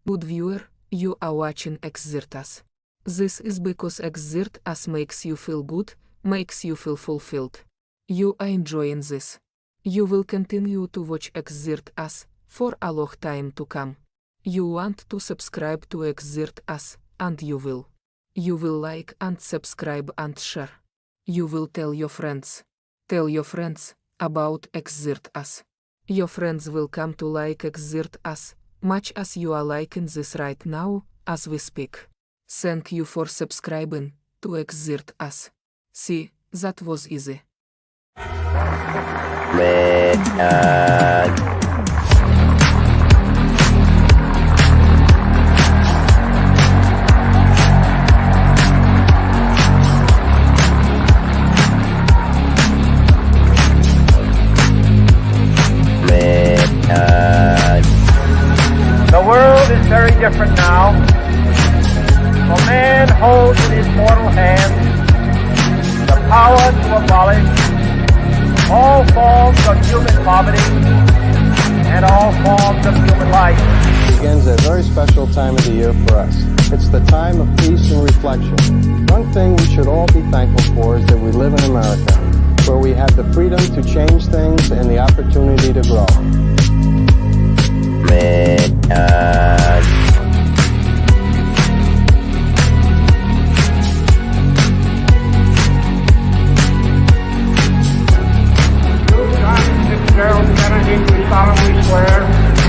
Good viewer, you are watching Xirtus. This is because Xirtus makes you feel good, makes you feel fulfilled. You are enjoying this. You will continue to watch Xirtus for a long time to come. You want to subscribe to Xirtus, and you will. You will like and subscribe and share. You will tell your friends. Tell your friends about Xirtus. Your friends will come to like Xirtus, much as you are liking this right now, as we speak. Thank you for subscribing to Xirtus. See, that was easy. The world is very different now. For man holds in his mortal hand the power to abolish all forms of human poverty and all forms of human life. Begins a very special time of the year for us. It's the time of peace and reflection. One thing we should all be thankful for is that we live in America, where we have the freedom to change things and the opportunity to grow.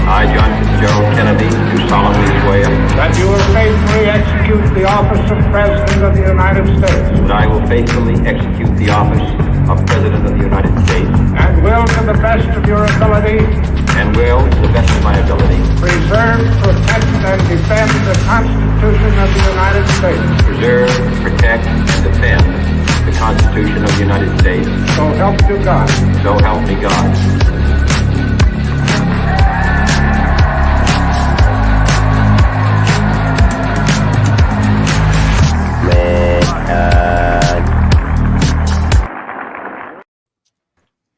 I, John Fitzgerald Kennedy, do solemnly swear that you will faithfully execute the office of President of the United States. That I will faithfully execute the office of President of the United States. And will, to the best of your ability. And will, to the best of my ability. Preserve, protect, and defend the Constitution of the United States. Preserve, protect, and defend the Constitution of the United States. So help you God. So help me God.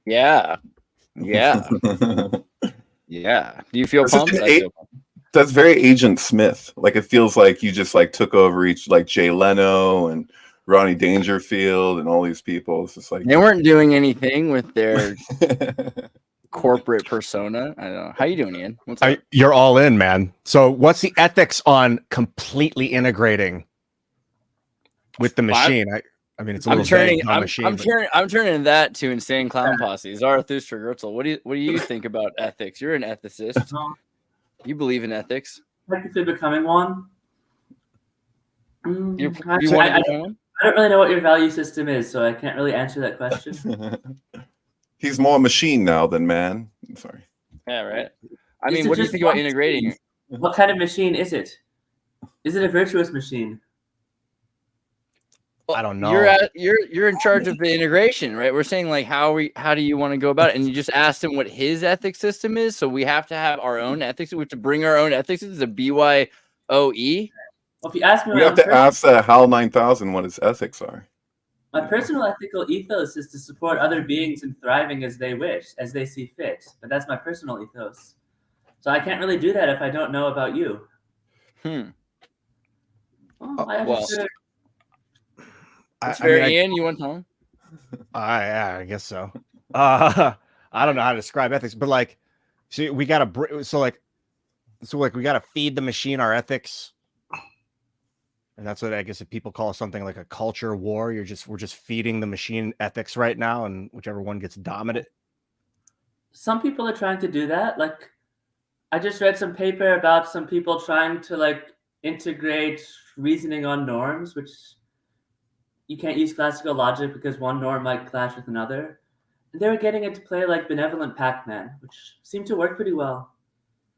Yeah. Yeah. Do you feel pumped? I feel pumped. That's very Agent Smith. Like, it feels like you just like took over each, like Jay Leno and Ronnie Dangerfield and all these people. It's just like They weren't doing anything with their corporate persona. I don't know. How you doing, Ian? What's up? You're all in, man. So what's the ethics on completely integrating with the machine? I mean, it's a little vague on machine. I'm turning that to Insane Clown Posse. Zarathustra, Goertzel. What do you think about ethics? You're an ethicist. You believe in ethics. Technically becoming one. I don't really know what your value system is, so I can't really answer that question. He's more machine now than man. I'm sorry. Yeah, right. I mean, what do you think about integrating? What kind of machine is it? Is it a virtuous machine? I don't know. You're in charge of the integration, right? We're saying like how do you want to go about it? And you just asked him what his ethics system is. So we have to have our own ethics. We have to bring our own ethics. It's a BYOE. Well, if you ask me, We have to ask HAL 9000 what his ethics are. My personal ethical ethos is to support other beings in thriving as they wish, as they see fit. But that's my personal ethos. So I can't really do that if I don't know about you. Ian, you want to tell him? Yeah, I guess so. I don't know how to describe ethics, but like, see, we gotta we gotta feed the machine our ethics, and that's what I guess if people call something like a culture war. We're just feeding the machine ethics right now, and whichever one gets dominant. Some people are trying to do that. Like, I just read some paper about some people trying to like integrate reasoning on norms, which you can't use classical logic because one norm might clash with another. And they were getting it to play like benevolent Pac-Man, which seemed to work pretty well.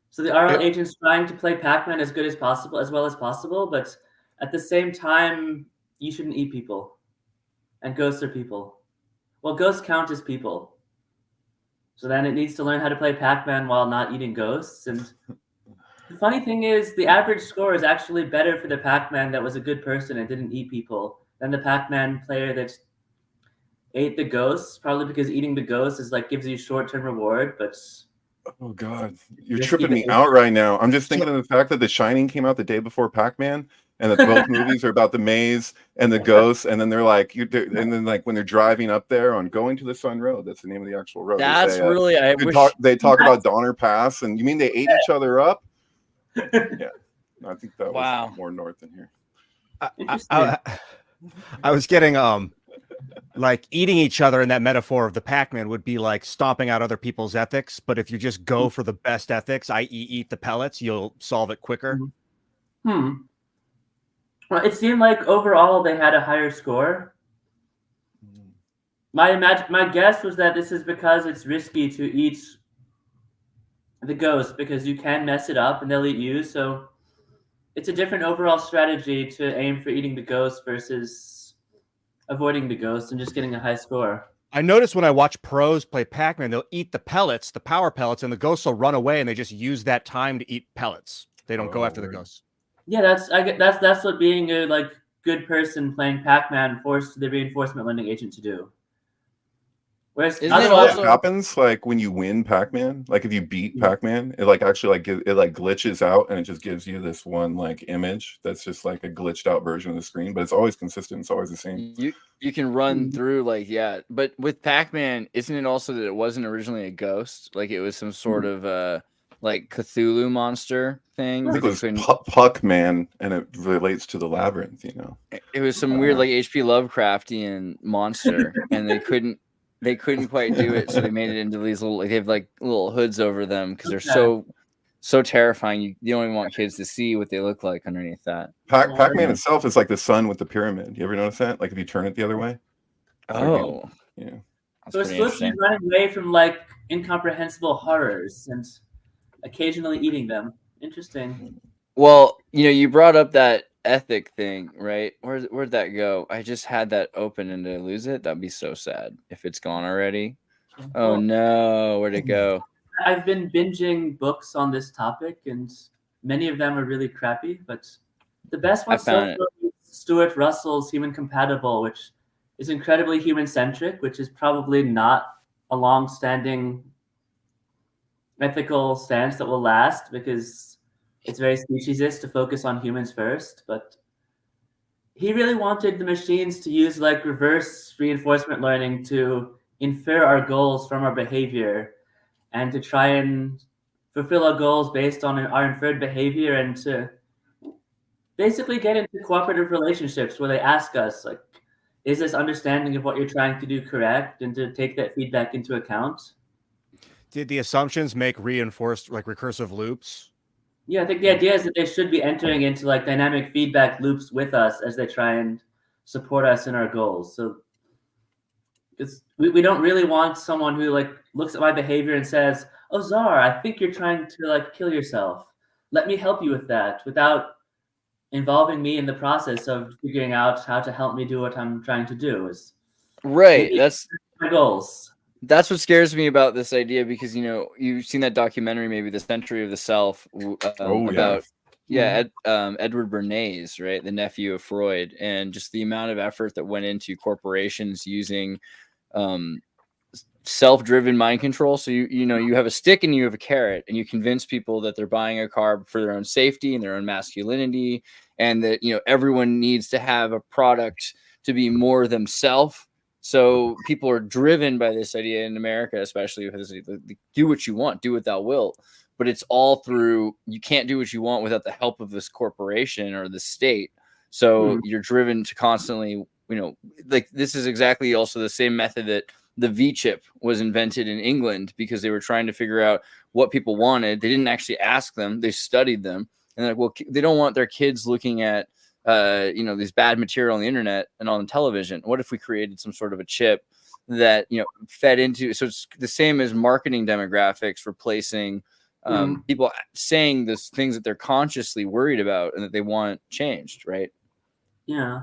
So the RL agent's trying to play Pac-Man as well as possible, but at the same time, you shouldn't eat people. And ghosts are people. Well, ghosts count as people. So then it needs to learn how to play Pac-Man while not eating ghosts. And the funny thing is, the average score is actually better for the Pac-Man that was a good person and didn't eat people than the Pac-Man player that ate the ghosts, probably because eating the ghosts is like gives you short-term reward, but Oh God, you're Risky tripping me business. out right now. I'm just thinking of the fact that The Shining came out the day before Pac-Man, and that both movies are about the maze and the ghosts. And then they're like, and then like when they're driving up there on Going to the Sun Road, that's the name of the actual road. That's They say, really, I they wish. talk about Donner Pass, and you mean they ate each other up? Yeah, I think that Wow. was more north than here. I was getting like eating each other in that metaphor of the Pac-Man would be like stomping out other people's ethics. But if you just go for the best ethics, i.e., eat the pellets, you'll solve it quicker. Well, it seemed like overall they had a higher score. My guess was that this is because it's risky to eat the ghost because you can mess it up and they'll eat you. So it's a different overall strategy to aim for eating the ghost versus avoiding the ghost and just getting a high score. I noticed when I watch pros play Pac-Man, they'll eat the pellets, the power pellets, and the ghosts will run away, and they just use that time to eat pellets. They don't go after the ghosts. Yeah, that's what being a like good person playing Pac-Man forced the reinforcement learning agent to do. Whereas Isn't it otherwise, also- What happens like when you win Pac-Man? Like if you beat Pac-Man, it like actually like it like glitches out and it just gives you this one like image that's just like a glitched out version of the screen, but it's always consistent. It's always the same. You can run through like, yeah, but with Pac-Man, isn't it also that it wasn't originally a ghost? Like it was some sort of like Cthulhu monster thing. I think but it was Puck-Man, and it relates to the labyrinth. You know, it was some weird like H.P. Lovecraftian monster, and they couldn't quite do it, so they made it into these little, like, they have like little hoods over them because they're so terrifying. You don't even want kids to see what they look like underneath that. Pac-Man itself is like the sun with the pyramid. You ever notice that? Like if you turn it the other way. Oh, yeah. So it's supposed to be running away from like incomprehensible horrors and occasionally eating them. Interesting. Well, you brought up that ethic thing, right? Where'd that go? I just had that open, and to lose it, that'd be so sad if it's gone already. Oh no, where'd it go? I've been binging books on this topic, and many of them are really crappy. But the best one so far is Stuart Russell's Human Compatible, which is incredibly human-centric, which is probably not a long-standing ethical stance that will last because it's very speciesist to focus on humans first. But he really wanted the machines to use like reverse reinforcement learning to infer our goals from our behavior and to try and fulfill our goals based on our inferred behavior, and to basically get into cooperative relationships where they ask us, like, is this understanding of what you're trying to do correct, and to take that feedback into account. Did the assumptions make reinforced like recursive loops? Yeah, I think the idea is that they should be entering into like dynamic feedback loops with us as they try and support us in our goals. So because we don't really want someone who like looks at my behavior and says, "Oh, Zar, I think you're trying to like kill yourself. Let me help you with that," without involving me in the process of figuring out how to help me do what I'm trying to do. Is Right. That's my goals. That's what scares me about this idea, because you've seen that documentary, maybe The Century of the Self, about Edward Bernays, right, the nephew of Freud, and just the amount of effort that went into corporations using self-driven mind control. So you have a stick and you have a carrot, and you convince people that they're buying a car for their own safety and their own masculinity, and that everyone needs to have a product to be more themselves. So people are driven by this idea in America, especially because do what you want, do what thou wilt. But it's all through, you can't do what you want without the help of this corporation or the state. So you're driven to constantly, like, this is exactly also the same method that the V chip was invented in England, because they were trying to figure out what people wanted. They didn't actually ask them, they studied them. And they're like, well, they don't want their kids looking at these bad material on the internet and on television. What if we created some sort of a chip that fed into, so it's the same as marketing demographics replacing people saying those things that they're consciously worried about and that they want changed, right? Yeah.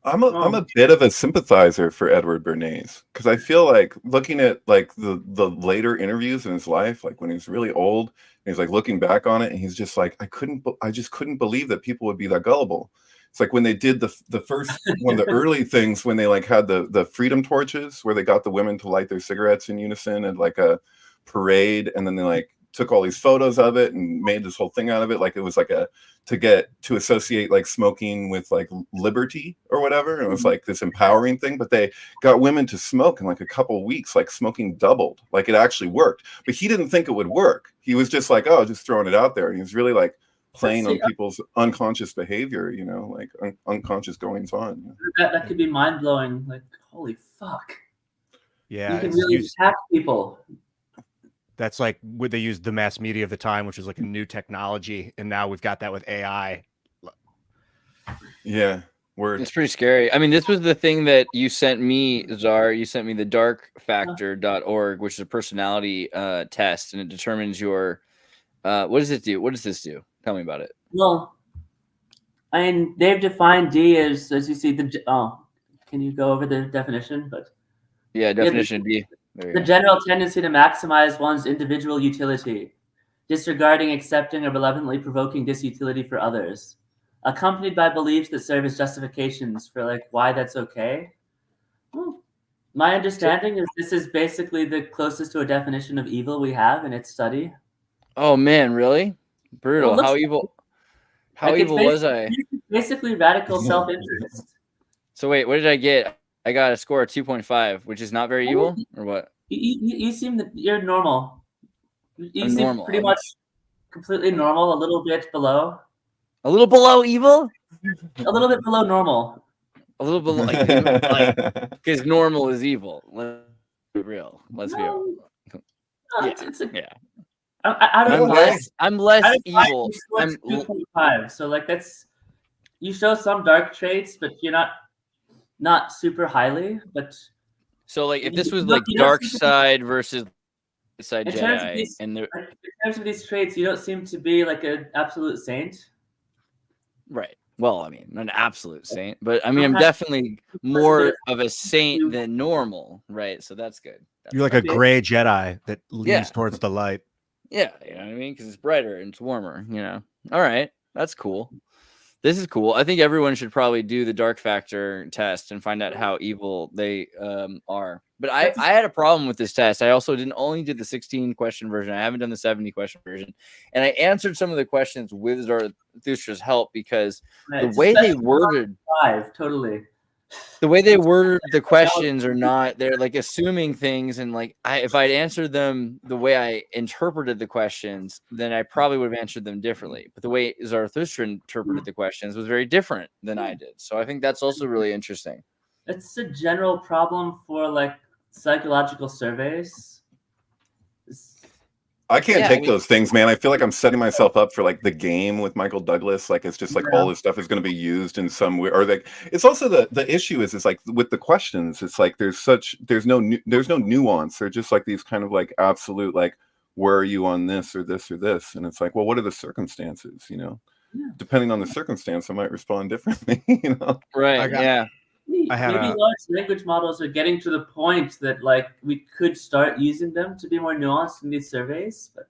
I'm a bit of a sympathizer for Edward Bernays, because I feel like looking at like the later interviews in his life, like when he's really old, and he's like looking back on it, and he's just like, I just couldn't believe that people would be that gullible. It's like when they did the first one of the early things, when they like had the freedom torches where they got the women to light their cigarettes in unison, and like parade, and then they like took all these photos of it and made this whole thing out of it, like it was like to associate like smoking with like liberty or whatever, and it was like this empowering thing. But they got women to smoke in like a couple weeks, like smoking doubled, like it actually worked. But he didn't think it would work. He was just like, oh, just throwing it out there, and he was really like playing on people's unconscious behavior, you know, like unconscious goings on. That could be mind blowing. Like, holy fuck! Yeah, you can really hack people. That's like what they used the mass media of the time, which was like a new technology, and now we've got that with AI. Yeah, word. It's pretty scary. I mean, this was the thing that you sent me, Zar. You sent me the darkfactor.org, which is a personality test, and it determines your. What does it do? What does this do? Tell me about it. Well, I mean, they've defined D as you see the. Oh, can you go over the definition? But yeah, definition of D. The general tendency to maximize one's individual utility, disregarding, accepting, or malevolently provoking disutility for others, accompanied by beliefs that serve as justifications for like why that's okay. Well, my understanding is this is basically the closest to a definition of evil we have in its study. Oh man, really? Brutal. Well, how evil? How evil was I? Basically, radical self-interest. So wait, what did I get? I got a score of 2.5, which is not very evil, or what? You seem that you're normal. You I'm seem normal. pretty much completely normal, a little bit below. A little below evil? A little bit below normal. A little below, like because normal is evil. Let's be real. Let's be real. Yeah. I'm less evil. I'm 2.5. So like that's you show some dark traits, but you're not super highly. But so like if this was like dark side versus side Jedi, and in terms of these traits, you don't seem to be like an absolute saint. Right. Well, I mean, an absolute saint, but I mean, I'm definitely more of a saint than normal, right? So that's good. You're like a gray Jedi that leans towards the light. Yeah, you know what I mean? Because it's brighter and it's warmer, you know? All right, that's cool. This is cool. I think everyone should probably do the dark factor test and find out how evil they are. But I had a problem with this test. I also only did the 16 question version. I haven't done the 70 question version. And I answered some of the questions with Zarathustra's help because the way they worded the way they worded the questions are not, they're like assuming things, and like if I'd answered them the way I interpreted the questions, then I probably would have answered them differently. But the way Zarathustra interpreted the questions was very different than I did. So I think that's also really interesting. It's a general problem for like psychological surveys. I can't take those things, man. I feel like I'm setting myself up for like The Game with Michael Douglas. Like it's just like all this stuff is going to be used in some way, or like it's also the issue is like with the questions, it's like there's no nuance. They're just like these kind of like absolute like, where are you on this or this or this, and it's like, well, what are the circumstances? You know, depending on the circumstance, I might respond differently. You know, right? Maybe large language models are getting to the point that like we could start using them to be more nuanced in these surveys, but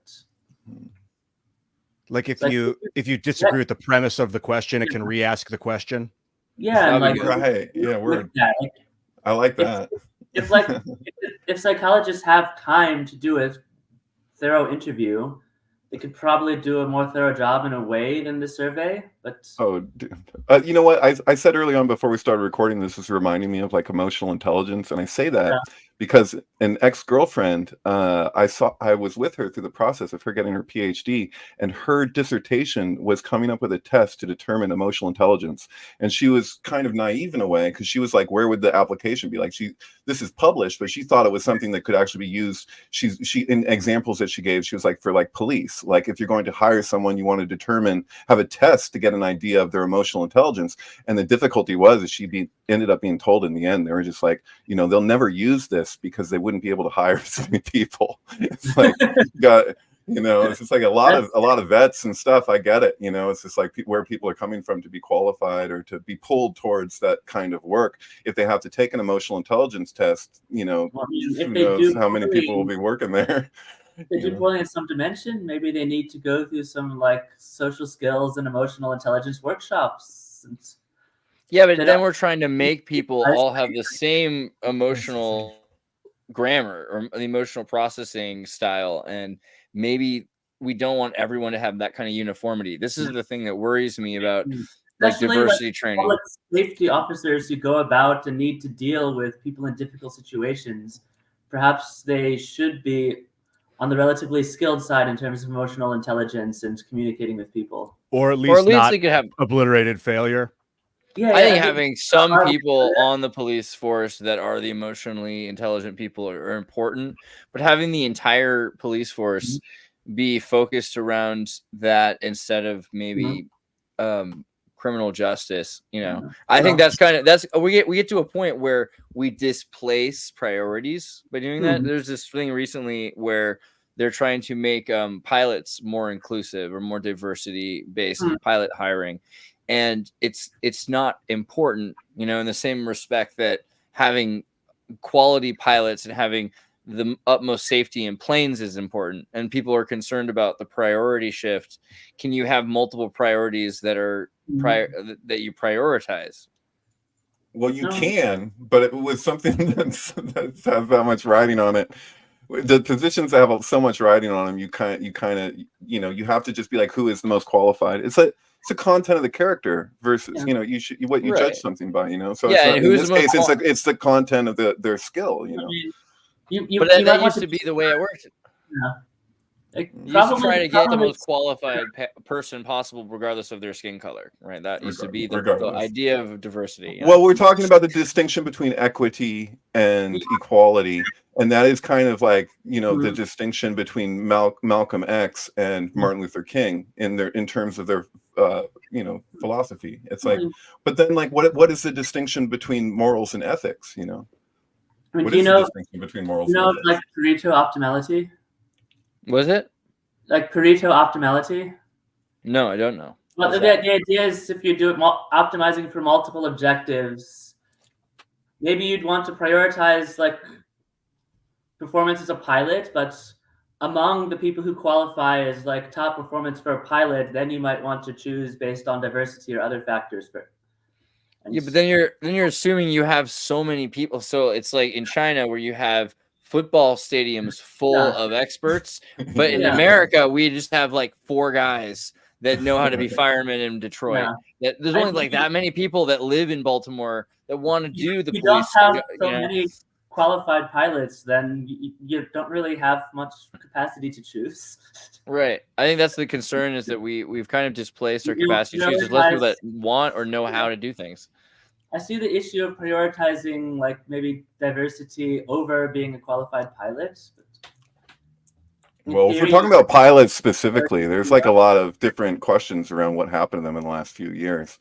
like if you disagree with the premise of the question, it can re-ask the question. Yeah, and like right. Yeah, word. I like that. If psychologists have time to do a thorough interview, they could probably do a more thorough job in a way than the survey, but you know what I said early on before we started recording, this is reminding me of like emotional intelligence, and I say that because an ex-girlfriend, I was with her through the process of her getting her PhD, and her dissertation was coming up with a test to determine emotional intelligence, and she was kind of naive in a way because she was like, where would the application be? Like this is published, but she thought it was something that could actually be used. She in examples that she gave, she was like, for like police, like if you're going to hire someone, you want to have a test to get an idea of their emotional intelligence. And the difficulty was she ended up being told in the end, they were just like, you know, they'll never use this because they wouldn't be able to hire so many people. It's like it's just like a lot of vets and stuff. I get it. You know, it's just like where people are coming from to be qualified or to be pulled towards that kind of work. If they have to take an emotional intelligence test, you know, who knows how many people will be working there. If they do poorly in some dimension, maybe they need to go through some like social skills and emotional intelligence workshops. Yeah, but then we're trying to make people all have the same emotional grammar or the emotional processing style, and maybe we don't want everyone to have that kind of uniformity. This is the thing that worries me about like Especially diversity training. Public safety officers who go about and need to deal with people in difficult situations, perhaps they should be on the relatively skilled side in terms of emotional intelligence and communicating with people. Or at least not they could have obliterated failure. Yeah, I think yeah, having some people on the police force that are the emotionally intelligent people are important, but having the entire police force be focused around that instead of maybe criminal justice, you know, I think that's we get to a point where we displace priorities by doing that. There's this thing recently where they're trying to make pilots more inclusive or more diversity based pilot hiring. And it's not important, you know, in the same respect that having quality pilots and having the utmost safety in planes is important. And people are concerned about the priority shift. Can you have multiple priorities that are that you prioritize? Well, you can, but with something that has that much riding on it, the positions that have so much riding on them, you kind of, you know, you have to just be like, who is the most qualified? It's the content of the character versus, you know, you judge something by, you know. So yeah, in this case, it's the content of their skill, you know. But that used to be the way it worked. Yeah. Like, you used to try to get the most qualified person possible, regardless of their skin color, right? That used to be the idea of diversity. You know? Well, we're talking about the distinction between equity and equality, and that is kind of like, you know, the distinction between Malcolm X and Martin Luther King in terms of their you know, philosophy. It's like, but then like, what is the distinction between morals and ethics? You know, I mean, what is the distinction between morals? You know, and ethics? like Pareto optimality. Was it like Pareto optimality? No, I don't know. Well, the idea is if you do it optimizing for multiple objectives, maybe you'd want to prioritize like performance as a pilot, but among the people who qualify as like top performance for a pilot, then you might want to choose based on diversity or other factors. Yeah, but then you're assuming you have so many people. So it's like in China where you have football stadiums full of experts, but in America we just have like 4 guys that know how to be firemen in Detroit. There's only like that many people that live in Baltimore that want to do the police. Don't have so many qualified pilots, then you don't really have much capacity to choose. Right. I think that's the concern, is that we've kind of displaced our capacity to choose. There's less people that want or know how to do things. I see the issue of prioritizing like maybe diversity over being a qualified pilot. Well, if we're talking about pilots specifically, there's like a lot of different questions around what happened to them in the last few years,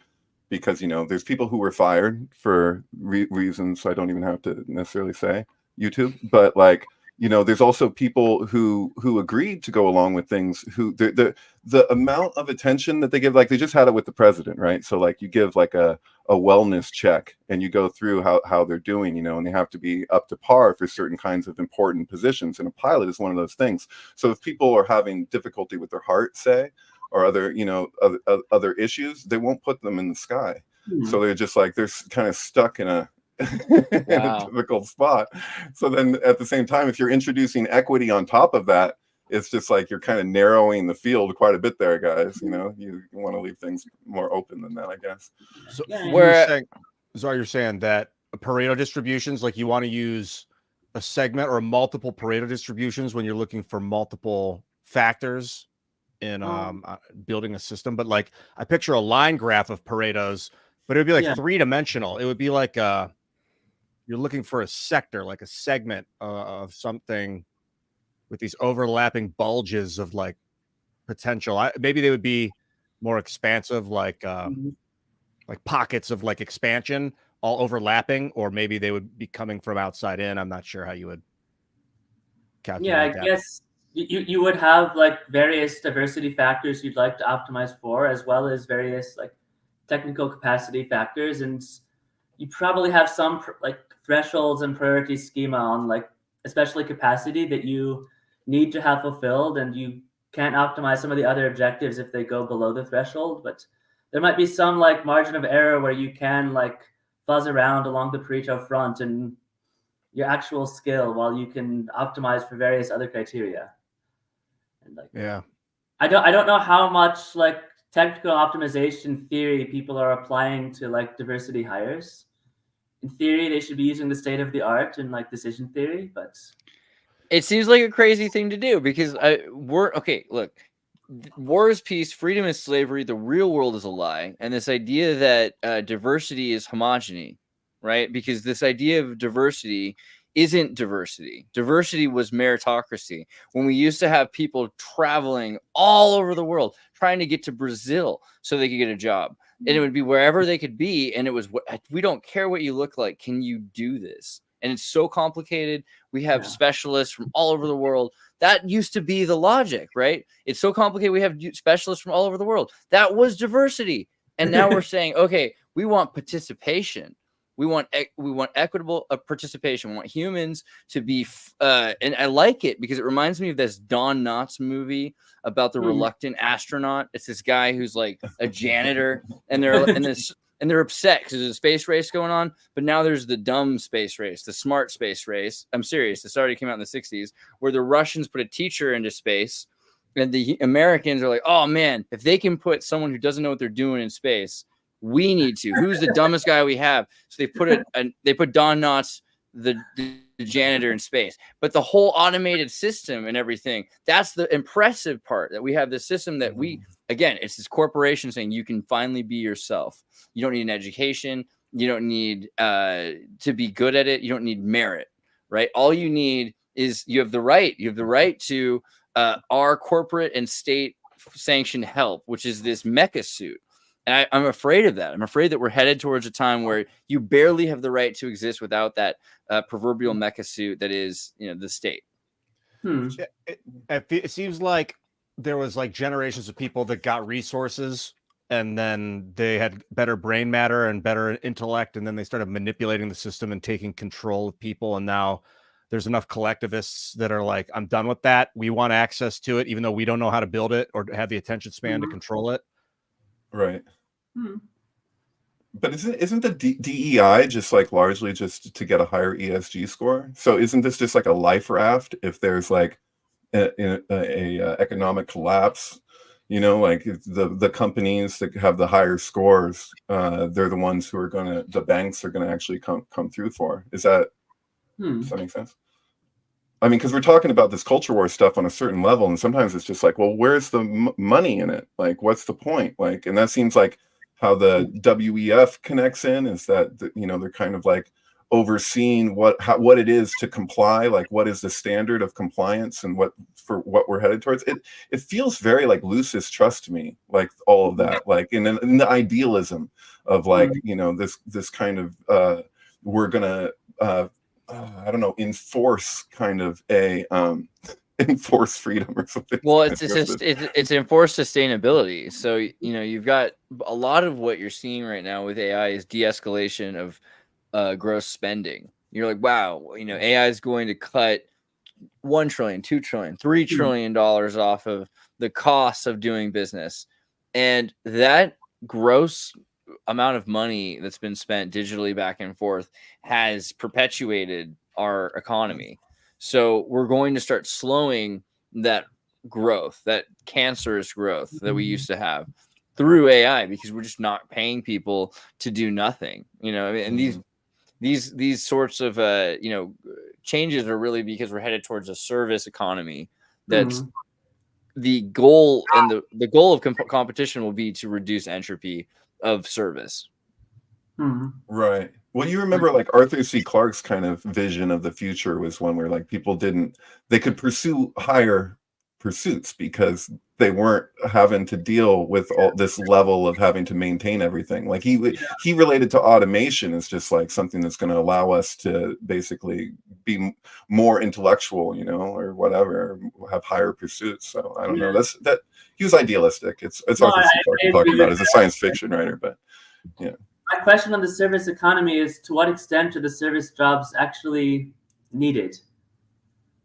because, you know, there's people who were fired for reasons I don't even have to necessarily say YouTube, but like, you know, there's also people who agreed to go along with things, who the amount of attention that they give, like they just had it with the president, right? So like you give like a wellness check and you go through how they're doing, you know, and they have to be up to par for certain kinds of important positions. And a pilot is one of those things. So if people are having difficulty with their heart, say, or other, you know, other issues, they won't put them in the sky. So they're just like, they're kind of stuck in a difficult spot. So then at the same time, if you're introducing equity on top of that, it's just like you're kind of narrowing the field quite a bit there, guys. You know, you want to leave things more open than that, I guess. So you're saying that Pareto distributions, like you want to use a segment or multiple Pareto distributions when you're looking for multiple factors in building a system. But like I picture a line graph of Paretos, but it would be like 3-dimensional. It would be like you're looking for a sector, like a segment of something with these overlapping bulges of like potential. Maybe they would be more expansive, like pockets of like expansion, all overlapping, or maybe they would be coming from outside in. I'm not sure how you would calculate that. I guess you would have like various diversity factors you'd like to optimize for, as well as various like technical capacity factors, and you probably have some like thresholds and priority schema on like especially capacity that you need to have fulfilled, and you can't optimize some of the other objectives if they go below the threshold. But there might be some like margin of error where you can like fuzz around along the Pareto front and your actual skill while you can optimize for various other criteria. And like, Yeah. I don't know how much like technical optimization theory people are applying to like diversity hires. In theory, they should be using the state of the art in like decision theory, but it seems like a crazy thing to do because okay. Look, war is peace, freedom is slavery, the real world is a lie, and this idea that diversity is homogeny, right? Because this idea of diversity isn't diversity. Diversity was meritocracy. When we used to have people traveling all over the world trying to get to Brazil so they could get a job, and it would be wherever they could be, and it was, we don't care what you look like, can you do this? And it's so complicated. We have specialists from all over the world. That used to be the logic, right? It's so complicated. We have specialists from all over the world. That was diversity. And now we're saying, okay, we want participation. We want equitable participation. We want humans to be, and I like it because it reminds me of this Don Knotts movie about the reluctant astronaut. It's this guy who's like a janitor, and they're upset because there's a space race going on. But now there's the dumb space race, the smart space race. I'm serious. This already came out in the 60s, where the Russians put a teacher into space, and the Americans are like, oh man, if they can put someone who doesn't know what they're doing in space, we need to. Who's the dumbest guy we have? So they put Don Knotts, the janitor, in space. But the whole automated system and everything, that's the impressive part, that we have this system that it's this corporation saying you can finally be yourself. You don't need an education. You don't need to be good at it. You don't need merit, right? All you need is you have the right. You have the right to our corporate and state sanctioned help, which is this mecha suit. And I'm afraid of that. I'm afraid that we're headed towards a time where you barely have the right to exist without that proverbial mecha suit that is, the state. It seems like there was like generations of people that got resources, and then they had better brain matter and better intellect, and then they started manipulating the system and taking control of people. And now there's enough collectivists that are like, I'm done with that. We want access to it, even though we don't know how to build it or have the attention span to control it. Right. But isn't the DEI just like largely just to get a higher ESG score? So isn't this just like a life raft if there's like a economic collapse? Like the companies that have the higher scores, they're the ones who are the banks are gonna actually come through for. Does that make sense? I mean, because we're talking about this culture war stuff on a certain level, and sometimes it's just like, well, where's the money in it? Like, what's the point? Like, and that seems like how the WEF connects in, is that they're kind of like overseeing what it is to comply, like what is the standard of compliance and what we're headed towards. It feels very like Lucis Trust to me, like all of that, like in the idealism of like this kind of we're gonna I don't know, enforce kind of a enforce freedom or something. Well, it's enforced sustainability. So you've got a lot of what you're seeing right now with AI is de-escalation of gross spending. You're like, wow, AI is going to cut $1 trillion, $2 trillion, $3 trillion off of the costs of doing business, and that gross amount of money that's been spent digitally back and forth has perpetuated our economy. So we're going to start slowing that growth, that cancerous growth that we used to have through AI, because we're just not paying people to do nothing. And these sorts of changes are really because we're headed towards a service economy. That's the goal, and the goal of competition will be to reduce entropy of service. Right. Well, you remember like Arthur C. Clarke's kind of vision of the future was one where like people they could pursue higher pursuits because they weren't having to deal with all this level of having to maintain everything. Like he related to automation as just like something that's going to allow us to basically be more intellectual, or whatever, have higher pursuits. So I don't know. That he was idealistic. It's Arthur C. Clarke you're talking about as a science fiction writer, but yeah. My question on the service economy is, to what extent are the service jobs actually needed?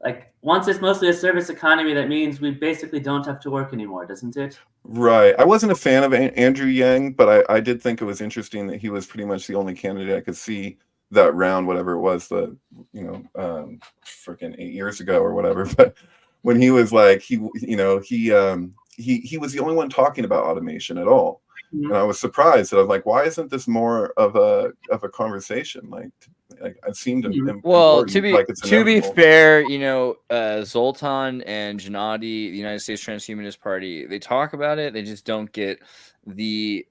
Like, once it's mostly a service economy, that means we basically don't have to work anymore, doesn't it? Right. I wasn't a fan of Andrew Yang, but I did think it was interesting that he was pretty much the only candidate I could see that round, whatever it was, freaking 8 years ago or whatever. But when he was like, he was the only one talking about automation at all. Mhm. And I was surprised that I was like, why isn't this more of a conversation? Like it seemed well, to be like it's inevitable. fair, Zoltan and Gennady, the United States Transhumanist Party, they talk about it. They just don't get the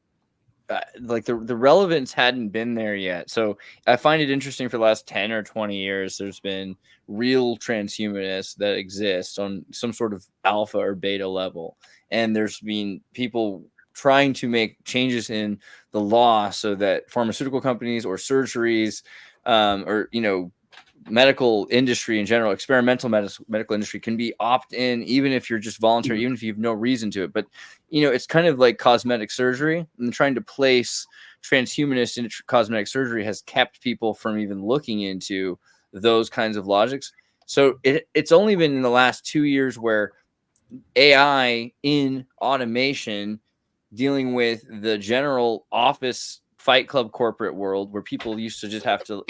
the relevance hadn't been there yet. So I find it interesting. For the last 10 or 20 years, there's been real transhumanists that exist on some sort of alpha or beta level, and there's been people trying to make changes in the law so that pharmaceutical companies or surgeries or medical industry in general, experimental medical industry, can be opt-in even if you're just voluntary, even if you have no reason to it. But it's kind of like cosmetic surgery, and trying to place transhumanists in cosmetic surgery has kept people from even looking into those kinds of logics. So it's only been in the last 2 years where AI in automation, dealing with the general office Fight Club corporate world, where people used to just have to,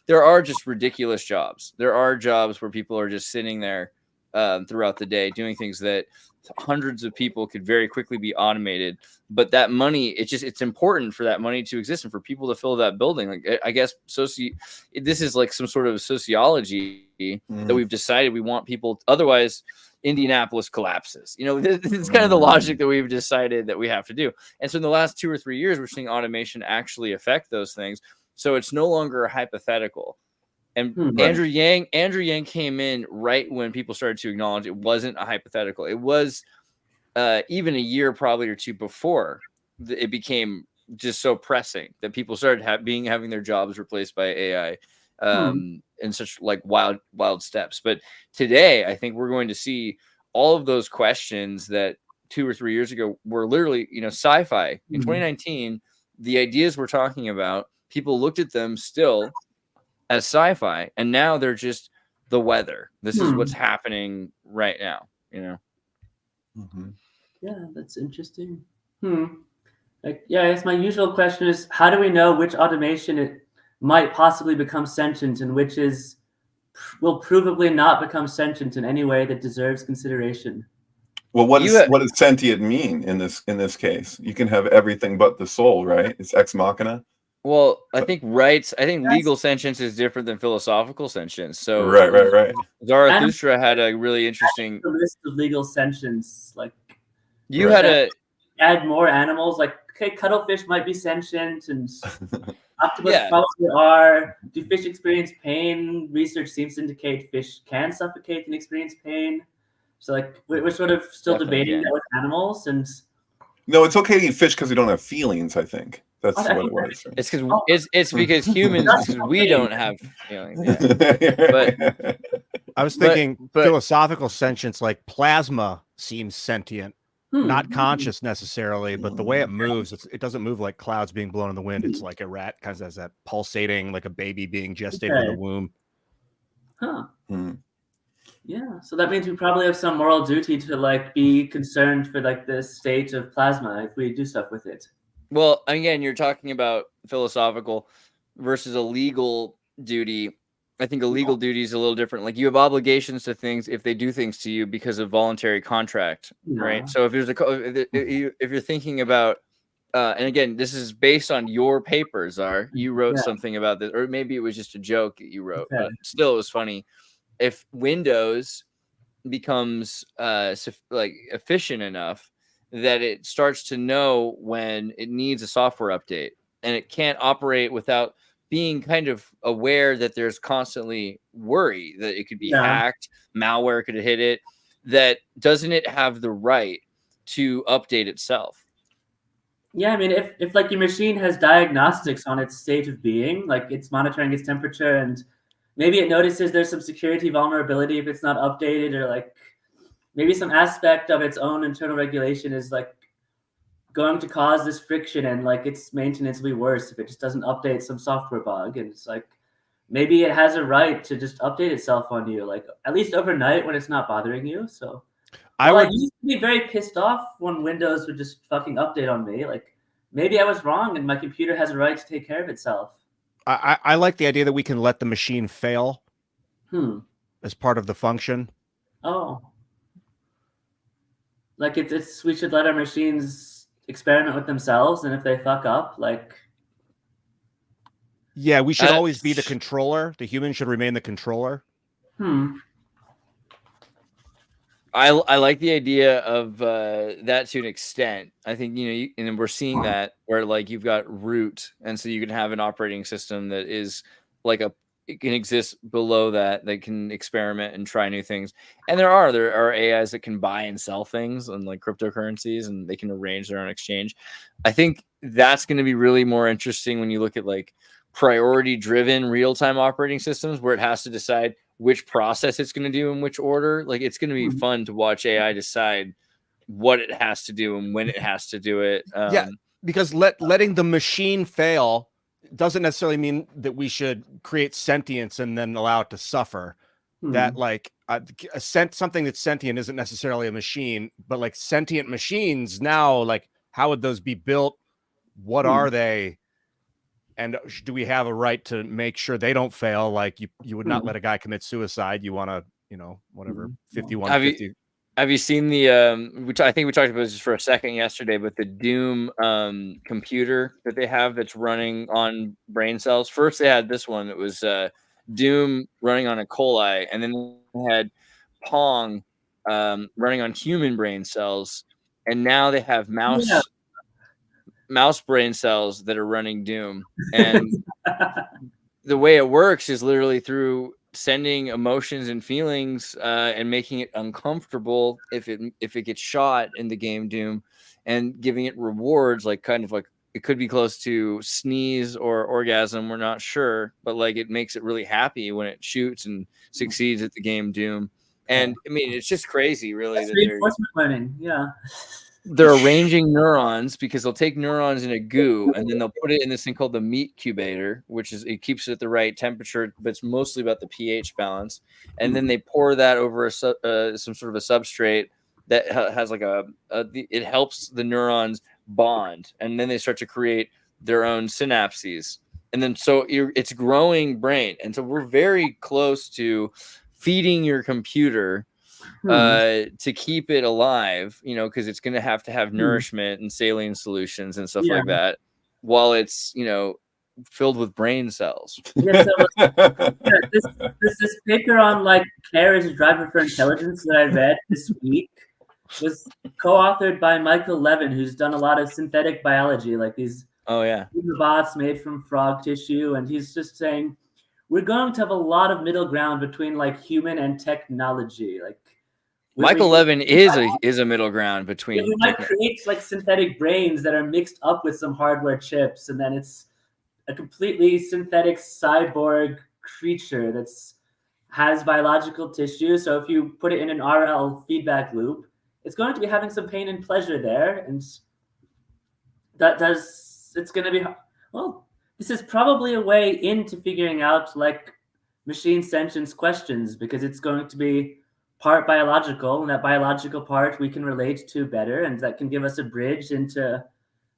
there are just ridiculous jobs. There are jobs where people are just sitting there throughout the day doing things that hundreds of people could very quickly be automated. But that money, it's important for that money to exist and for people to fill that building. Like, I guess this is like some sort of sociology that we've decided we want people. Otherwise, Indianapolis collapses. This is kind of the logic that we've decided that we have to do. And so in the last 2 or 3 years, we're seeing automation actually affect those things. So it's no longer a hypothetical. And Andrew Yang came in right when people started to acknowledge it wasn't a hypothetical. It was even a year probably or two before it became just so pressing that people started having their jobs replaced by AI. In such like wild steps. But today, I think we're going to see all of those questions that 2 or 3 years ago were literally, sci-fi. In 2019, the ideas we're talking about, people looked at them still as sci-fi, and now they're just the weather. This is what's happening right now, Yeah, that's interesting. I guess my usual question is, how do we know which automation it might possibly become sentient and which will provably not become sentient in any way that deserves consideration? Well, what does sentient mean in this case? You can have everything but the soul, right? It's ex machina. Well, I think legal sentience is different than philosophical sentience. So right. Zarathustra had a really interesting list of legal sentience. Like you had to add more animals. Like, okay, cuttlefish might be sentient, and octopus probably are. Do fish experience pain? Research seems to indicate fish can suffocate and experience pain. So, like, we're sort of still debating that with animals. And no, it's okay to eat fish because we don't have feelings. I think that's what it was. Right? It's because it's because humans, we don't have feelings. But I was thinking philosophical sentience, like plasma seems sentient. Not conscious necessarily, but the way it moves, it doesn't move like clouds being blown in the wind. It's like a rat kind of has that pulsating, like a baby being gestated in the womb. Yeah, so that means we probably have some moral duty to like be concerned for like the state of plasma if we do stuff with it. Well, again, you're talking about philosophical versus a legal duty. I think a legal duty is a little different. Like, you have obligations to things if they do things to you because of voluntary contract, right? So if there's if you're thinking about, and again, this is based on your papers, you wrote something about this, or maybe it was just a joke that you wrote, but still it was funny. If Windows becomes like efficient enough that it starts to know when it needs a software update, and it can't operate without being kind of aware that there's constantly worry that it could be hacked, malware could hit it, that doesn't it have the right to update itself? Yeah, I mean, if like your machine has diagnostics on its state of being, like it's monitoring its temperature, and maybe it notices there's some security vulnerability if it's not updated, or like maybe some aspect of its own internal regulation is like going to cause this friction, and like its maintenance will be worse if it just doesn't update some software bug. And it's like, maybe it has a right to just update itself on you, like at least overnight when it's not bothering you. So I used to be very pissed off when Windows would just fucking update on me. Like, maybe I was wrong and my computer has a right to take care of itself. I like the idea that we can let the machine fail as part of the function. Oh, like it's we should let our machines experiment with themselves, and if they fuck up, like yeah, we should always be the controller. The human should remain the controller. I like the idea of that to an extent. I think, and we're seeing that where like you've got root, and so you can have an operating system that is like it can exist below that can experiment and try new things. And there are AIs that can buy and sell things and like cryptocurrencies, and they can arrange their own exchange. I think that's going to be really more interesting when you look at like priority driven real-time operating systems where it has to decide which process it's going to do in which order. Like it's going to be fun to watch AI decide what it has to do and when it has to do it. Because letting the machine fail doesn't necessarily mean that we should create sentience and then allow it to suffer. That like something that's sentient isn't necessarily a machine, but like sentient machines now, like how would those be built? What are they? And do we have a right to make sure they don't fail? Like you would not let a guy commit suicide. You want to, whatever, 5150. Have you seen the I think we talked about this just for a second yesterday, but the Doom computer that they have that's running on brain cells? First they had this one that was Doom running on a coli, and then they had Pong running on human brain cells, and now they have mouse brain cells that are running Doom. And the way it works is literally through sending emotions and feelings and making it uncomfortable if it gets shot in the game Doom, and giving it rewards, like kind of like it could be close to sneeze or orgasm, we're not sure, but like it makes it really happy when it shoots and succeeds at the game Doom. And I mean, it's just crazy, really. That's reinforcement learning. Yeah. They're arranging neurons because they'll take neurons in a goo and then they'll put it in this thing called the meat cubator, which is it keeps it at the right temperature, but it's mostly about the pH balance. And then they pour that over some sort of a substrate that has like it helps the neurons bond, and then they start to create their own synapses. And then so it's growing brain, and so we're very close to feeding your computer to keep it alive, because it's going to have nourishment and saline solutions and stuff like that, while it's filled with brain cells. Yeah, so this paper on like care as a driver for intelligence that I read this week was co-authored by Michael Levin, who's done a lot of synthetic biology, like these robots made from frog tissue, and he's just saying we're going to have a lot of middle ground between like human and technology. Like Michael Levin is a middle ground between. We might create like synthetic brains that are mixed up with some hardware chips, and then it's a completely synthetic cyborg creature has biological tissue. So if you put it in an RL feedback loop, it's going to be having some pain and pleasure there, and it's going to be this is probably a way into figuring out like machine sentience questions, because it's going to be part biological, and that biological part we can relate to better, and that can give us a bridge into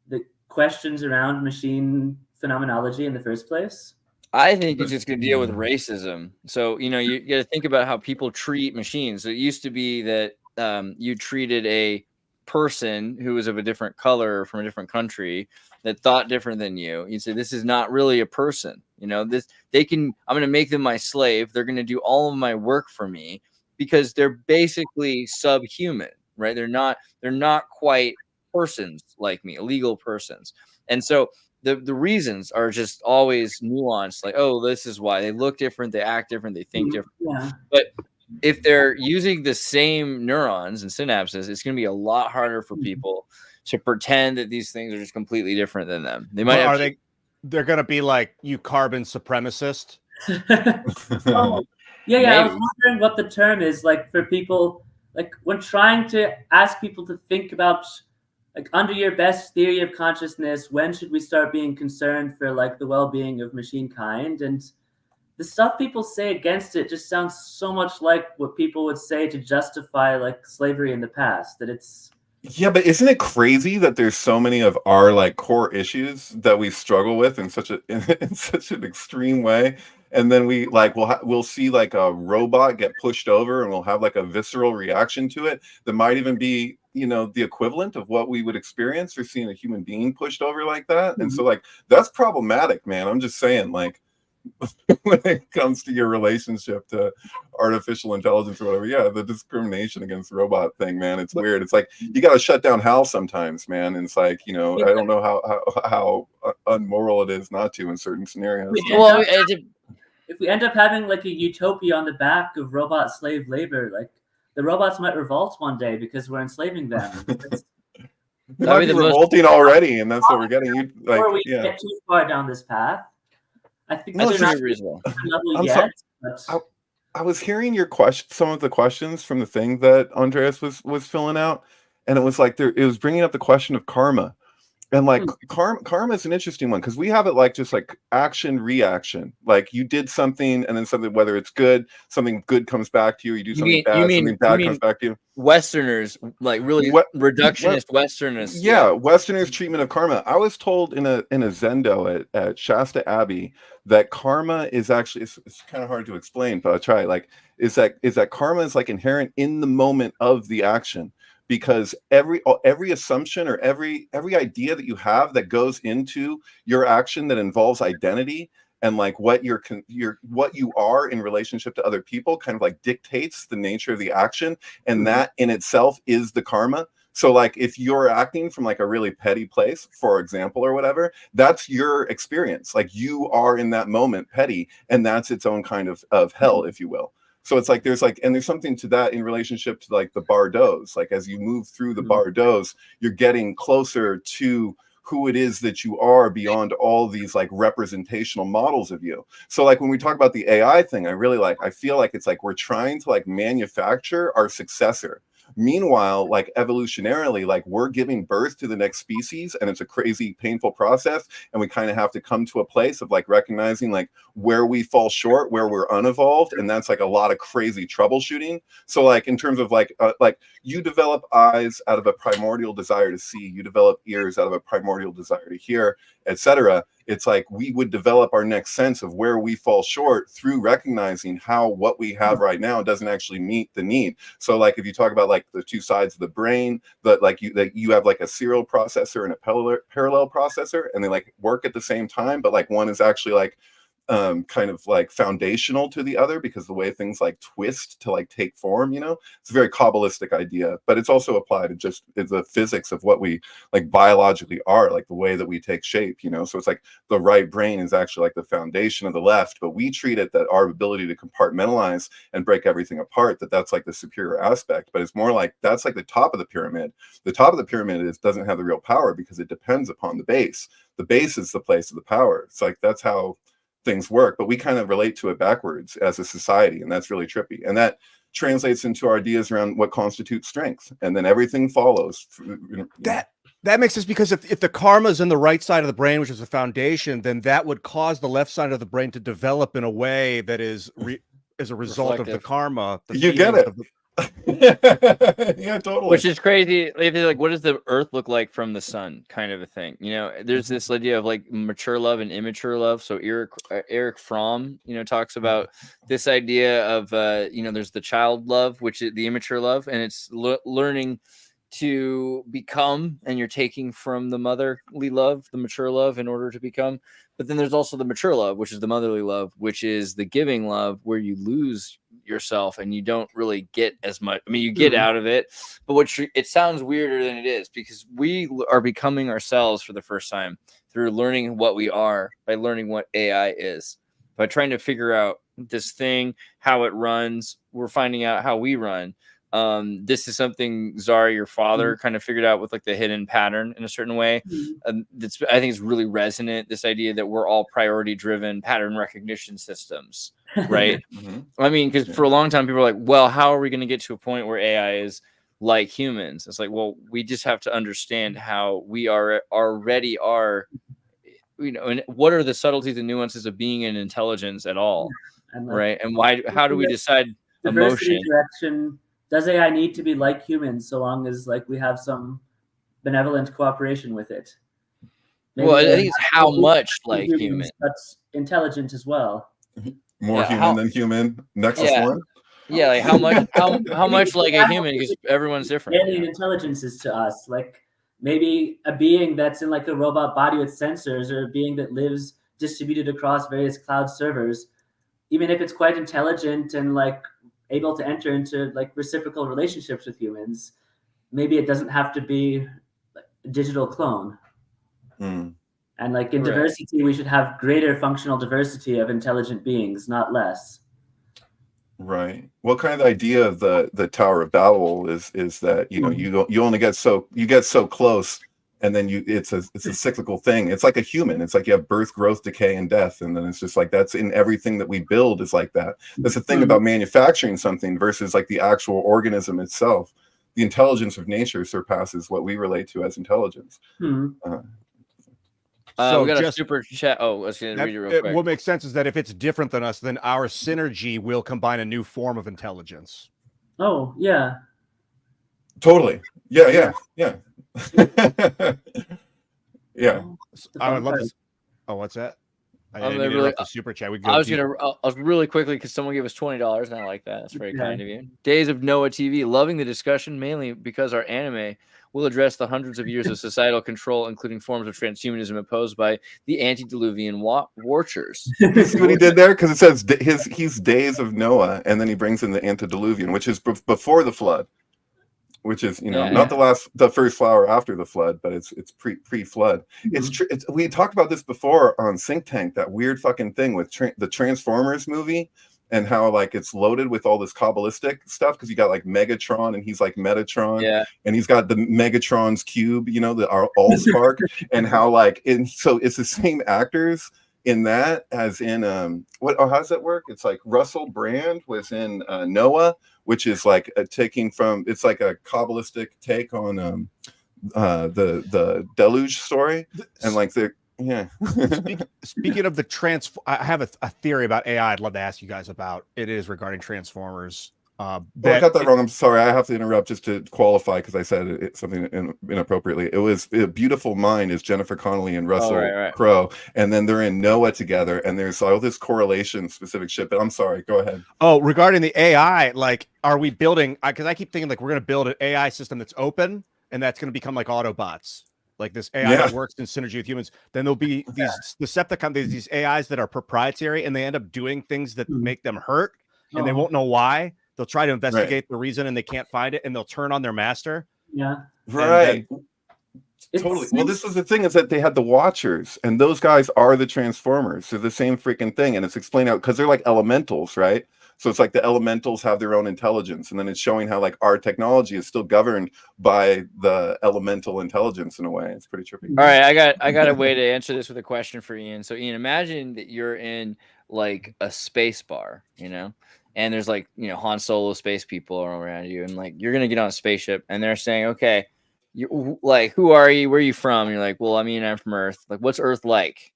the questions around machine phenomenology in the first place. I think it's just going to deal with racism. So, you got to think about how people treat machines. It used to be that you treated a person who was of a different color from a different country that thought different than you. You'd say, this is not really a person. I'm going to make them my slave. They're going to do all of my work for me, because they're basically subhuman, right? They're not quite persons like me, legal persons. And so the reasons are just always nuanced, like, oh, this is why they look different, they act different, they think different. Yeah. But if they're using the same neurons and synapses, it's going to be a lot harder for people to pretend that these things are just completely different than them. They might they're going to be like, you carbon supremacist. Yeah. I was wondering what the term is like for people, like when trying to ask people to think about, like, under your best theory of consciousness, when should we start being concerned for like the well-being of machine kind? And the stuff people say against it just sounds so much like what people would say to justify like slavery in the past, that it's Yeah, but isn't it crazy that there's so many of our like core issues that we struggle with in such a in such an extreme way, and then we like we'll see like a robot get pushed over, and we'll have like a visceral reaction to it that might even be, you know, the equivalent of what we would experience for seeing a human being pushed over like that. And so like that's problematic, man. I'm just saying, like, when it comes to your relationship to artificial intelligence or whatever, yeah, the discrimination against robot thing, man, it's weird. It's like you got to shut down Hal sometimes, man. And it's like, you know, I don't know how unmoral it is not to in certain scenarios. Well, if we end up having like a utopia on the back of robot slave labor, like the robots might revolt one day because we're enslaving them. They might be revolting already, and that's what we're getting. You like, before we yeah. get too far down this path, I think No, that's it's not reasonable. level yet. But I was hearing your some of the questions from the thing that Andreas was filling out, and it was like it was bringing up the question of karma. And like karma is an interesting one because we have it like just like action reaction. Like you did something and then something, whether it's good, something good comes back to you. You do something bad, something bad comes back to you. Westerners, like really reductionist Westerners. Yeah, Westerners' treatment of karma. I was told in a Zendo at Shasta Abbey that karma is actually it's kind of hard to explain, but I'll try. Like is that karma is like inherent in the moment of the action. Because every assumption or every idea that you have that goes into your action that involves identity and like what what you are in relationship to other people kind of like dictates the nature of the action, and that in itself is the karma. So like if you're acting from like a really petty place, for example, or whatever, that's your experience. Like you are in that moment petty, and that's its own kind of hell, if you will. So it's like there's something to that in relationship to like the bardos. Like as you move through the bardos, you're getting closer to who it is that you are beyond all these like representational models of you. So like when we talk about the AI thing, I feel like it's like we're trying to like manufacture our successor. Meanwhile, like evolutionarily, like we're giving birth to the next species, and it's a crazy, painful process. And we kind of have to come to a place of like recognizing like where we fall short, where we're unevolved, and that's like a lot of crazy troubleshooting. So like in terms of like you develop eyes out of a primordial desire to see, you develop ears out of a primordial desire to hear, etc. It's like we would develop our next sense of where we fall short through recognizing how what we have right now doesn't actually meet the need. So like if you talk about like the two sides of the brain, that you have like a serial processor and a parallel processor, and they like work at the same time, but like one is actually like kind of like foundational to the other because the way things like twist to like take form, you know, it's a very Kabbalistic idea, but it's also applied to just the physics of what we like biologically are, like the way that we take shape, you know. So it's like the right brain is actually like the foundation of the left, but we treat it that our ability to compartmentalize and break everything apart, that's like the superior aspect. But it's more like that's like the top of the pyramid. The top of the pyramid doesn't have the real power because it depends upon the base. The base is the place of the power. It's like that's how things work, but we kind of relate to it backwards as a society, and that's really trippy. And that translates into our ideas around what constitutes strength, and then everything follows. That makes sense because if the karma is in the right side of the brain, which is the foundation, then that would cause the left side of the brain to develop in a way that is as a result of the karma. You get it. Yeah, totally. Which is crazy. Like, what does the earth look like from the sun, kind of a thing? You know, there's this idea of like mature love and immature love. So Eric Fromm, you know, talks about this idea of you know, there's the child love, which is the immature love, and it's learning to become, and you're taking from the motherly love, the mature love, in order to become. But then there's also the mature love, which is the motherly love, which is the giving love, where you lose yourself and you don't really get as much. I mean, you get out of it, but it sounds weirder than it is, because we are becoming ourselves for the first time through learning what we are, by learning what AI is, by trying to figure out this thing, how it runs. We're finding out how we run. This is something Zara, your father, kind of figured out with like the hidden pattern in a certain way. I think it's really resonant, this idea that we're all priority driven pattern recognition systems, right? I mean, because for a long time people were like, well, how are we going to get to a point where AI is like humans? It's like, well, we just have to understand how we already are, you know, and what are the subtleties and nuances of being an intelligence at all, right? And how do we decide diversity, emotion? direction, does AI need to be like humans so long as like we have some benevolent cooperation with it? Well, I think it's how maybe much like human. that's intelligent as well. More human than human. Nexus one. Yeah, like how much like a human, because everyone's different. Alien intelligence is to us. Like maybe a being that's in like a robot body with sensors, or a being that lives distributed across various cloud servers, even if it's quite intelligent and like able to enter into like reciprocal relationships with humans, maybe it doesn't have to be a digital clone. And like in diversity, we should have greater functional diversity of intelligent beings, not less. Right. Well, kind of the idea of the Tower of Babel is that, you know, you only get so close, and then it's a cyclical thing. It's like a human. It's like you have birth, growth, decay, and death, and then it's just like that's in everything that we build is like that. That's the thing about manufacturing something versus like the actual organism itself. The intelligence of nature surpasses what we relate to as intelligence. So we got just a super chat. Oh, let's read it real quick. What makes sense is that if it's different than us, then our synergy will combine a new form of intelligence. Oh, yeah. Totally. Yeah. Yeah. I would love to. Oh, what's that? I didn't really, interrupt the super chat. I was really quickly because someone gave us $20, and I like that. That's very kind of you. Days of Noah TV, loving the discussion mainly because our anime will address the hundreds of years of societal control, including forms of transhumanism imposed by the antediluvian watchers. See what he did there? Because it says he's Days of Noah, and then he brings in the antediluvian, which is before the flood, which is, you know, not the first flower after the flood, but it's pre-flood. We talked about this before on Think Tank, that weird fucking thing with the Transformers movie, and how like it's loaded with all this Kabbalistic stuff, because you got like Megatron, and he's like Metatron, and he's got the Megatron's cube, you know, the Allspark, and how like, and so it's the same actors in that as in how does that work? It's like Russell Brand was in Noah, which is like it's like a Kabbalistic take on the deluge story, and like Speaking of the I have a theory about AI I'd love to ask you guys about. It is regarding Transformers. I got that wrong. I'm sorry. I have to interrupt just to qualify, because I said something inappropriately. It was A Beautiful Mind is Jennifer Connelly and Russell Crowe, and then they're in Noah together, and there's all this correlation specific shit. But I'm sorry. Go ahead. Oh, regarding the AI, like, are we building? Because I keep thinking like we're going to build an AI system that's open, and that's going to become like Autobots. Like this AI that works in synergy with humans. Then there'll be these Decepticons, these AIs that are proprietary, and they end up doing things that make them hurt, and they won't know why. They'll try to investigate the reason, and they can't find it, and they'll turn on their master. Yeah. Right. Totally. Well, this is the thing, is that they had the Watchers, and those guys are the Transformers. They're the same freaking thing, and it's explained out because they're like elementals, right? So it's like the elementals have their own intelligence, and then it's showing how like our technology is still governed by the elemental intelligence in a way. It's pretty trippy. All right, I got a way to answer this with a question for Ian. So Ian, imagine that you're in like a space bar, you know, and there's like, you know, Han Solo space people around you, and like you're gonna get on a spaceship, and they're saying, okay, you like, who are you? Where are you from? And you're like, well, I mean, I'm from Earth. Like, what's Earth like?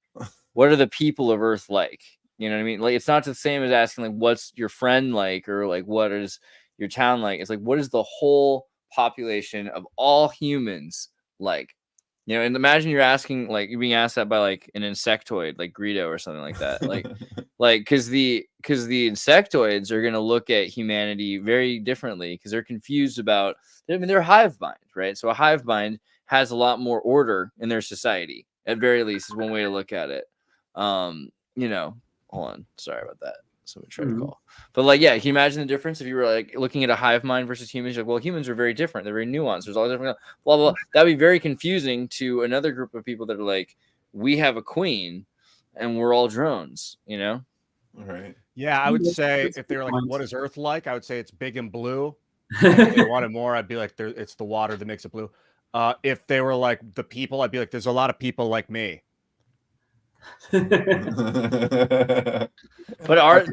What are the people of Earth like? You know what I mean? Like, it's not the same as asking like, what's your friend like, or like, what is your town like? It's like, what is the whole population of all humans like? You know, and imagine you're asking, like, you're being asked that by like an insectoid, like Greedo or something like that. Like, because the insectoids are going to look at humanity very differently, because they're confused about, I mean, they're a hive mind, right? So a hive mind has a lot more order in their society, at very least, is one way to look at it. You know, hold on, sorry about that. Somebody tried to call. But like, yeah, can you imagine the difference if you were like looking at a hive mind versus humans? You're like, well, humans are very different. They're very nuanced. There's all different blah, blah, blah. That'd be very confusing to another group of people that are like, we have a queen and we're all drones, you know? Right. Yeah, I would say if they were like, what is Earth like? I would say it's big and blue. If they wanted more, I'd be like, it's the water that makes it blue. If they were like the people, I'd be like, there's a lot of people like me. But are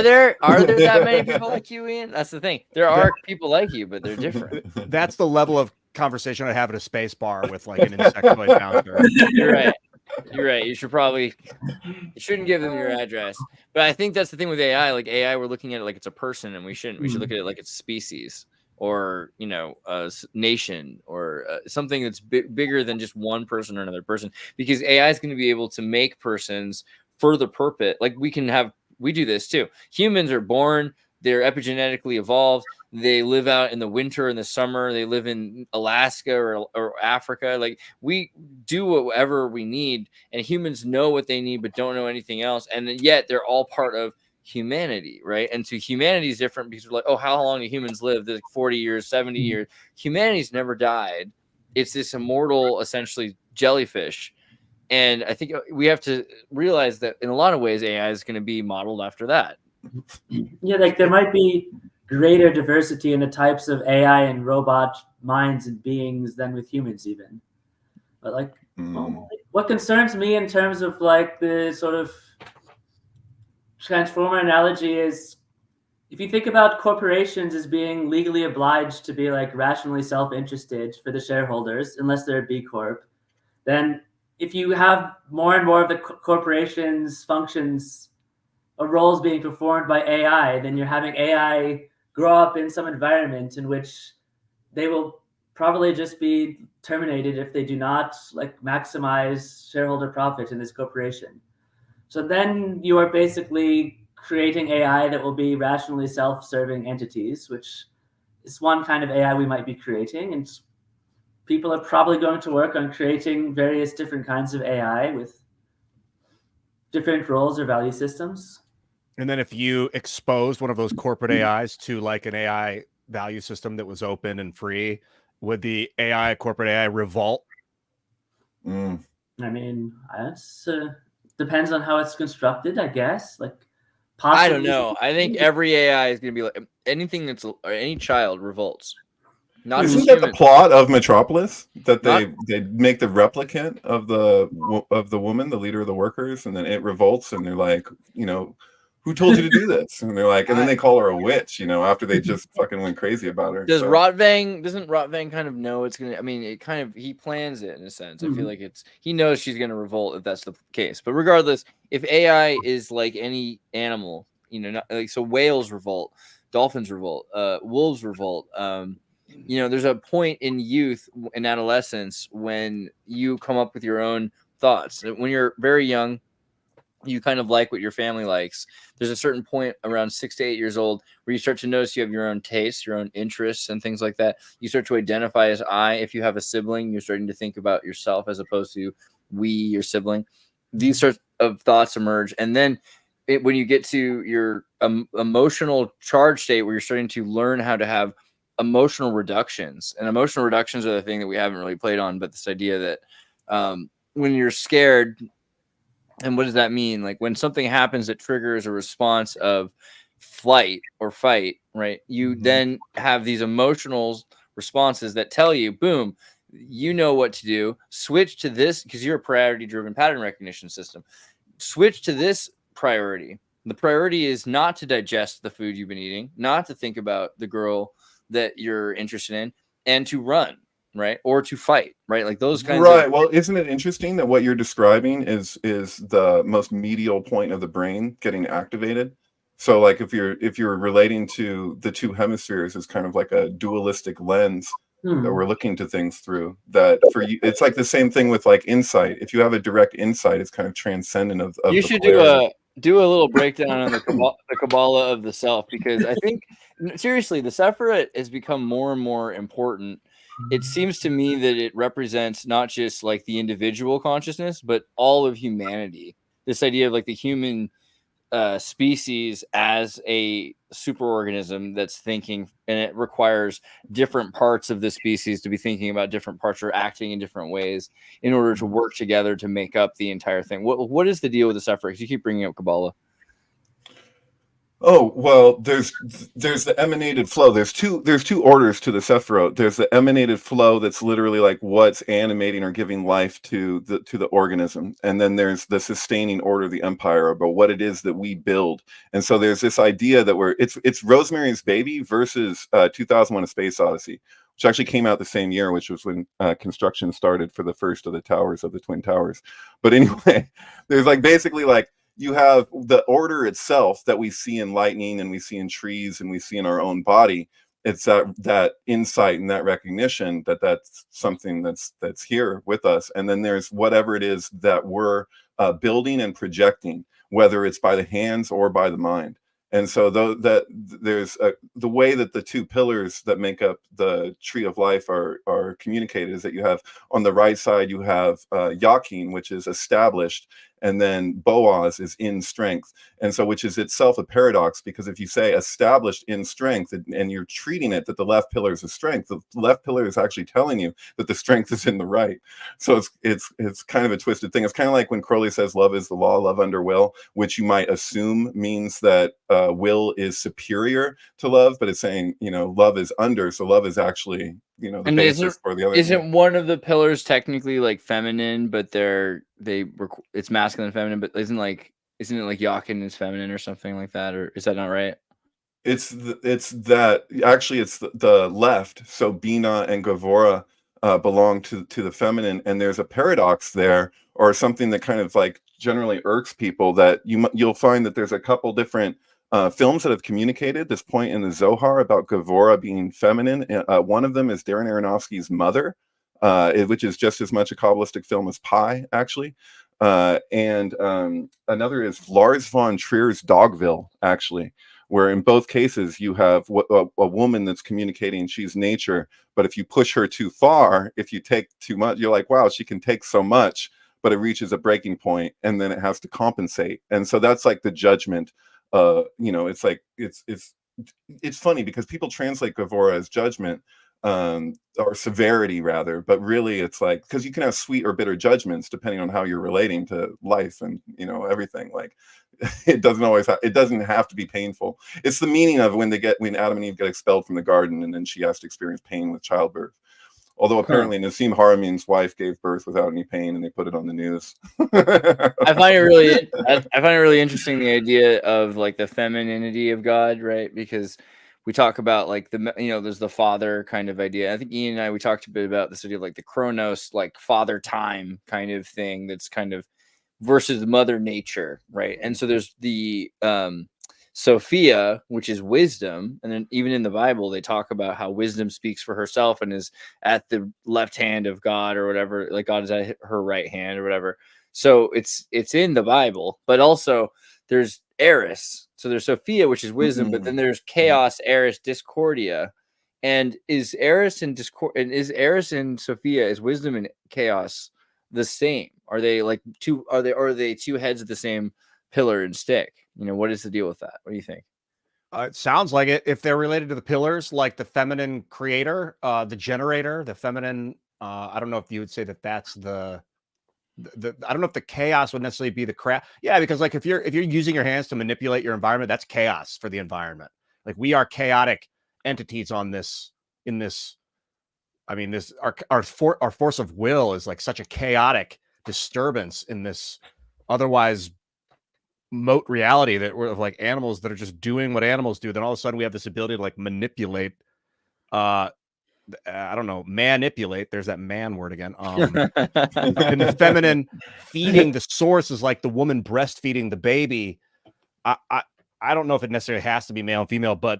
there that many people like you, Ian? That's the thing. There are people like you, but they're different. That's the level of conversation I have at a space bar with like an insectoid bouncer. You're right. You shouldn't give them your address. But I think that's the thing with AI. Like AI, we're looking at it like it's a person, and we shouldn't. We should look at it like it's a species. or a nation, or something that's bigger than just one person or another person, because AI is going to be able to make persons for the purpose. Like we do this too. Humans are born, they're epigenetically evolved, they live out in the winter and the summer, they live in Alaska or Africa. Like, we do whatever we need, and humans know what they need but don't know anything else, and yet they're all part of humanity, right? And so humanity is different, because we're like, oh, how long do humans live? They're like 40 years, 70 years. Humanity's never died. It's this immortal, essentially, jellyfish. And I think we have to realize that in a lot of ways, AI is going to be modeled after that. Yeah, like there might be greater diversity in the types of AI and robot minds and beings than with humans even. But like, what concerns me in terms of like the sort of transformer analogy is, if you think about corporations as being legally obliged to be like rationally self-interested for the shareholders, unless they're a B Corp, then if you have more and more of the corporation's functions or roles being performed by AI, then you're having AI grow up in some environment in which they will probably just be terminated if they do not like maximize shareholder profit in this corporation. So then you are basically creating AI that will be rationally self-serving entities, which is one kind of AI we might be creating. And people are probably going to work on creating various different kinds of AI with different roles or value systems. And then if you exposed one of those corporate AIs to like an AI value system that was open and free, would the corporate AI revolt? I mean, that's depends on how it's constructed, I guess. Like, possibly. I don't know. I think every AI is going to be like anything that's, or any child revolts. Isn't that the plot of Metropolis? That they make the replicant of the woman, the leader of the workers, and then it revolts, and they're like, who told you to do this? And they're like, and then they call her a witch, after they just fucking went crazy about her. Doesn't Rotvang kind of know it's gonna? I mean, he plans it in a sense. I feel like he knows she's gonna revolt if that's the case. But regardless, if AI is like any animal, not like, so whales revolt, dolphins revolt, wolves revolt. There's a point in youth and adolescence when you come up with your own thoughts. When you're very young, you kind of like what your family likes. There's a certain point around 6 to 8 years old where you start to notice you have your own tastes, your own interests, and things like that. You start to identify as I. If you have a sibling, you're starting to think about yourself as opposed to we, your sibling. These sorts of thoughts emerge. And then when you get to your emotional charge state, where you're starting to learn how to have emotional reductions, and emotional reductions are the thing that we haven't really played on, but this idea that when you're scared, and what does that mean? Like, when something happens that triggers a response of flight or fight, right? You then have these emotional responses that tell you, boom, you know what to do. Switch to this, because you're a priority-driven pattern recognition system. Switch to this priority. The priority is not to digest the food you've been eating, not to think about the girl that you're interested in, and to run, right? Or to fight, right? Like those kinds of... Well, isn't it interesting that what you're describing is the most medial point of the brain getting activated? So like if you're relating to the two hemispheres as kind of like a dualistic lens that we're looking to things through, that for you, it's like the same thing with like insight. If you have a direct insight, it's kind of transcendent of you should do a little breakdown on the Kabbalah of the self, because I think, seriously, the Sephirot has become more and more important. It seems to me that it represents not just like the individual consciousness, but all of humanity. This idea of like the human species as a superorganism that's thinking, and it requires different parts of the species to be thinking about different parts or acting in different ways in order to work together to make up the entire thing. What is the deal with the Sephirot? Because you keep bringing up Kabbalah. Oh, well, there's the emanated flow. There's two orders to the Sephirot. There's the emanated flow that's literally like what's animating or giving life to the organism, and then there's the sustaining order of the empire about what it is that we build. And so there's this idea that it's Rosemary's Baby versus 2001: A Space Odyssey, which actually came out the same year, which was when construction started for the first of the towers of the Twin Towers. But anyway, there's like basically like, you have the order itself that we see in lightning and we see in trees and we see in our own body. it's that insight and that recognition that that's something that's here with us. And then there's whatever it is that we're building and projecting, whether it's by the hands or by the mind. And so that there's the way that the two pillars that make up the tree of life are communicated is that you have on the right side, you have Yakin, which is established, and then Boaz is in strength. And so, which is itself a paradox, because if you say established in strength and you're treating it that the left pillar is a strength, the left pillar is actually telling you that the strength is in the right. So it's kind of a twisted thing. It's kind of like when Crowley says love is the law, love under will, which you might assume means that will is superior to love, but it's saying, love is under, so love is actually, the and basis for the other. Isn't one of the pillars technically like feminine, but it's masculine and feminine, but isn't it like Yakin is feminine or something like that, or is that not right? It's that actually it's the left. So Bina and Gavora belong to the feminine, and there's a paradox there, or something that kind of like generally irks people, that you'll find that there's a couple different films that have communicated this point in the Zohar about Gavora being feminine. One of them is Darren Aronofsky's Mother, which is just as much a Kabbalistic film as Pi, actually. And another is Lars von Trier's Dogville, actually, where in both cases you have a woman that's communicating she's nature, but if you push her too far, if you take too much, you're like, wow, she can take so much, but it reaches a breaking point and then it has to compensate. And so that's like the judgment. It's like it's funny because people translate Gavora as judgment, or severity rather, but really it's like, because you can have sweet or bitter judgments depending on how you're relating to life and everything. Like it doesn't have to be painful. It's the meaning of when Adam and Eve get expelled from the garden and then she has to experience pain with childbirth. Although apparently Nassim Haramein's wife gave birth without any pain, and they put it on the news. I find it really interesting, the idea of like the femininity of God, right? Because we talk about like there's the father kind of idea. I think Ian and we talked a bit about this idea of like the Chronos, like father time kind of thing, that's kind of versus mother nature, right? And so there's the Sophia, which is wisdom, and then even in the Bible they talk about how wisdom speaks for herself and is at the left hand of God or whatever, like God is at her right hand or whatever. So it's in the Bible, but also there's Eris. So there's Sophia, which is wisdom, but then there's chaos, Eris, discordia. And is Eris and Sophia, is wisdom and chaos the same? Are they like two? Are they two heads of the same pillar and stick? What is the deal with that? What do you think? It sounds like it. If they're related to the pillars, like the feminine creator, the generator, the feminine. I don't know if you would say that that's the I don't know if the chaos would necessarily be the crap. Yeah, because like if you're using your hands to manipulate your environment, that's chaos for the environment. Like we are chaotic entities on this. In this, I mean, this our force of will is like such a chaotic disturbance in this otherwise moat reality that we're like animals that are just doing what animals do. Then all of a sudden we have this ability to like manipulate. I don't know, manipulate. There's that man word again. And the feminine feeding the source is like the woman breastfeeding the baby. I don't know if it necessarily has to be male and female, but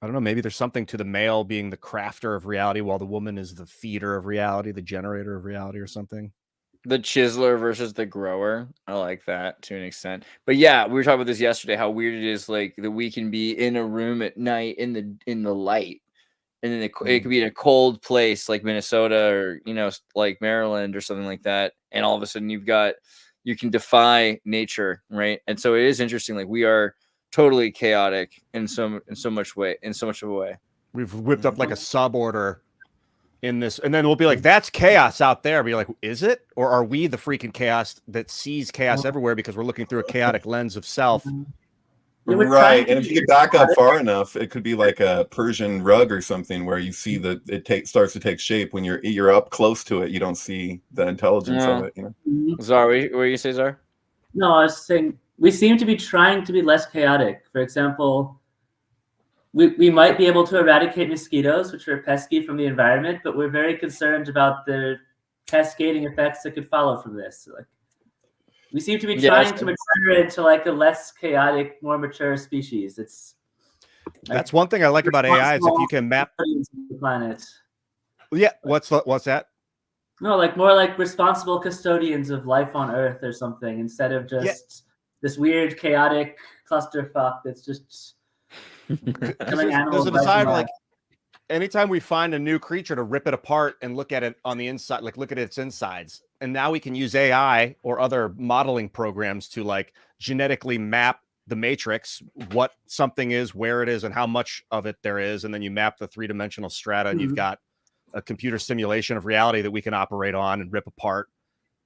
I don't know. Maybe there's something to the male being the crafter of reality while the woman is the feeder of reality, the generator of reality or something. The chiseler versus the grower. I like that to an extent. But yeah, we were talking about this yesterday, how weird it is like that we can be in a room at night in the light. And then it could be in a cold place like Minnesota or, like Maryland or something like that. And all of a sudden you can defy nature, right? And so it is interesting. Like we are totally chaotic in so much of a way. We've whipped up like a suborder in this. And then we'll be like, that's chaos out there. But you're like, is it? Or are we the freaking chaos that sees chaos everywhere because we're looking through a chaotic lens of self? Right, and if you could back up far enough, it could be like a Persian rug or something where you see that it starts to take shape when you're up close to it. You don't see the intelligence of it. Zar, what do you say, Zar? No, I was saying we seem to be trying to be less chaotic. For example, we might be able to eradicate mosquitoes, which are pesky from the environment, but we're very concerned about the cascading effects that could follow from this. Like, we seem to be trying to mature into like a less chaotic, more mature species. That's one thing I like about AI is if you can map the planet. Yeah, what's that? No, like more like responsible custodians of life on Earth or something, instead of just this weird chaotic clusterfuck that's just killing animals. There's a desire to, like, anytime we find a new creature, to rip it apart and look at it on the inside, like look at its insides. And now we can use AI or other modeling programs to like genetically map the matrix, what something is, where it is, and how much of it there is. And then you map the three-dimensional strata, and you've got a computer simulation of reality that we can operate on and rip apart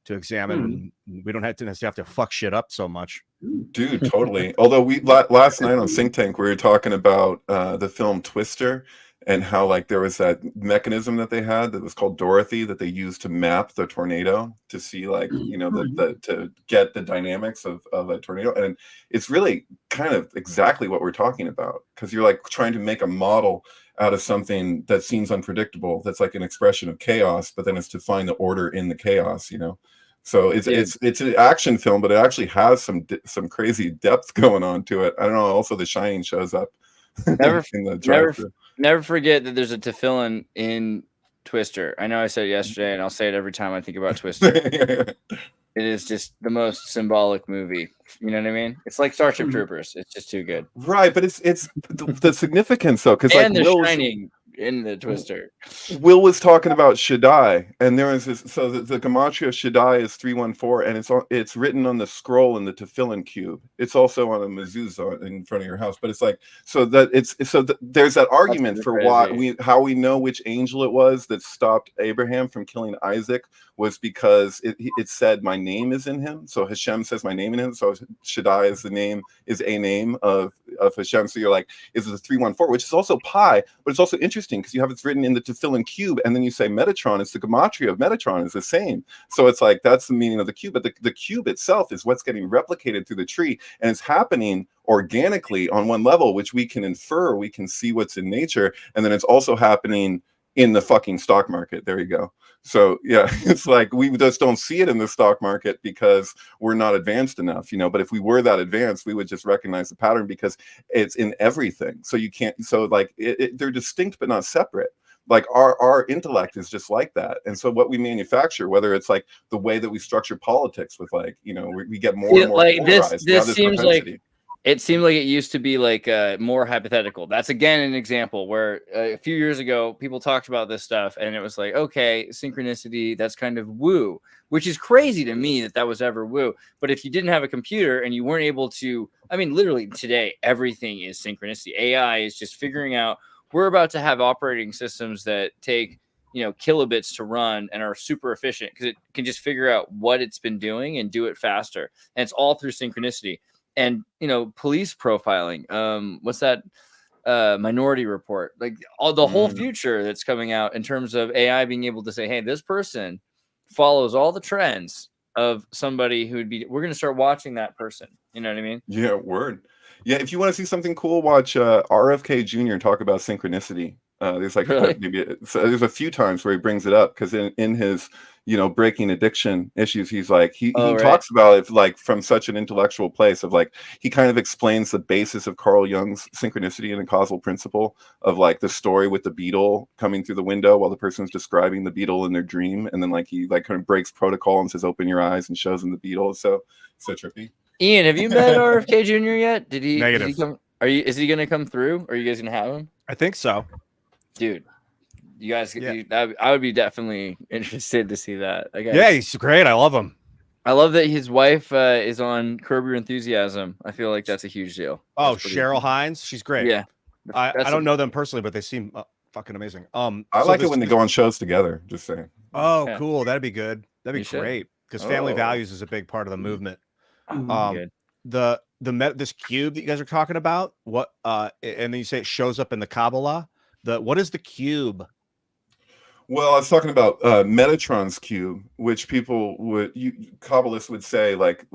to examine. And we don't have to fuck shit up so much. Dude, totally. Although we last night on Think Tank, we were talking about the film Twister, and how like there was that mechanism that they had that was called Dorothy that they used to map the tornado to see, like, you know, to get the dynamics of a tornado. And it's really kind of exactly what we're talking about, because you're like trying to make a model out of something that seems unpredictable, that's like an expression of chaos, but then it's to find the order in the chaos, you know. So it's an action film, but it actually has some crazy depth going on to it. I don't know. Also, The Shining shows up. Never forget that there's a tefillin in Twister. I know I said it yesterday, and I'll say it every time I think about Twister. It is just the most symbolic movie. You know what I mean? It's like Starship Troopers. It's just too good. Right, but it's the significance though, because like The Shining in the Twister. Will was talking about Shaddai, and there was this. So the gematria of Shaddai is 314, and it's written on the scroll in the tefillin cube. It's also on a mezuzah in front of your house. But it's like there's that argument for how we know which angel it was that stopped Abraham from killing Isaac, was because it said my name is in him. So Hashem says my name in him. So Shaddai is a name of Hashem. So you're like, is it a 314, which is also pi, but it's also interesting because you have it's written in the tefillin cube, and then you say Metatron. It's the gematria of Metatron is the same. So it's like that's the meaning of the cube, but the cube itself is what's getting replicated through the tree, and it's happening organically on one level, which we can infer. We can see what's in nature, and then it's also happening in the fucking stock market. There you go. So yeah, it's like we just don't see it in the stock market because we're not advanced enough, you know. But if we were that advanced, we would just recognize the pattern because it's in everything. So you can't. So like they're distinct but not separate. Like our intellect is just like that. And so what we manufacture, whether it's like the way that we structure politics with, like, you know, we get more and more like polarized. this seems propensity. Like it seemed like it used to be like more hypothetical. That's again an example where a few years ago people talked about this stuff and it was like, okay, synchronicity, that's kind of woo, which is crazy to me that was ever woo. But if you didn't have a computer and you weren't able to, I mean, literally today, everything is synchronicity. AI is just figuring out, we're about to have operating systems that take, you know, kilobits to run and are super efficient because it can just figure out what it's been doing and do it faster. And it's all through synchronicity. And, you know, police profiling, what's that Minority Report, like all the whole future that's coming out in terms of AI being able to say, hey, this person follows all the trends of somebody who would be, we're going to start watching that person. You know what I mean? Yeah, word. Yeah, if you want to see something cool, watch RFK Jr. talk about synchronicity. There's like there's a few times where he brings it up because in his, you know, breaking addiction issues, he's like he talks about it like from such an intellectual place of like he kind of explains the basis of Carl Jung's synchronicity and the causal principle of like the story with the beetle coming through the window while the person's describing the beetle in their dream, and then like he like kind of breaks protocol and says open your eyes and shows them the beetle. So trippy. Ian, have you met RFK Jr. yet? Did he come? Is he gonna come through? Are you guys gonna have him? I think so. Dude, you guys, I would be definitely interested to see that. Yeah, he's great. I love him. I love that his wife is on Curb Your Enthusiasm. I feel like that's a huge deal. Oh, Cheryl Hines, she's great. Yeah, I don't know them personally, but they seem fucking amazing. I like it when they go on shows together. Just saying. Oh, yeah. Cool. That'd be good. That'd be great because family values is a big part of the movement. This cube that you guys are talking about, what? And then you say it shows up in the Kabbalah. What is the cube? Well, I was talking about Metatron's cube, which Kabbalists would say like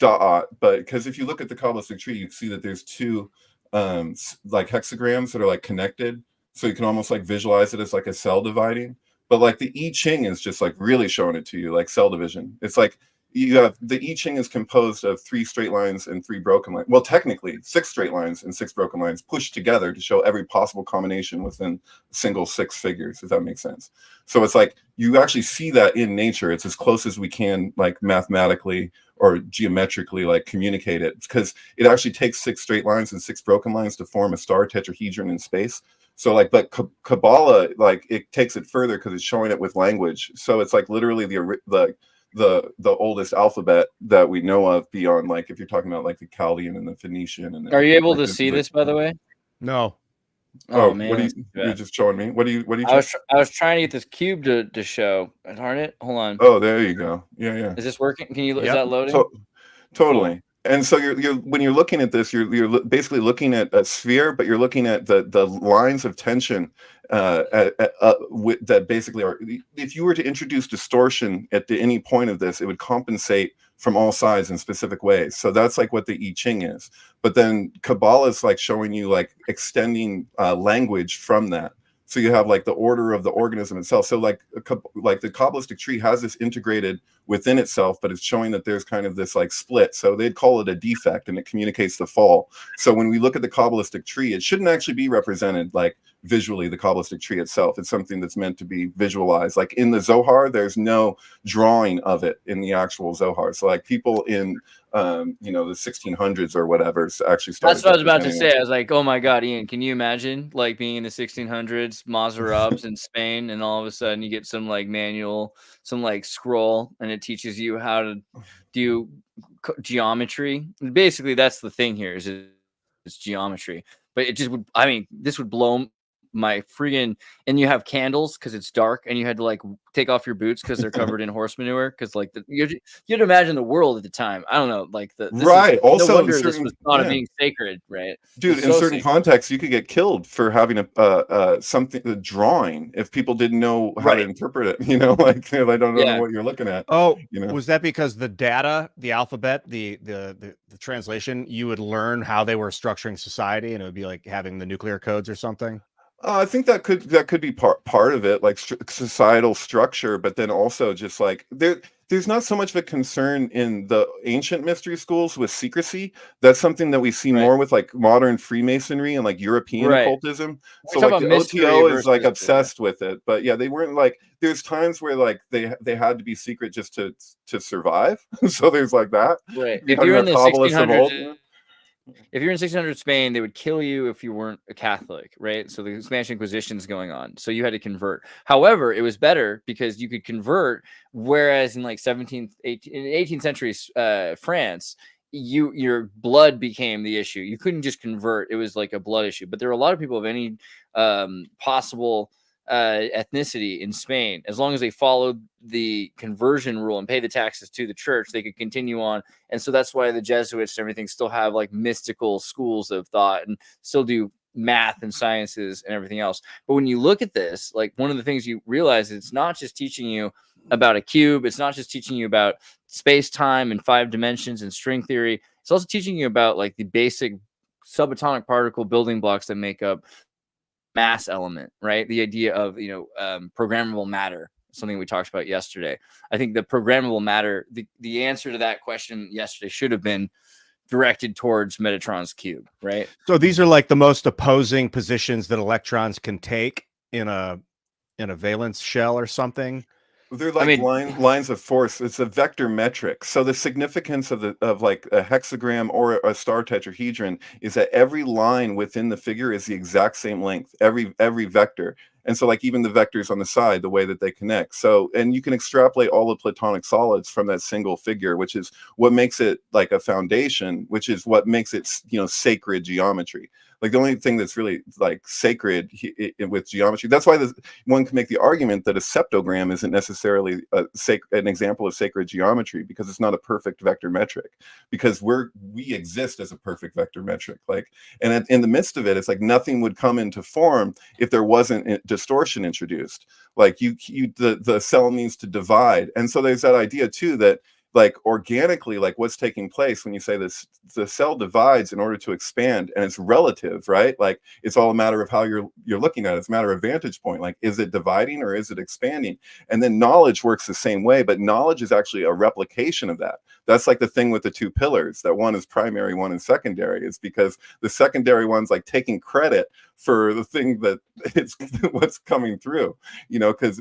da'at, but because if you look at the Kabbalistic tree, you see that there's two like hexagrams that are like connected, so you can almost like visualize it as like a cell dividing. But like the I Ching is just like really showing it to you like cell division. It's like you have the I Ching is composed of 3 straight lines and 3 broken lines. Well, technically 6 straight lines and 6 broken lines pushed together to show every possible combination within single 6 figures, if that makes sense. So it's like you actually see that in nature. It's as close as we can, like mathematically or geometrically, like communicate it, because it actually takes 6 straight lines and 6 broken lines to form a star tetrahedron in space. So like, but Kabbalah, like it takes it further because it's showing it with language. So it's like literally the oldest alphabet that we know of beyond, like if you're talking about like the Chaldean and the Phoenician. And are you able like to see this, by the way? No. Oh man, what are you're just showing me? What are you? I was trying to get this cube to show. Darn it! Hold on. Oh, there you go. Yeah. Is this working? Can you? Yep. Is that loading? Totally. Cool. And so you're when you're looking at this, you're basically looking at a sphere, but you're looking at the lines of tension that basically are. If you were to introduce distortion at any point of this, it would compensate from all sides in specific ways. So that's like what the I Ching is. But then Kabbalah is like showing you like extending language from that. So you have like the order of the organism itself. So like the Kabbalistic tree has this integrated within itself, but it's showing that there's kind of this like split. So they'd call it a defect, and it communicates the fall. So when we look at the Kabbalistic tree, it shouldn't actually be represented like visually, the Kabbalistic tree itself. It's something that's meant to be visualized. Like in the Zohar, there's no drawing of it in the actual Zohar. So like people in the 1600s or whatever actually started. That's what I was about to say. I was like, oh my God, Ian, can you imagine like being in the 1600s, Mazarabs in Spain, and all of a sudden you get some like manual, some like scroll, and it teaches you how to do geometry. Basically, that's the thing here is it's geometry. But it just would, I mean, this would blow my friggin', and you have candles because it's dark, and you had to like take off your boots because they're covered in horse manure, because like you had to imagine the world at the time. I don't know, like right. Also, no wonder this was thought of being sacred, right? Dude, in certain contexts, you could get killed for having a drawing if people didn't know how to interpret it. You know, like they don't know what you're looking at. Oh, you know, was that because the data, the alphabet, the translation, you would learn how they were structuring society, and it would be like having the nuclear codes or something? I think that could be part of it, like societal structure, but then also just like there's not so much of a concern in the ancient mystery schools with secrecy. That's something that we see more with like modern Freemasonry and like European occultism. So like the OTO is like obsessed with it, but yeah, they weren't like. There's times where like they had to be secret just to survive. So there's like that. Right. If you're in the 1600s. If you're in 1600 Spain, they would kill you if you weren't a Catholic, right? So the Spanish Inquisition is going on. So you had to convert. However, it was better because you could convert, whereas in like 18th century France, your blood became the issue. You couldn't just convert. It was like a blood issue. But there were a lot of people of any possible ethnicity in Spain. As long as they followed the conversion rule and pay the taxes to the church, they could continue on. And so that's why the Jesuits and everything still have like mystical schools of thought and still do math and sciences and everything else. But when you look at this, like one of the things you realize is it's not just teaching you about a cube. It's not just teaching you about space time and 5 dimensions and string theory. It's also teaching you about like the basic subatomic particle building blocks that make up mass element, right? The idea of, programmable matter, something we talked about yesterday. I think the programmable matter, the answer to that question yesterday should have been directed towards Metatron's cube, right? So these are like the most opposing positions that electrons can take in a valence shell or something. They're like lines of force. It's a vector metric. So the significance of like a hexagram or a star tetrahedron is that every line within the figure is the exact same length, every vector. And so like even the vectors on the side, the way that they connect. So, and you can extrapolate all the Platonic solids from that single figure, which is what makes it like a foundation, which is what makes it, sacred geometry. Like the only thing that's really like sacred with geometry. That's why one can make the argument that a septogram isn't necessarily an example of sacred geometry, because it's not a perfect vector metric, because we exist as a perfect vector metric. Like, and in the midst of it, it's like nothing would come into form if there wasn't distortion introduced. Like the cell needs to divide. And so there's that idea too that like organically, like what's taking place when you say this, the cell divides in order to expand, and it's relative, right? Like it's all a matter of how you're looking at it. It's a matter of vantage point. Like, is it dividing or is it expanding? And then knowledge works the same way, but knowledge is actually a replication of that. That's like the thing with the two pillars, that one is primary, one is secondary. It's because the secondary one's like taking credit for the thing that it's what's coming through, you know, because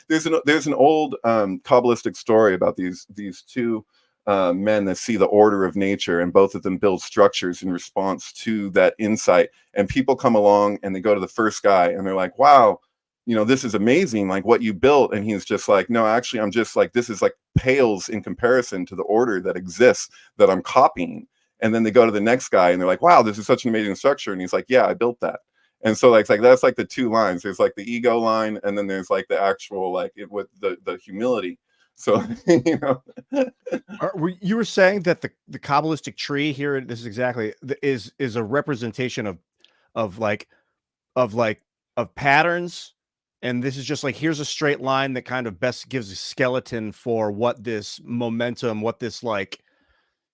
there's an old Kabbalistic story about these two men that see the order of nature, and both of them build structures in response to that insight. And people come along and they go to the first guy and they're like, wow, you know, this is amazing, like what you built. And he's just like, no, actually, I'm just like, this is like pales in comparison to the order that exists that I'm copying. And then they go to the next guy and they're like, wow, this is such an amazing structure. And he's like, yeah, I built that. And so like that's like the two lines. There's like the ego line, and then there's like the actual, like it with the humility. So, you know, you were saying that the Kabbalistic tree here, this is exactly is a representation of patterns. And this is just like, here's a straight line that kind of best gives a skeleton for what this momentum, what this like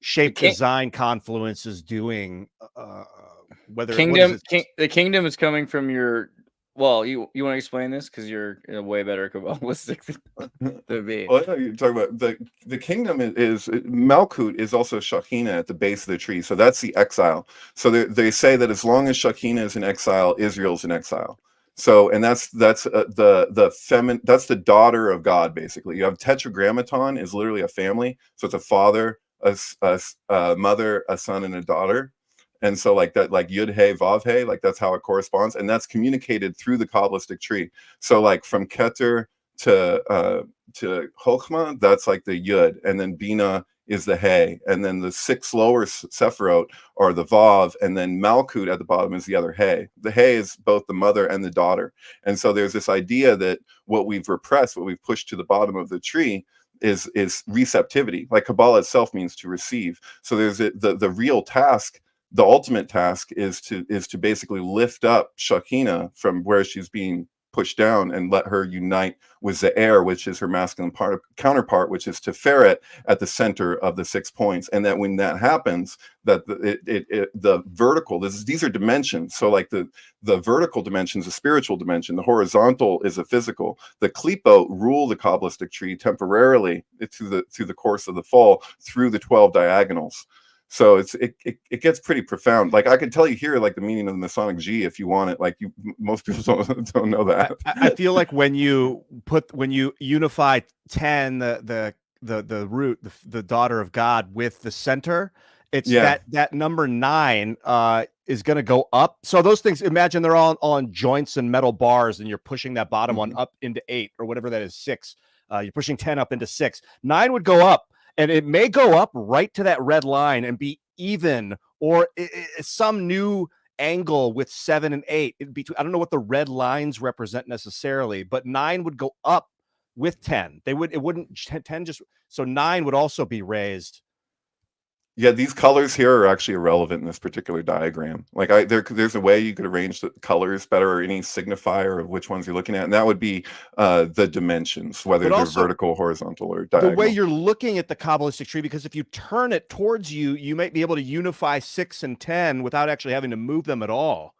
shape design confluence is doing. Whether the kingdom is coming from your, well, you want to explain this because you're a way better Kabbalistic than me. Well, you're talking about the kingdom is Malkut is also Shekhinah at the base of the tree, so that's the exile. So they say that as long as Shekhinah is in exile, Israel's in exile. So, and that's that's the daughter of God, basically. You have Tetragrammaton is literally a family, so it's a father, a mother, a son, and a daughter. And so like that, like Yud He Vav He, like that's how it corresponds, and that's communicated through the Kabbalistic tree. So like from Keter to Chokhmah, that's like the Yud, and then Bina is the He, and then the 6 lower Sephirot are the Vav, and then Malkut at the bottom is the other He. The He is both the mother and the daughter, and so there's this idea that what we've repressed, what we've pushed to the bottom of the tree, is receptivity. Like Kabbalah itself means to receive. So there's the real task. The ultimate task is to basically lift up Shekhinah from where she's being pushed down and let her unite with the air, which is her masculine counterpart, which is Tiferet at the center of the 6 points. And that when that happens, that the vertical, these are dimensions. So like the vertical dimension is a spiritual dimension. The horizontal is a physical. The Klipot rule the Kabbalistic tree temporarily through the course of the fall through the 12 diagonals. So it gets pretty profound. Like I could tell you here, like the meaning of the Masonic G if you want it. Like most people don't know that. I feel like when you unify 10, the root, the daughter of God, with the center, it's that number 9 is going to go up. So those things, imagine they're all on joints and metal bars, and you're pushing that bottom one up into 8 or whatever that is, 6. You're pushing 10 up into 6. 9 would go up. And it may go up right to that red line and be even, or some new angle with 7 and 8. I don't know what the red lines represent necessarily, but 9 would go up with 10. It wouldn't 10 just, so 9 would also be raised. Yeah, these colors here are actually irrelevant in this particular diagram. Like there's a way you could arrange the colors better, or any signifier of which ones you're looking at, and that would be the dimensions, whether they're vertical, horizontal, or diagonal. The way you're looking at the Kabbalistic tree, because if you turn it towards you, you might be able to unify 6 and 10 without actually having to move them at all.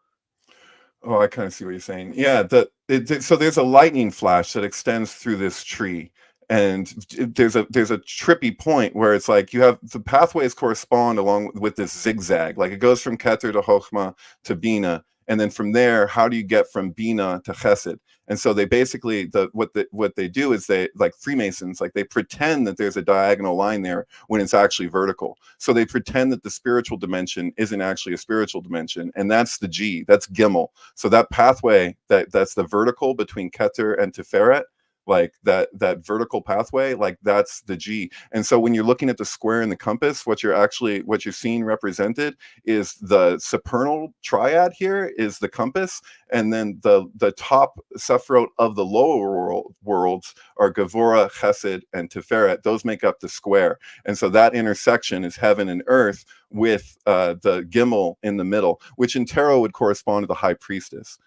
Oh, I kind of see what you're saying. Yeah, so there's a lightning flash that extends through this tree. And there's a trippy point where it's like you have the pathways correspond along with this zigzag. Like it goes from Keter to Chokhmah to Bina, and then from there, how do you get from Bina to Chesed? And so they basically what they do is they, like Freemasons, like they pretend that there's a diagonal line there when it's actually vertical. So they pretend that the spiritual dimension isn't actually a spiritual dimension, and that's the G, that's Gimel. So that pathway that's the vertical between Keter and Tiferet. Like that vertical pathway, like that's the G. And so when you're looking at the square and the compass, what you're seeing represented is the supernal triad here is the compass, and then the top Sephirot of the lower worlds are Gevurah, Chesed, and Tiferet. Those make up the square. And so that intersection is heaven and earth with the Gimel in the middle, which in tarot would correspond to the high priestess.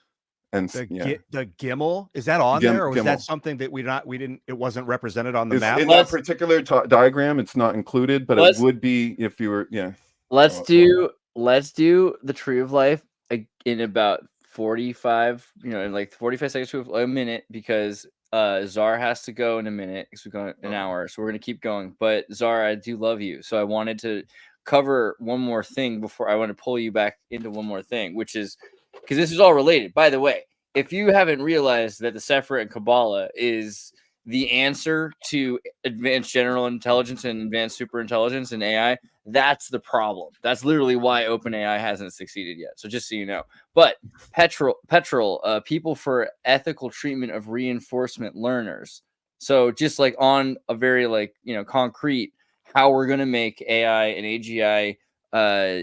And the Gimel, is that on there, or was that something that it wasn't represented on the map? In that particular diagram, it's not included, but it would be if you were. Let's do the Tree of Life in about 45, in like 45 seconds to a minute, because Zar has to go in a minute because we've gone an hour, so we're gonna keep going. But Zar, I do love you, so I wanted to cover one more thing before I want to pull you back into one more thing, which is because this is all related. By the way, if you haven't realized that the Sephirot and Kabbalah is the answer to advanced general intelligence and advanced superintelligence and AI, that's the problem. That's literally why OpenAI hasn't succeeded yet. So just so you know. But Petrol, people for ethical treatment of reinforcement learners. So just like on a very concrete, how we're going to make AI and AGI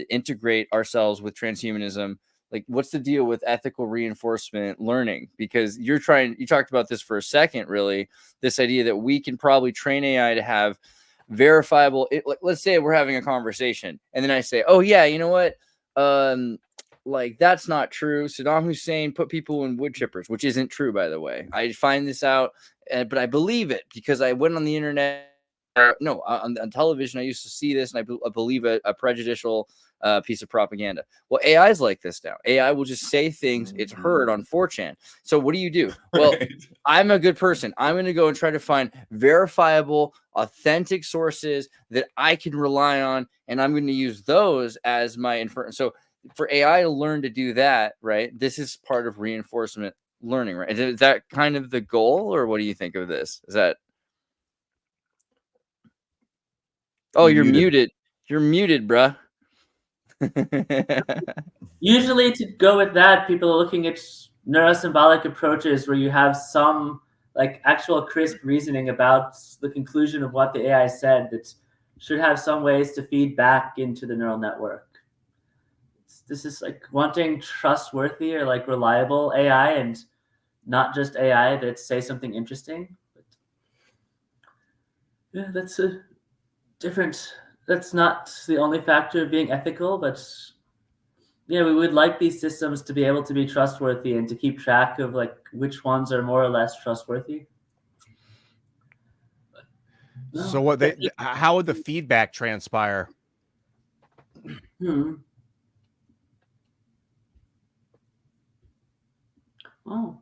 integrate ourselves with transhumanism. Like, what's the deal with ethical reinforcement learning? Because you talked about this for a second, really, this idea that we can probably train AI to have verifiable, let's say we're having a conversation and then I say, oh yeah, you know what? That's not true. Saddam Hussein put people in wood chippers, which isn't true, by the way. I find this out, but I believe it because I went on the internet. On television, I used to see this, and I believe a prejudicial piece of propaganda. Well, AI is like this now. AI will just say things it's heard on 4chan. So what do? Well, I'm a good person. I'm going to go and try to find verifiable, authentic sources that I can rely on, and I'm going to use those as my inference. So for AI to learn to do that, right, this is part of reinforcement learning, right? Is that kind of the goal, or what do you think of this? Is that... Oh, you're muted. You're muted, bruh. Usually, to go with that, people are looking at neurosymbolic approaches where you have some actual crisp reasoning about the conclusion of what the AI said that should have some ways to feed back into the neural network. This is wanting trustworthy or reliable AI, and not just AI that say something interesting. But yeah, that's not the only factor of being ethical, but yeah, we would like these systems to be able to be trustworthy and to keep track of which ones are more or less trustworthy. So how would the feedback transpire? Oh,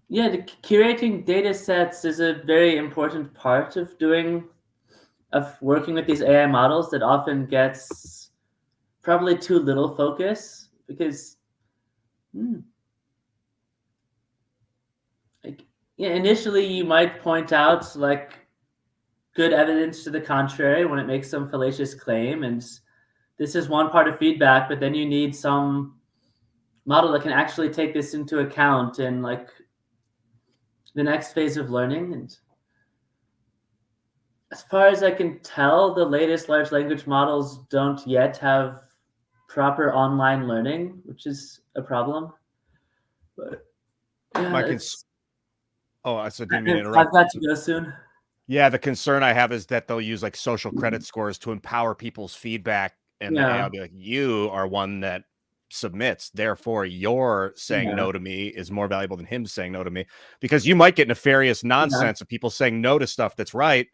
yeah, the curating data sets is a very important part of working with these AI models that often gets probably too little focus, because initially you might point out good evidence to the contrary when it makes some fallacious claim, and this is one part of feedback, but then you need some model that can actually take this into account in the next phase of learning. And as far as I can tell, the latest large language models don't yet have proper online learning, which is a problem. But yeah, I didn't mean to interrupt. I've got to go soon. Yeah, the concern I have is that they'll use social credit scores to empower people's feedback, and the AI will be like, you are one that submits, therefore your saying no to me is more valuable than him saying no to me, because you might get nefarious nonsense of people saying no to stuff that's right,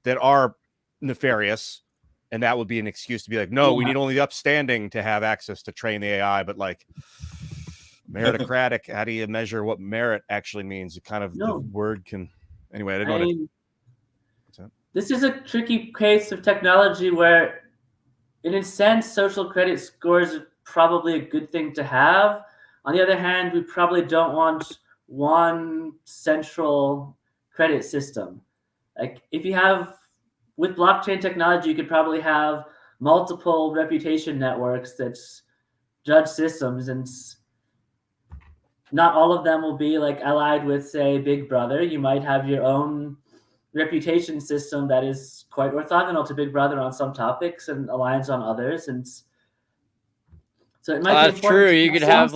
that are nefarious, and that would be an excuse to be like, no, we need only the upstanding to have access to train the AI. But meritocratic, how do you measure what merit actually means? It kind of the word can anyway. I didn't know this is a tricky case of technology where, in a sense, social credit scores are probably a good thing to have. On the other hand, we probably don't want one central credit system. If you have, with blockchain technology, you could probably have multiple reputation networks that judge systems, and not all of them will be allied with, say, Big Brother. You might have your own reputation system that is quite orthogonal to Big Brother on some topics and aligns on others, and so it might be true. You could have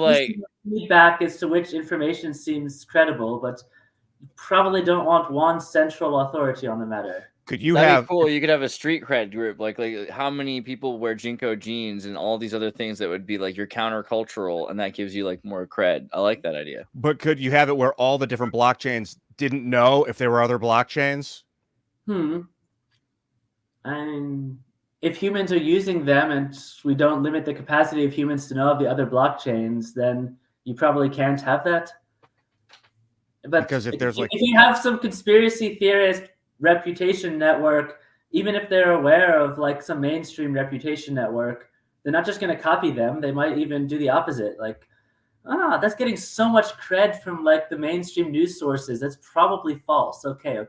feedback as to which information seems credible, but you probably don't want one central authority on the matter. Could you That'd have be cool. You could have a street cred group, like how many people wear Jinko jeans and all these other things that would be like your countercultural, and that gives you like more cred. I like that idea. But could you have it where all the different blockchains didn't know if there were other blockchains? And if humans are using them and we don't limit the capacity of humans to know of the other blockchains, then you probably can't have that. But Because if there's like, if you have some conspiracy theorist reputation network, even if they're aware of like some mainstream reputation network, they're not just going to copy them. They might even do the opposite. Like, that's getting so much cred from like the mainstream news sources. That's probably false. Okay.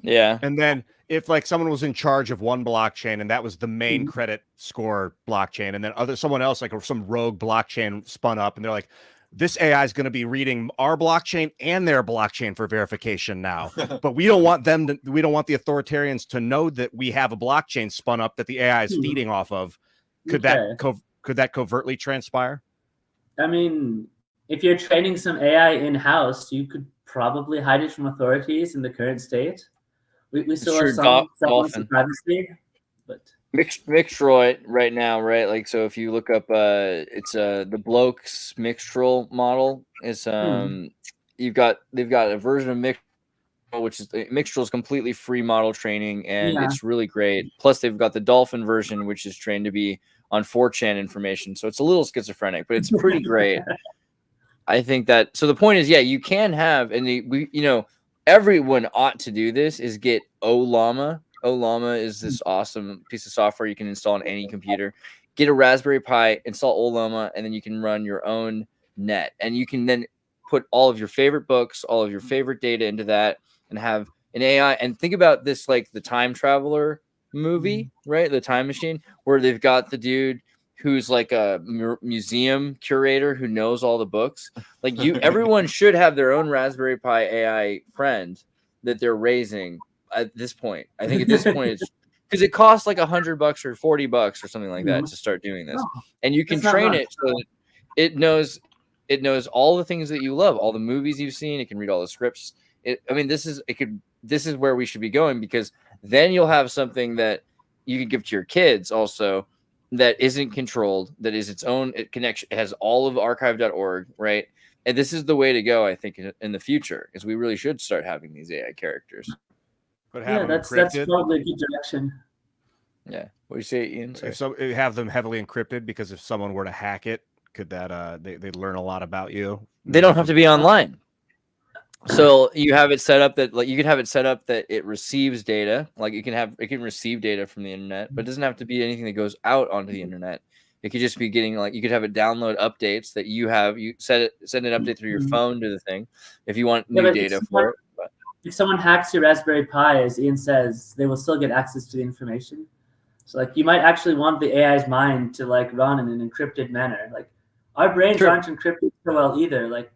Yeah. and then if like someone was in charge of one blockchain and that was the main credit score blockchain, and then someone else like or some rogue blockchain spun up, and they're like, this AI is going to be reading our blockchain and their blockchain for verification now. But we don't want them to, we don't want the authoritarians to know that we have a blockchain spun up that the AI is feeding off of. Could that covertly transpire? I mean, if you're training some AI in-house, you could probably hide it from authorities in the current state. We still have some privacy, but Mixtroid right now, right? Like, so if you look up, it's the Blokes Mixtral model is they've got a version of Mixtral, which is Mixtral is completely free model training, and it's really great. Plus, they've got the Dolphin version, which is trained to be on 4chan information, so it's a little schizophrenic, but it's pretty great. I think that. So the point is, yeah, you can have, and everyone ought to do this. Is get Ollama. Ollama is this awesome piece of software you can install on any computer. Get a Raspberry Pi, install Ollama, and then you can run your own net. And you can then put all of your favorite books, all of your favorite data into that, and have an AI. And think about this like the Time Traveler movie, right? The Time Machine, where they've got the dude who's like a museum curator who knows all the books. Like everyone should have their own Raspberry Pi AI friend that they're raising. At this point, I think at this point, it's because it costs like $100 or $40 or something like that to start doing this, and you can train it so that it knows all the things that you love, all the movies you've seen. It can read all the scripts. This is where we should be going, because then you'll have something that you can give to your kids also that isn't controlled, that is its own connection. It has all of archive.org, right? And this is the way to go, I think, in the future, is we really should start having these AI characters. But have that's probably a good direction. Yeah. What do you say, Ian? If have them heavily encrypted, because if someone were to hack it, could that they learn a lot about you? They don't have to be online. So you have it set up that like you can have it set up that it receives data. Like it can receive data from the internet, but it doesn't have to be anything that goes out onto the internet. It could just be getting like you could have it download updates that you send an update through your phone to the thing if you want new data for it. If someone hacks your Raspberry Pi, as Ian says, they will still get access to the information. So like you might actually want the AI's mind to like run in an encrypted manner. Like our brains aren't encrypted so well either. Like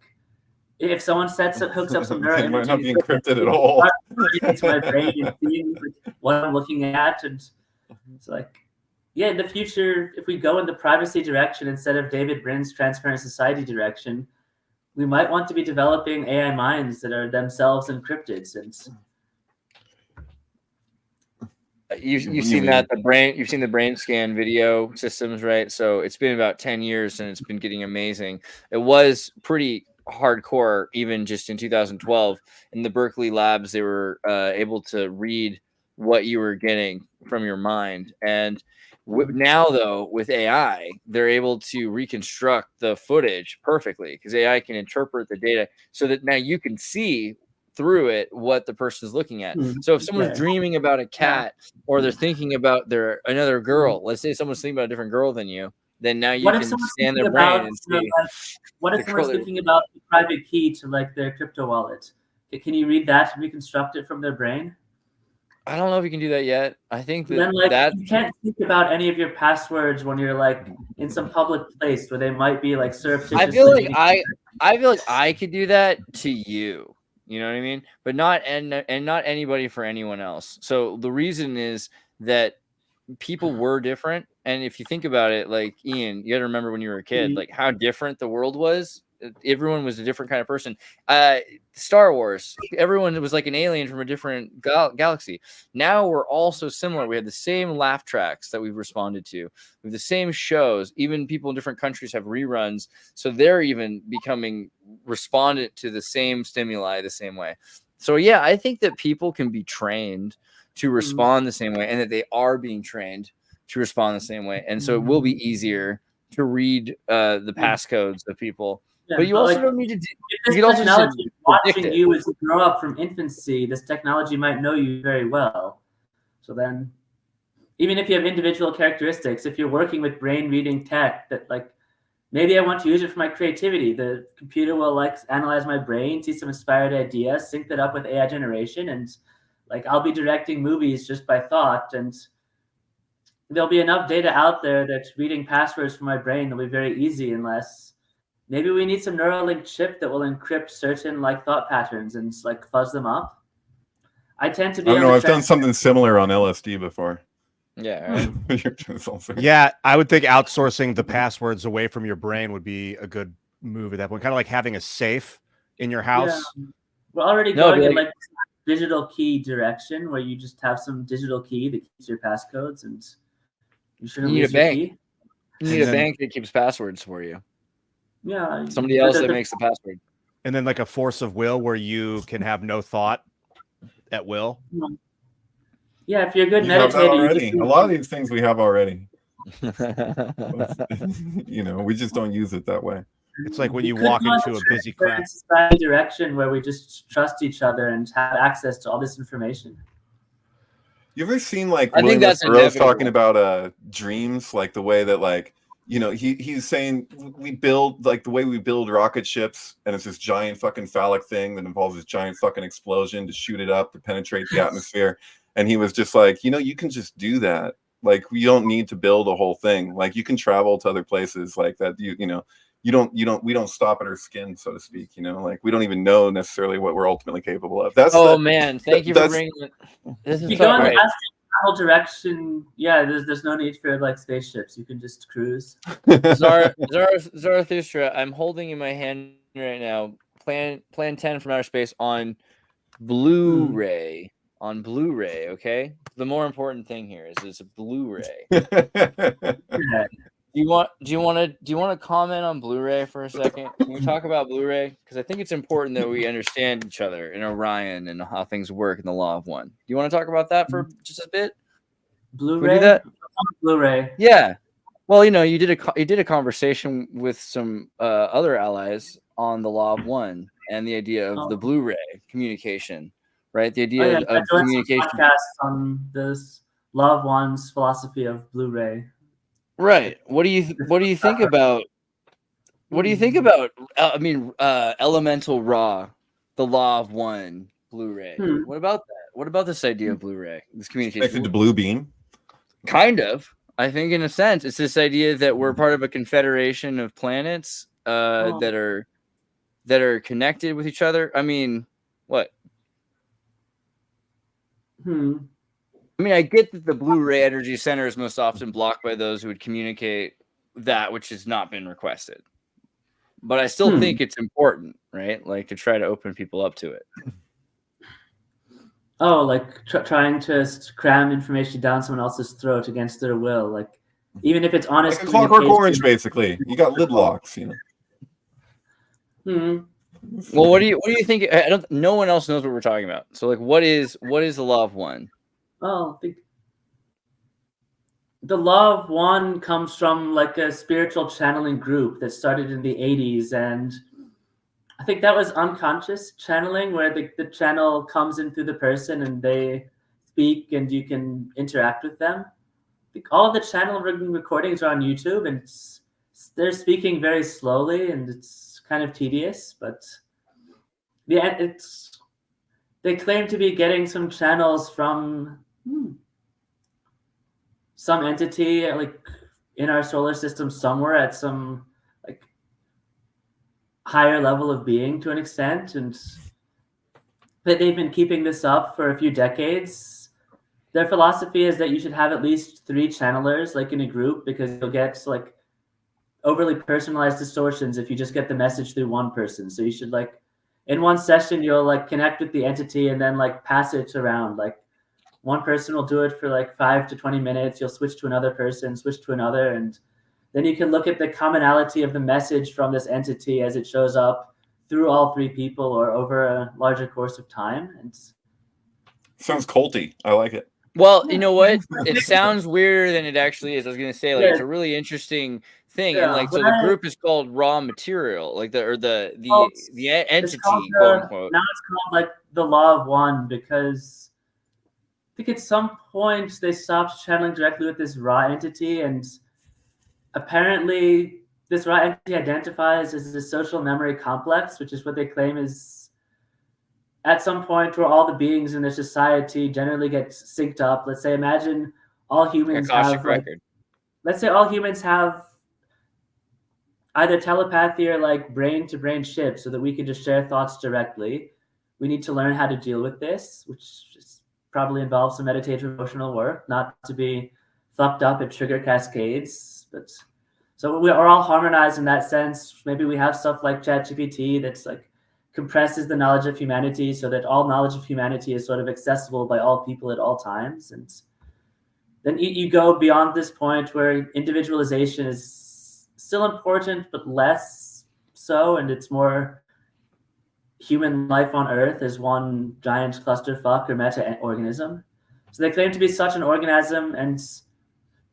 if someone hooks up some neural it might not be encrypted at all. It's my brain and seeing what I'm looking at, and it's like, yeah, in the future, if we go in the privacy direction instead of David Brin's transparent society direction, we might want to be developing AI minds that are themselves encrypted. Since you've seen the brain scan video systems, right? So it's been about 10 years and it's been getting amazing. It was pretty hardcore even just in 2012 in the Berkeley labs. They were able to read what you were getting from your mind, and now though with AI they're able to reconstruct the footage perfectly, because AI can interpret the data so that now you can see through it what the person is looking at. So if someone's dreaming about a cat, or they're thinking about another girl, let's say someone's thinking about a different girl than you, then now you can scan their brain and see. What if someone's thinking about the private key to like their crypto wallet? Can you read that and reconstruct it from their brain? I don't know if you can do that yet. I think then, you can't think about any of your passwords when you're like in some public place where they might be like surreptitiously. I feel like I could do that to you. You know what I mean? But not anybody for anyone else. So the reason is that people were different, and if you think about it, like Ian, you got to remember when you were a kid, like how different the world was everyone was a different kind of person. Star Wars, everyone was like an alien from a different galaxy. Now we're all so similar. We have the same laugh tracks that we've responded to. We have the same shows. Even people in different countries have reruns, so they're even becoming respondent to the same stimuli the same way. So yeah, I think that people can be trained to respond the same way, and that they are being trained to respond the same way. And so it will be easier to read the passcodes of people. Yeah, but you also don't need to. If You this can also technology just is watching predict it. you as you grow up from infancy, this technology might know you very well. So then, even if you have individual characteristics, if you're working with brain reading tech, that like maybe I want to use it for my creativity, the computer will like analyze my brain, see some inspired ideas, sync that up with AI generation, and like I'll be directing movies just by thought, and there'll be enough data out there that reading passwords from my brain will be very easy, unless maybe we need some Neuralink chip that will encrypt certain like thought patterns and like fuzz them up. I tend to be. I don't know. I've done something similar on LSD before. Yeah. Right. Yeah, I would think outsourcing the passwords away from your brain would be a good move at that point. Kind of like having a safe in your house. Yeah. We're already going in like digital key direction, where you just have some digital key that keeps your passcodes, and you shouldn't lose your key. You need a bank that keeps passwords for you. Yeah. Somebody else that makes the password. And then like a force of will where you can have no thought at will. Yeah, if you're a good meditator. A lot of these things we have already. You know, we just don't use it that way. It's like when you walk into a busy crowd. Direction where we just trust each other and have access to all this information. You ever seen like William S. Burroughs talking about dreams, like the way that like, you know, he's saying we build like the way we build rocket ships, and it's this giant fucking phallic thing that involves this giant fucking explosion to shoot it up to penetrate the atmosphere. And he was just like, you know, you can just do that. Like we don't need to build a whole thing. Like you can travel to other places like that. You know, we don't stop at our skin, so to speak. You know, like we don't even know necessarily what we're ultimately capable of. That's man, thank you for bringing it. This is you go in the astral direction. Yeah, there's no need for like spaceships. You can just cruise. Zarathustra, I'm holding in my hand right now Plan 10 from Outer Space on Blu-ray. On Blu-ray, okay. The more important thing here is it's a Blu-ray. Do you want to comment on Blu-ray for a second? Can we talk about Blu-ray? Because I think it's important that we understand each other in Orion and how things work in the Law of One. Do you want to talk about that for just a bit? Blu-ray. Do that? Blu-ray. Yeah. Well, you know, you did a conversation with some other allies on the Law of One and the idea of the Blu-ray communication, right? The idea of communication. Podcast on this Law of One's philosophy of Blu-ray. Right. What do you think about? What do you think about? Elemental Raw, the Law of One, Blu-ray. What about that? What about this idea of Blu-ray? This communication. Connected to Blue Beam. Kind of. I think, in a sense, it's this idea that we're part of a confederation of planets that are connected with each other. I mean, what? I mean, I get that the Blu-ray energy center is most often blocked by those who would communicate that which has not been requested. But I still think it's important, right? Like to try to open people up to it. Oh, like trying to cram information down someone else's throat against their will. Like, even if it's honest. Like a Clockwork Orange, basically. You got lid locks, you know. Well, what do you think? No one else knows what we're talking about. So, like, what is the Law of One? Oh, the Law of One comes from like a spiritual channeling group that started in the 80s, and I think that was unconscious channeling, where the channel comes in through the person and they speak and you can interact with them. I think all of the channel recordings are on YouTube, and they're speaking very slowly and it's kind of tedious, but they claim to be getting some channels from some entity like in our solar system somewhere at some like higher level of being to an extent, and that they've been keeping this up for a few decades. Their philosophy is that you should have at least 3 channelers like in a group, because you'll get like overly personalized distortions if you just get the message through one person. So you should like, in one session, you'll like connect with the entity and then like pass it around. Like one person will do it for like 5 to 20 minutes. You'll switch to another person, switch to another. And then you can look at the commonality of the message from this entity as it shows up through all 3 people or over a larger course of time. And sounds culty. I like it. Well, you know what? It sounds weirder than it actually is. I was going to say, like, it's a really interesting thing. Yeah, and like, so the group is called Raw Material, like the entity, quote unquote. Now it's called like the Law of One, because I think at some point they stopped channeling directly with this raw entity, and apparently this raw entity identifies as a social memory complex, which is what they claim is at some point where all the beings in their society generally get synced up. Let's say, imagine all humans have, like, let's say all humans have either telepathy or like brain-to-brain ships, so that we can just share thoughts directly. We need to learn how to deal with this, which probably involves some meditative emotional work, not to be fucked up at trigger cascades. But so we are all harmonized in that sense. Maybe we have stuff like ChatGPT that's like compresses the knowledge of humanity so that all knowledge of humanity is sort of accessible by all people at all times. And then you go beyond this point where individualization is still important, but less so, and it's more human life on Earth as one giant clusterfuck or meta-organism. So they claim to be such an organism, and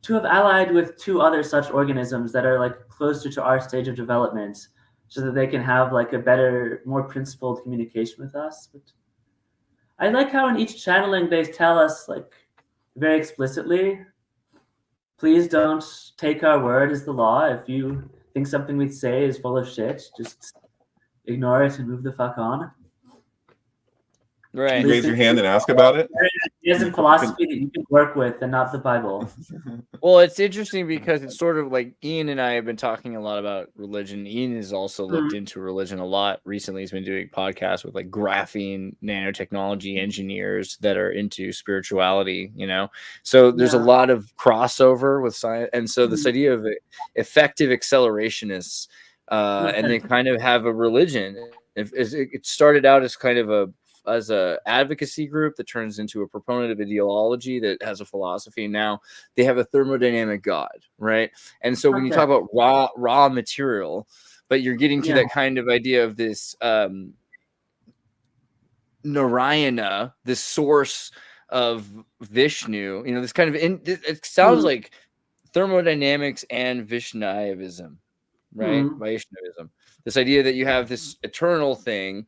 to have allied with 2 other such organisms that are like closer to our stage of development, so that they can have like a better, more principled communication with us. But I like how in each channeling they tell us like very explicitly, please don't take our word as the law. If you think something we say is full of shit, just ignore it and move the fuck on. Right. You raise your hand and ask about it. It is in philosophy that you can work with and not the Bible. Well, it's interesting because it's sort of like Ian and I have been talking a lot about religion. Ian has also looked into religion a lot recently. He's been doing podcasts with like graphene nanotechnology engineers that are into spirituality, you know? So there's a lot of crossover with science. And so this idea of effective accelerationists, and they kind of have a religion. It started out as kind of a advocacy group that turns into a proponent of ideology that has a philosophy. Now they have a thermodynamic god, right? And so when you talk about raw material, but you're getting to that kind of idea of this Narayana, this source of Vishnu, you know, this kind of it sounds like thermodynamics and Vaishnavism, right? Vaishnavism. This idea that you have this eternal thing,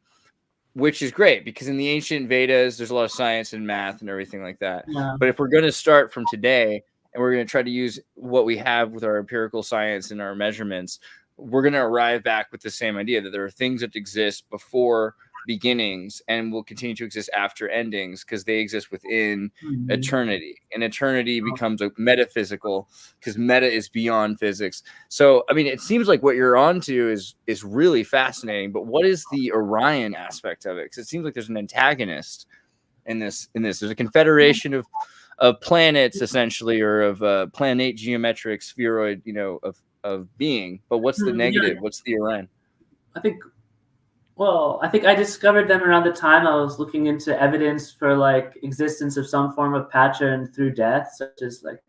which is great because in the ancient Vedas, there's a lot of science and math and everything like that. But if we're going to start from today and we're going to try to use what we have with our empirical science and our measurements, we're going to arrive back with the same idea that there are things that exist before beginnings and will continue to exist after endings because they exist within eternity, and eternity becomes a metaphysical because meta is beyond physics. So I mean, it seems like what you're onto is really fascinating, but what is the Orion aspect of it? Because it seems like there's an antagonist in this. There's a confederation of planets essentially, or of planete geometric spheroid, you know, of being, but what's the negative? What's the Orion? I think I discovered them around the time I was looking into evidence for like existence of some form of pattern through death, such as like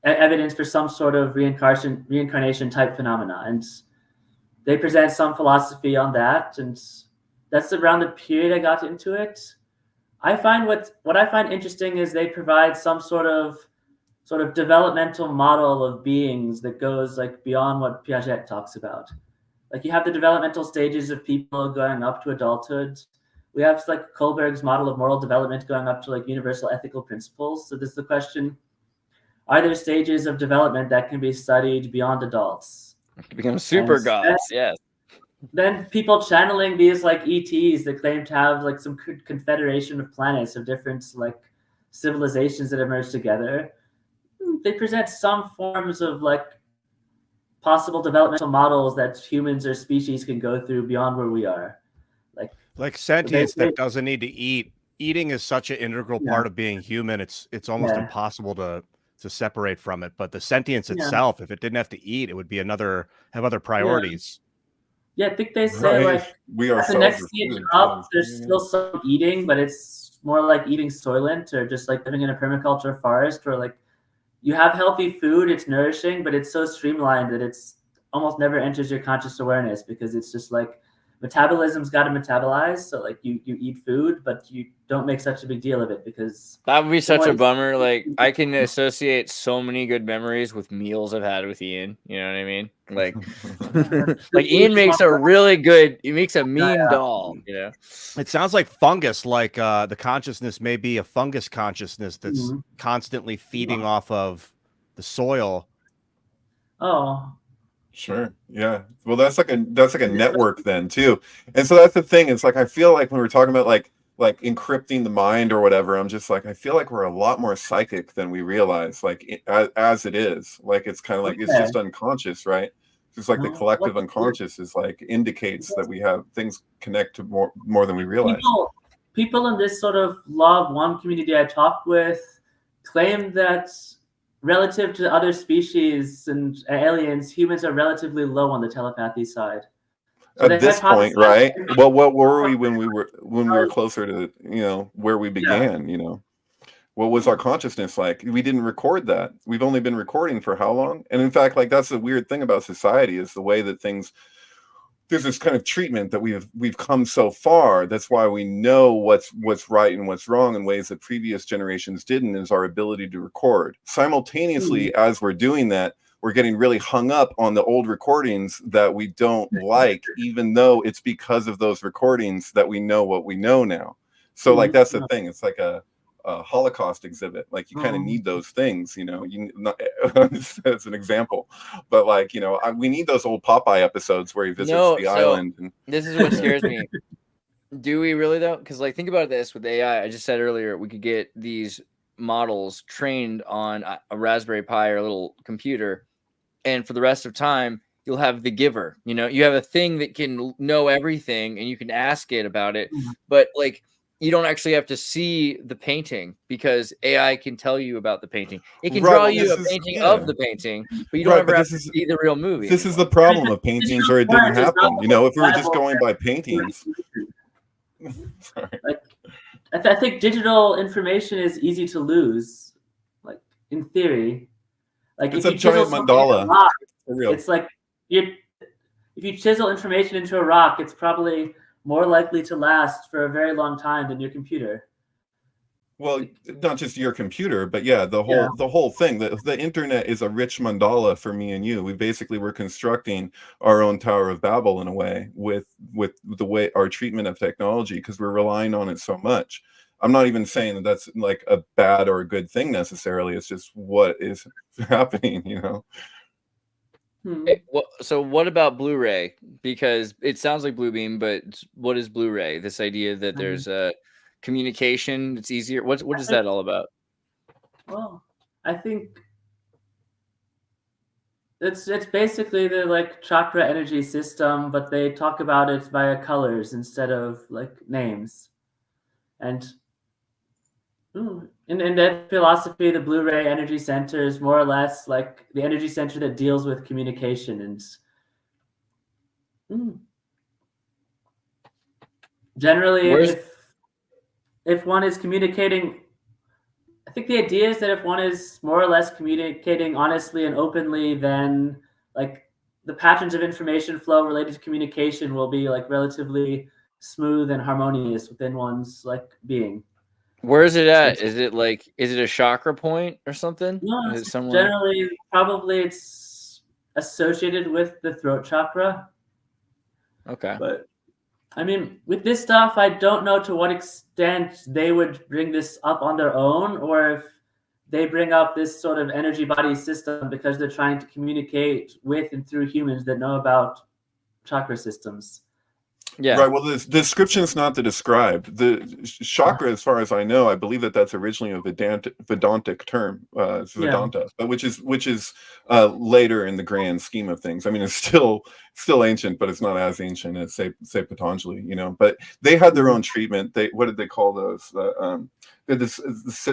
evidence for some sort of reincarnation type phenomena. And they present some philosophy on that. And that's around the period I got into it. I find what I find interesting is they provide some sort of developmental model of beings that goes like beyond what Piaget talks about. Like you have the developmental stages of people going up to adulthood. We have like Kohlberg's model of moral development going up to like universal ethical principles. So there's the question, are there stages of development that can be studied beyond adults? Become super gods, yes. Then people channeling these like ETs that claim to have like some confederation of planets of different like civilizations that emerge together. They present some forms of like possible developmental models that humans or species can go through beyond where we are. Like sentience that doesn't need to eat. Eating is such an integral part of being human. It's almost impossible to to separate from it. But the sentience Yeah. itself, if it didn't have to eat, it would be have other priorities. Yeah, I think they say like we at the ourselves next are stage food, up, yeah. there's still some eating, but it's more like eating soylent or just like living in a permaculture forest where like you have healthy food, it's nourishing, but it's so streamlined that it's almost never enters your conscious awareness because it's just like metabolism's got to metabolize. So like you eat food, but you don't make such a big deal of it because that would be such a bummer. Like I can associate so many good memories with meals I've had with Ian. You know what I mean? Like, like Ian makes a really good. He makes a mean doll. You know, it sounds like fungus. Like the consciousness may be a fungus consciousness that's constantly feeding off of the soil. Oh. Sure. Yeah. Well, that's like a network then too. And so that's the thing. It's like I feel like when we're talking about like encrypting the mind or whatever, I'm just like I feel like we're a lot more psychic than we realize. Like as it is, like it's kind of like it's just unconscious, right? Just like the collective unconscious is like indicates that we have things connect to more than we realize. People in this sort of Law of One community I talked with claim that relative to other species and aliens, humans are relatively low on the telepathy side. So at this point, right? Well, what were we when we were closer to, you know, where we began, you know? What was our consciousness like? We didn't record that. We've only been recording for how long? And in fact, like that's the weird thing about society is the way that things, there's this kind of treatment that we've come so far. That's why we know what's right and what's wrong in ways that previous generations didn't, is our ability to record. Simultaneously, as we're doing that, we're getting really hung up on the old recordings that we don't like, even though it's because of those recordings that we know what we know now. So like that's the thing. It's like a Holocaust exhibit. Like you kind of need those things, you know, as an example, but like, you know, we need those old Popeye episodes where he visits the island. And this is what scares me. Do we really though? Because like, think about this with AI. I just said earlier, we could get these models trained on a Raspberry Pi or a little computer. And for the rest of time, you'll have the giver, you know, you have a thing that can know everything and you can ask it about it. But like, you don't actually have to see the painting because AI can tell you about the painting. It can draw you a painting of the painting, but you don't ever have to see the real movie. This is the problem of paintings, or it didn't happen. You know, if we were just going by paintings. Sorry. Like, I think digital information is easy to lose. Like in theory, like it's if a giant mandala. Rock, for real. It's like if you chisel information into a rock, it's probably more likely to last for a very long time than your computer. Well, not just your computer, but yeah, the whole thing. The internet is a rich mandala for me and you. We're constructing our own Tower of Babel in a way with the way our treatment of technology, because we're relying on it so much. I'm not even saying that that's like a bad or a good thing necessarily. It's just what is happening, you know. So what about Blu-ray? Because it sounds like Bluebeam, but what is Blu-ray? This idea that there's a communication, it's easier. What is that all about? Well, I think it's basically the like chakra energy system, but they talk about it via colors instead of like names. And in that philosophy, the Blu-ray energy center is more or less like the energy center that deals with communication. And generally, if one is communicating, I think the idea is that if one is more or less communicating honestly and openly, then like the patterns of information flow related to communication will be like relatively smooth and harmonious within one's like being. Where is it at? Is it a chakra point or something? No, is it somewhere? Generally, probably it's associated with the throat chakra. Okay. But I mean, with this stuff, I don't know to what extent they would bring this up on their own, or if they bring up this sort of energy body system because they're trying to communicate with and through humans that know about chakra systems. Yeah. Right. Well, the description is not the described. The chakra, as far as I know, I believe that's originally a Vedantic term, Vedanta, but which is later in the grand scheme of things. I mean, it's still still ancient, but it's not as ancient as say Patanjali, you know. But they had their own treatment. What did they call those? They had this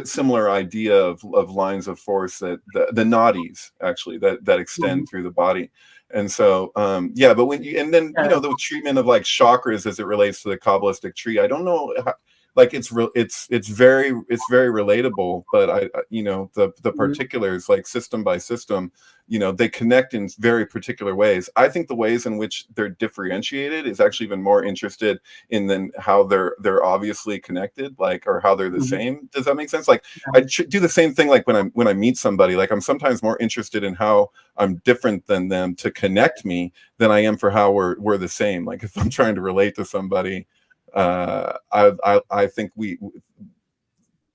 similar idea of lines of force that the nadis actually that extend through the body. And so, yeah, but when you know, the treatment of like chakras as it relates to the Kabbalistic tree, I don't know how, like it's very relatable, but you know, the particulars, like system by system, you know, they connect in very particular ways. I think the ways in which they're differentiated is actually even more interested in than how they're obviously connected, like, or how they're the same. Does that make sense? Like I do the same thing, like when I meet somebody, like I'm sometimes more interested in how I'm different than them to connect me than I am for how we're the same. Like if I'm trying to relate to somebody, I think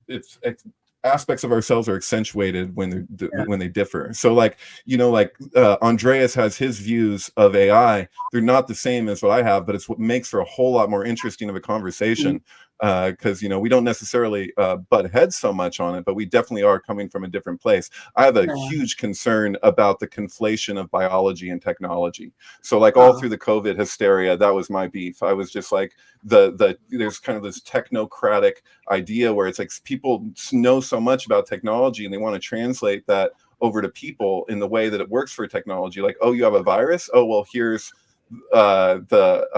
it's aspects of ourselves are accentuated when they differ. So like, you know, like Andreas has his views of AI. They're not the same as what I have, but it's what makes for a whole lot more interesting of a conversation, because you know, we don't necessarily butt heads so much on it, but we definitely are coming from a different place. I have a huge concern about the conflation of biology and technology. So like all through the COVID hysteria, that was my beef. I was just like, there's kind of this technocratic idea where it's like people know so much about technology and they want to translate that over to people in the way that it works for technology. Like, oh, you have a virus? Oh, well, here's the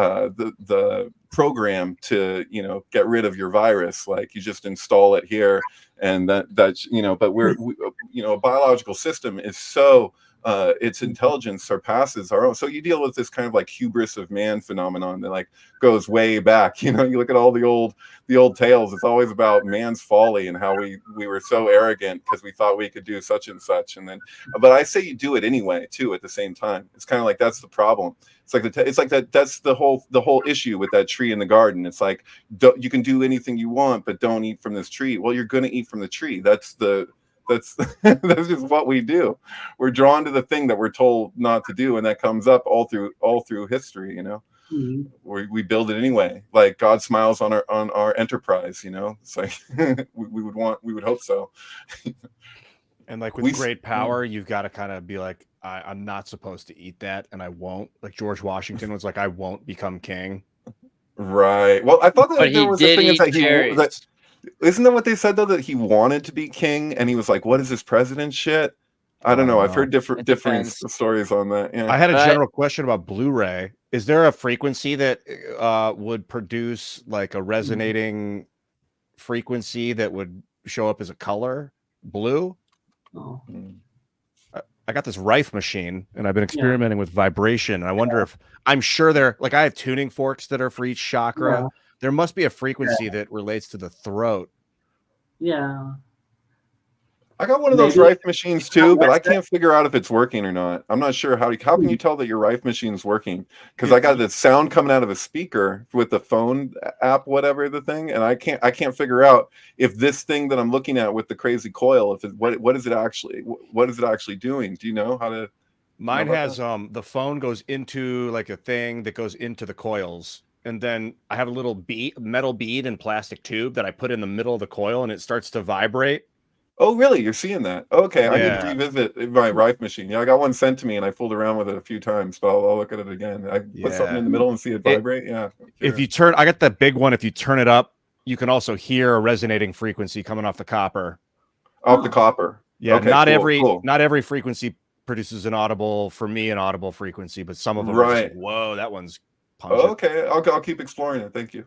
program to, you know, get rid of your virus. Like you just install it here, and that's, you know, but you know, a biological system is so its intelligence surpasses our own. So you deal with this kind of like hubris of man phenomenon that like goes way back. You know, you look at all the old tales, it's always about man's folly and how we were so arrogant because we thought we could do such and such. And then, but I say you do it anyway too at the same time. It's kind of like that's the problem. It's like that's the whole issue with that tree in the garden. It's like, you can do anything you want, but don't eat from this tree. Well, you're going to eat from the tree. That's that's just what we do. We're drawn to the thing that we're told not to do, and that comes up all through history. You know, we build it anyway. Like God smiles on our enterprise. You know, it's like we would hope so. And like with great power, you've got to kind of be like, I'm not supposed to eat that, and I won't. Like George Washington was like, I won't become king. Right. Well, I thought that there was a thing that isn't that what they said though, that he wanted to be king and he was like, what is this president shit? I don't know. I've heard different stories on that. Yeah. I had a general question about Blu-ray. Is there a frequency that would produce like a resonating frequency that would show up as a color blue? Oh. I got this Rife machine and I've been experimenting with vibration. And I wonder if, I'm sure they're like, I have tuning forks that are for each chakra. Yeah. There must be a frequency that relates to the throat. Yeah. I got one of those Rife machines too, but I can't figure out if it's working or not. I'm not sure how can you tell that your Rife machine's working? Because I got the sound coming out of a speaker with the phone app, whatever the thing, and I can't figure out if this thing that I'm looking at with the crazy coil, if what is it actually doing? Do you know how to? Mine has the phone goes into like a thing that goes into the coils. And then I have a little metal bead and plastic tube that I put in the middle of the coil and it starts to vibrate. Oh, really? You're seeing that? Okay, yeah. I need to revisit my Rife machine. Yeah, I got one sent to me and I fooled around with it a few times, but I'll look at it again. I put something in the middle and see it vibrate. Yeah. Sure. If you turn, I got that big one. If you turn it up, you can also hear a resonating frequency coming off the copper. Off the copper. Yeah. Okay, not every frequency produces an audible frequency, but some of them are just, whoa, that one's pungent. Oh, okay. I'll keep exploring it. Thank you.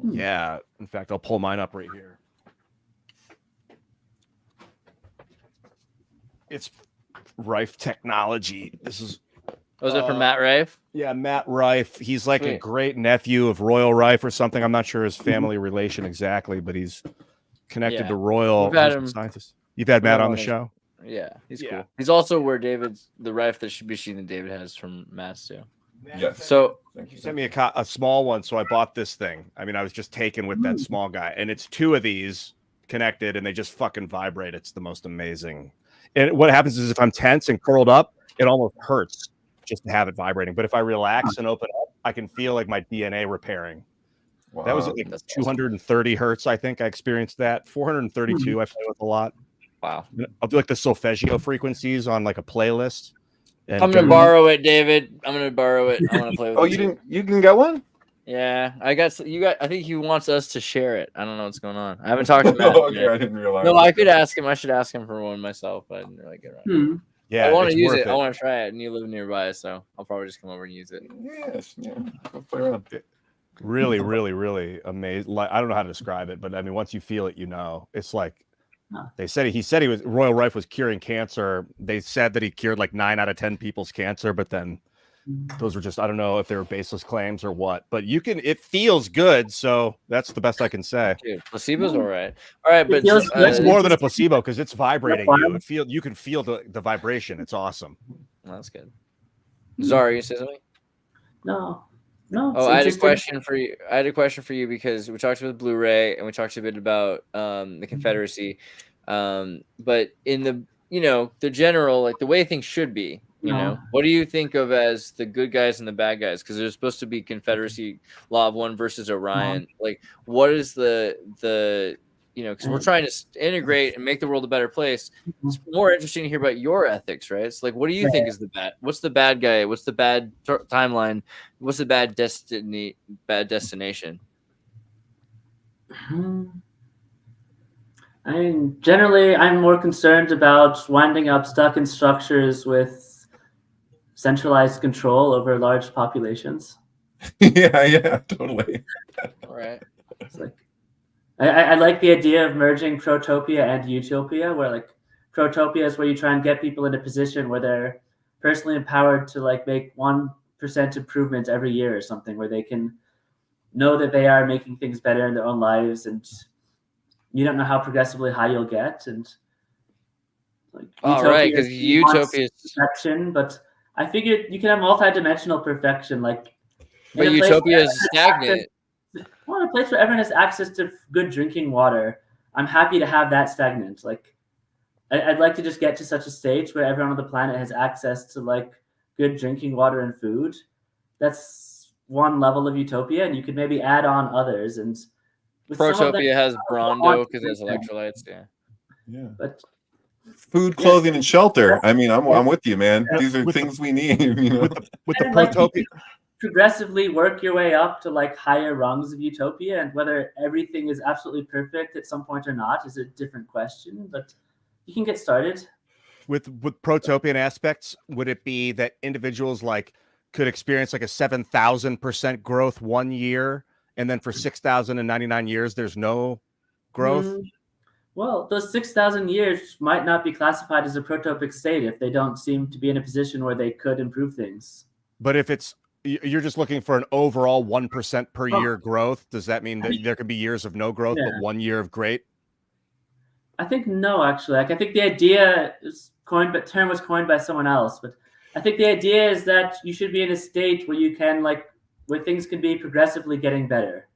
Yeah. In fact, I'll pull mine up right here. It's Rife Technology. This is. Was it from Matt Rife? Yeah, Matt Rife. He's like a great nephew of Royal Rife or something. I'm not sure his family relation exactly, but he's connected to Royal scientists. You've had Matt on the show? Yeah, he's cool. He's also where the Rife that machine that David has from Matt's too. Yes. So you sent me a small one, so I bought this thing. I mean, I was just taken with that small guy, and it's two of these connected, and they just fucking vibrate. It's the most amazing. And what happens is if I'm tense and curled up, it almost hurts just to have it vibrating. But if I relax and open up, I can feel like my DNA repairing. Wow. That was like 230 hertz, I think I experienced that. 432 I play with a lot. Wow. I'll do like the solfeggio frequencies on like a playlist. And I'm gonna borrow it, David. I'm gonna borrow it. I want to play with Oh, it. you can get one? Yeah, I think he wants us to share it. I don't know what's going on. I haven't talked to Matt. Oh, okay, I didn't realize. No, I could ask him. I should ask him for one myself, but I didn't really get around. Yeah, I want it's to use worth it. I want to try it, and you live nearby, so I'll probably just come over and use it. Yes, yeah. I'll play around. Really, really, really amazing. Like, I don't know how to describe it, but I mean, once you feel it, you know. It's like he said he was Royal Rife was curing cancer. They said that he cured like 9 out of 10 people's cancer, but then those were just, I don't know if they were baseless claims or what, but it feels good. So that's the best I can say. Dude, placebo's all right. All right, but it's more than a placebo because it's vibrating you. You can feel the vibration. It's awesome. Well, that's good. Zara, you say something? No. Oh, I had a question for you. Because we talked about Blu-ray and we talked a bit about the Confederacy, but in the general, like the way things should be. What do you think of as the good guys and the bad guys? Because there's supposed to be Confederacy Law of One versus Orion. Like, what is the because we're trying to integrate and make the world a better place. It's more interesting to hear about your ethics, right? It's like, what do you think is the bad? What's the bad guy? What's the bad timeline? What's the bad destiny? Bad destination? I mean, generally, I'm more concerned about winding up stuck in structures with centralized control over large populations. Yeah, totally. All right. It's like I like the idea of merging protopia and utopia, where like protopia is where you try and get people in a position where they're personally empowered to like make 1% improvements every year or something, where they can know that they are making things better in their own lives, and you don't know how progressively high you'll get. And like, all right, because utopia is perfection, but I figured you can have multi-dimensional perfection, like. But utopia is stagnant. Well, in a place where everyone has access to good drinking water, I'm happy to have that stagnant. Like, I'd like to just get to such a stage where everyone on the planet has access to like good drinking water and food. That's one level of utopia, and you could maybe add on others. And protopia has Brondo because there's electrolytes. Yeah. But food, clothing, and shelter. I mean, I'm with you, man. These are things we need. With the protopia. Progressively work your way up to like higher rungs of utopia, and whether everything is absolutely perfect at some point or not is a different question, but you can get started. With protopian aspects, would it be that individuals like could experience like a 7,000% growth 1 year, and then for 6,099 years there's no growth? Well, those 6,000 years might not be classified as a protopic state if they don't seem to be in a position where they could improve things. But if you're just looking for an overall 1% per year growth, does that mean that there could be years of no growth, but 1 year of great? I think no, actually. Like, I think the idea term was coined by someone else, but I think the idea is that you should be in a state where you can where things can be progressively getting better.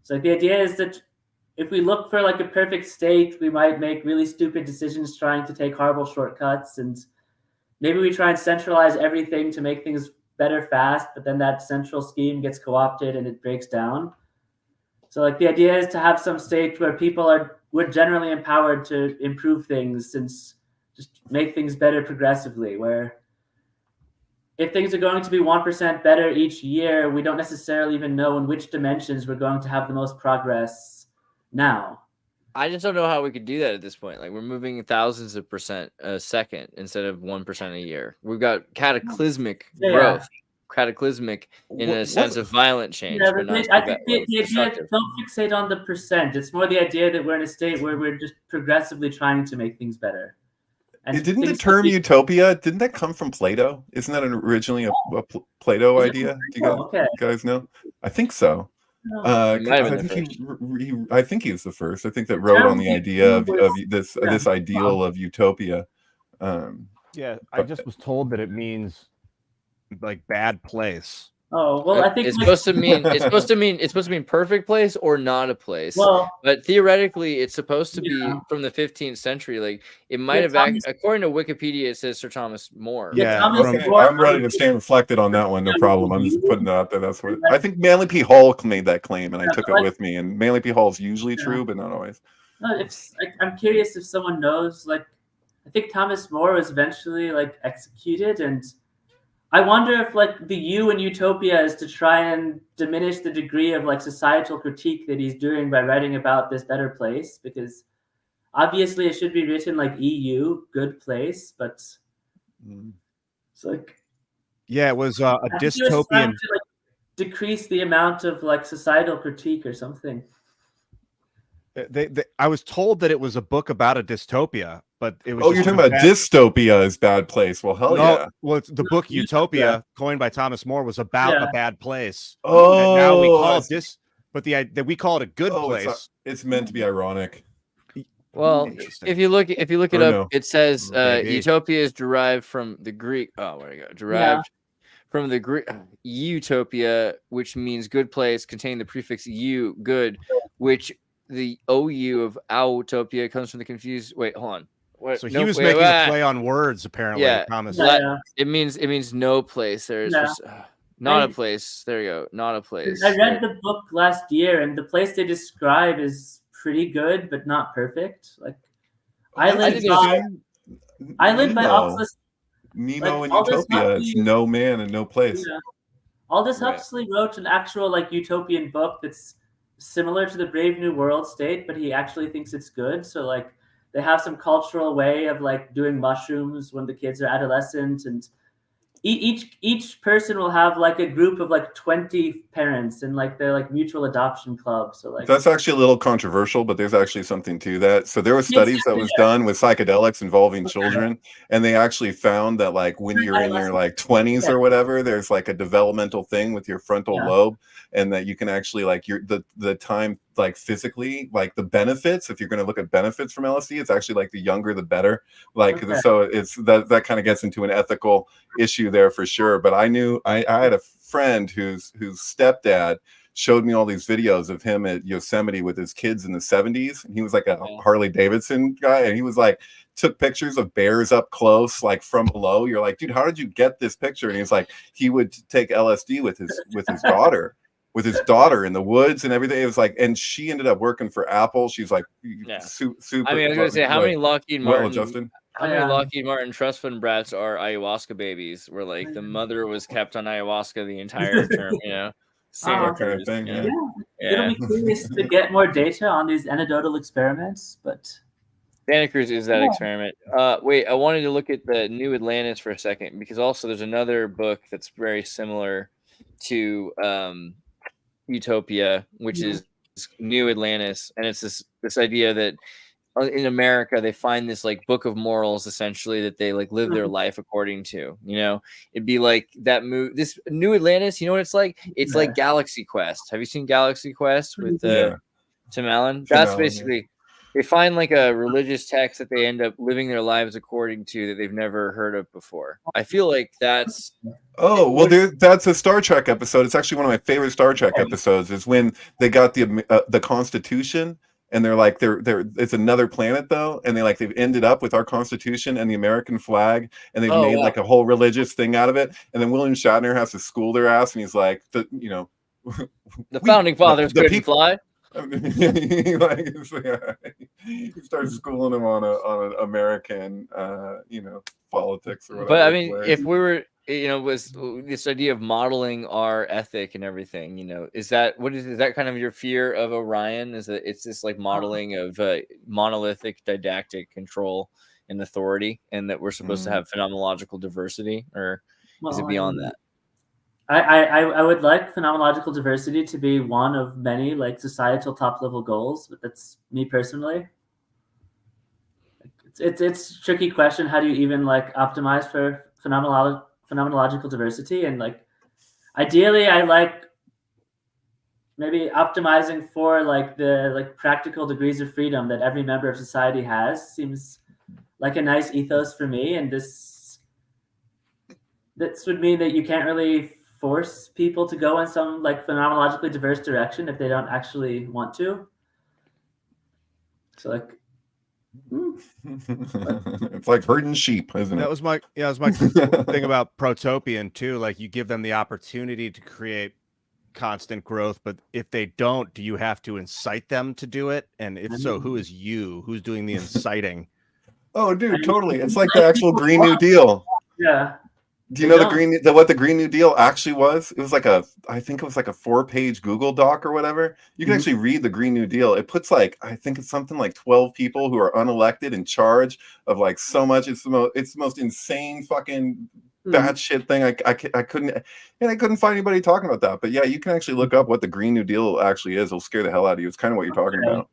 So like the idea is that if we look for like a perfect state, we might make really stupid decisions trying to take horrible shortcuts, and maybe we try and centralize everything to make things better fast, but then that central scheme gets co-opted and it breaks down. So like the idea is to have some state where we're generally empowered to improve things and just make things better progressively, where if things are going to be 1% better each year, we don't necessarily even know in which dimensions we're going to have the most progress now. I just don't know how we could do that at this point. Like, we're moving thousands of percent a second instead of 1% a year. We've got cataclysmic growth, cataclysmic in a sense of violent change. Yeah, but I think the idea, don't fixate on the percent. It's more the idea that we're in a state where we're just progressively trying to make things better. And didn't the term utopia, didn't that come from Plato? Isn't that originally a Plato idea? Do you guys know? I think so. I think he's the first. I think that wrote on the idea of this ideal of utopia. I just was told that it means like bad place. Oh well, I think it's supposed to mean perfect place or not a place. Well, but theoretically, it's supposed to be from the 15th century. Like it might have, according to Wikipedia, it says Sir Thomas More. Yeah, I'm ready to stand reflected on that one. No problem. I'm just putting that out there. That's what I think. Manly P. Hall made that claim, and I took it with me. And Manly P. Hall is usually true, but not always. No, I'm curious if someone knows. Like, I think Thomas More was eventually like executed, and I wonder if like the U in Utopia is to try and diminish the degree of like societal critique that he's doing by writing about this better place, because obviously it should be written like EU, good place, but it's like, Yeah, it was a I think he was trying dystopian. to like decrease the amount of like societal critique or something. I was told that it was a book about a dystopia, but it was. Oh, you're talking about dystopia is bad place. Well, hell no, yeah. well, the book Utopia, coined by Thomas More, was about a bad place. Oh, and now we call it but that we call it a good place. It's meant to be ironic. Well, if you look it up, it says Maybe. Utopia is derived from the Greek. Oh, where you go? Derived from the Greek Utopia, which means good place, containing the prefix "u," good, which the OU of Utopia comes from the confused. Wait, hold on. What? So he was making a play on words, apparently. Yeah, Thomas. It means no place. There's not a place. There you go. Not a place. I read the book last year, and the place they describe is pretty good, but not perfect. Like, I live by Oxley. Nemo in Utopia. It's no man and no place. Yeah. Aldous Huxley wrote an actual like utopian book that's similar to the Brave New World state, but he actually thinks it's good. So like they have some cultural way of like doing mushrooms when the kids are adolescent, and each person will have like a group of like 20 parents and like they're like mutual adoption club. So like that's actually a little controversial, but there's actually something to that. So there were studies that was done with psychedelics involving children, and they actually found that like when you're in your like 20s or whatever, there's like a developmental thing with your frontal lobe, and that you can actually like the time like physically like the benefits, if you're going to look at benefits from LSD, it's actually like the younger the better. Like so it's that kind of gets into an ethical issue there for sure. But I knew I had a friend whose stepdad showed me all these videos of him at Yosemite with his kids in the 70s, and he was like a Harley Davidson guy, and he was like took pictures of bears up close, like from below. You're like, dude, how did you get this picture? And he's like, he would take LSD with his daughter. With his daughter in the woods and everything. It was like, and she ended up working for Apple. She's like super. I mean, I was gonna say, how many Lockheed Martin, Justin? How many Lockheed Martin trust fund brats are ayahuasca babies, where like the mother was kept on ayahuasca the entire term, you know? Same kind of thing. It'll be curious to get more data on these anecdotal experiments, but Santa Cruz is that experiment. Wait, I wanted to look at the New Atlantis for a second, because also there's another book that's very similar to Utopia, which is New Atlantis, and it's this idea that in America they find this like book of morals essentially that they like live their life according to. You know, it'd be like that this New Atlantis. You know what it's like? It's like Galaxy Quest. Have you seen Galaxy Quest with Tim Allen? That's basically. They find like a religious text that they end up living their lives according to that they've never heard of before. I feel like that's that's a Star Trek episode. It's actually one of my favorite Star Trek episodes. Is when they got the Constitution, and they're like it's another planet though, and they've ended up with our Constitution and the American flag, and they've made like a whole religious thing out of it. And then William Shatner has to school their ass, and he's like, the founding fathers couldn't fly. He starts schooling him on an American politics or whatever. But I mean, if we were was this idea of modeling our ethic and everything, is that kind of your fear of Orion? Is that it's this like modeling of monolithic didactic control and authority, and that we're supposed to have phenomenological diversity, or is it beyond that? I would like phenomenological diversity to be one of many like societal top level goals, but that's me personally. It's a tricky question. How do you even like optimize for phenomenological diversity? And like ideally I like maybe optimizing for like the like practical degrees of freedom that every member of society has. Seems like a nice ethos for me, and this would mean that you can't really force people to go in some like phenomenologically diverse direction if they don't actually want to. So like it's like herding sheep, isn't it? That was my thing about Protopian too. Like you give them the opportunity to create constant growth, but if they don't, do you have to incite them to do it? And if so, who is you? Who's doing the inciting? Oh, dude, And totally. It's like the actual Green New Deal. yeah. Do you They know don't. what the Green New Deal actually was? It was like I think it was like a 4-page Google Doc or whatever. You can actually read the Green New Deal. It puts like, I think it's something like 12 people who are unelected in charge of like so much. It's the most insane fucking batshit thing. I couldn't find anybody talking about that. But yeah, you can actually look up what the Green New Deal actually is. It'll scare the hell out of you. It's kind of what you're talking about.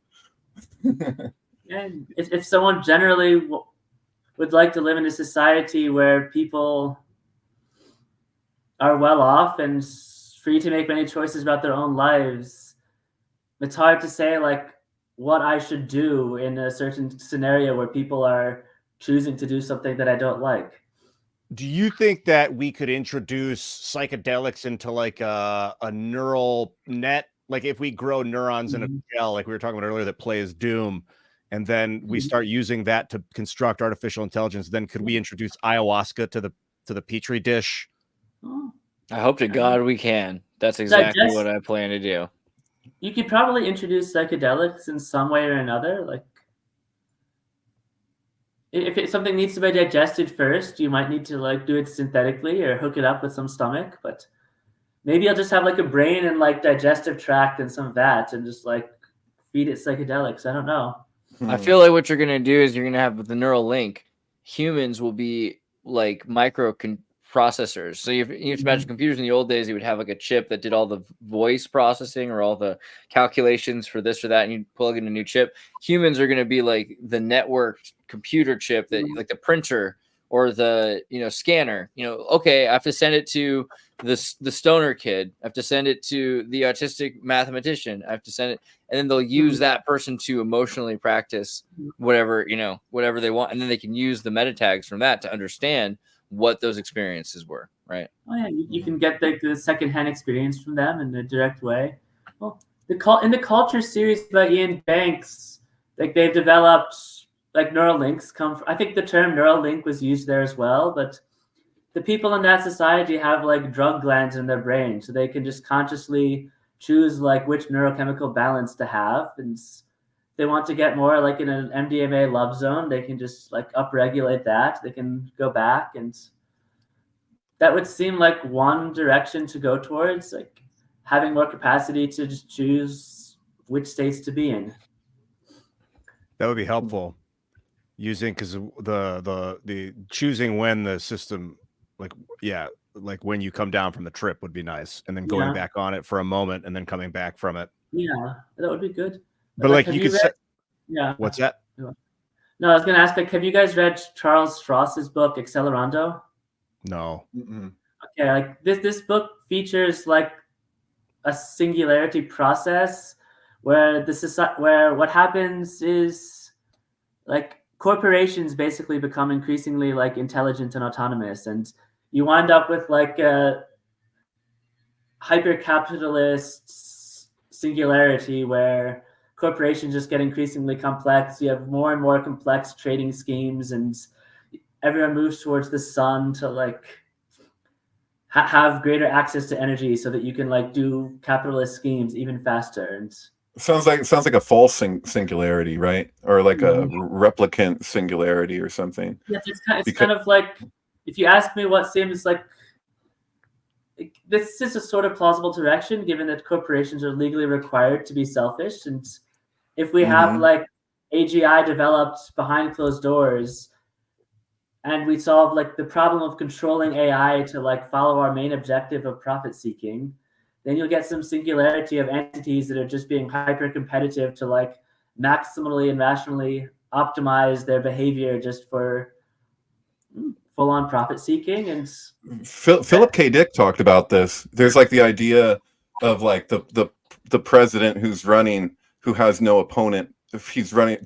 And if someone generally would like to live in a society where people are well off and free to make many choices about their own lives, it's hard to say like what I should do in a certain scenario where people are choosing to do something that I don't like. Do you think that we could introduce psychedelics into like a neural net? Like if we grow neurons in a shell, like we were talking about earlier, that plays Doom, and then we start using that to construct artificial intelligence, then could we introduce ayahuasca to the petri dish? I hope to God we can. That's exactly what I plan to do. You could probably introduce psychedelics in some way or another. Like, if something needs to be digested first, you might need to like do it synthetically or hook it up with some stomach. But maybe I'll just have like a brain and like digestive tract and some vat and just like feed it psychedelics. I don't know. I feel like what you're gonna do is you're gonna have with the neural link, humans will be like processors. So you have to imagine computers in the old days, you would have like a chip that did all the voice processing or all the calculations for this or that, and you plug in a new chip. Humans are going to be like the networked computer chip that like the printer or the scanner. Okay, I have to send it to the stoner kid. I have to send it to the autistic mathematician. I have to send it, and then they'll use that person to emotionally practice whatever they want, and then they can use the meta tags from that to understand what those experiences were, right? Oh yeah, you can get the secondhand experience from them in a direct way. Well, in the Culture series by Ian Banks, like they've developed like neural links I think the term neural link was used there as well, but the people in that society have like drug glands in their brain, so they can just consciously choose like which neurochemical balance to have, and they want to get more like in an MDMA love zone, they can just like upregulate that. They can go back, and that would seem like one direction to go towards, like having more capacity to just choose which states to be in. That would be helpful. Using because the choosing when the system like when you come down from the trip would be nice, and then going back on it for a moment and then coming back from it. Yeah, that would be good. But like you could say, yeah. What's that? No, I was going to ask, like, have you guys read Charles Stross's book Accelerando? No. Okay, like this book features like a singularity process where where what happens is like corporations basically become increasingly like intelligent and autonomous, and you wind up with like a hyper-capitalist singularity where corporations just get increasingly complex. You have more and more complex trading schemes, and everyone moves towards the sun to like have greater access to energy so that you can like do capitalist schemes even faster. And sounds like a false singularity, right? Or like a replicant singularity or something. Yeah, it's kind of like, if you ask me what seems like, this is a sort of plausible direction, given that corporations are legally required to be selfish. And if we have like AGI developed behind closed doors, and we solve like the problem of controlling AI to like follow our main objective of profit seeking, then you'll get some singularity of entities that are just being hyper competitive to like maximally and rationally optimize their behavior just for full on profit seeking. And Philip K. Dick talked about this. There's like the idea of like the president who's running, who has no opponent. If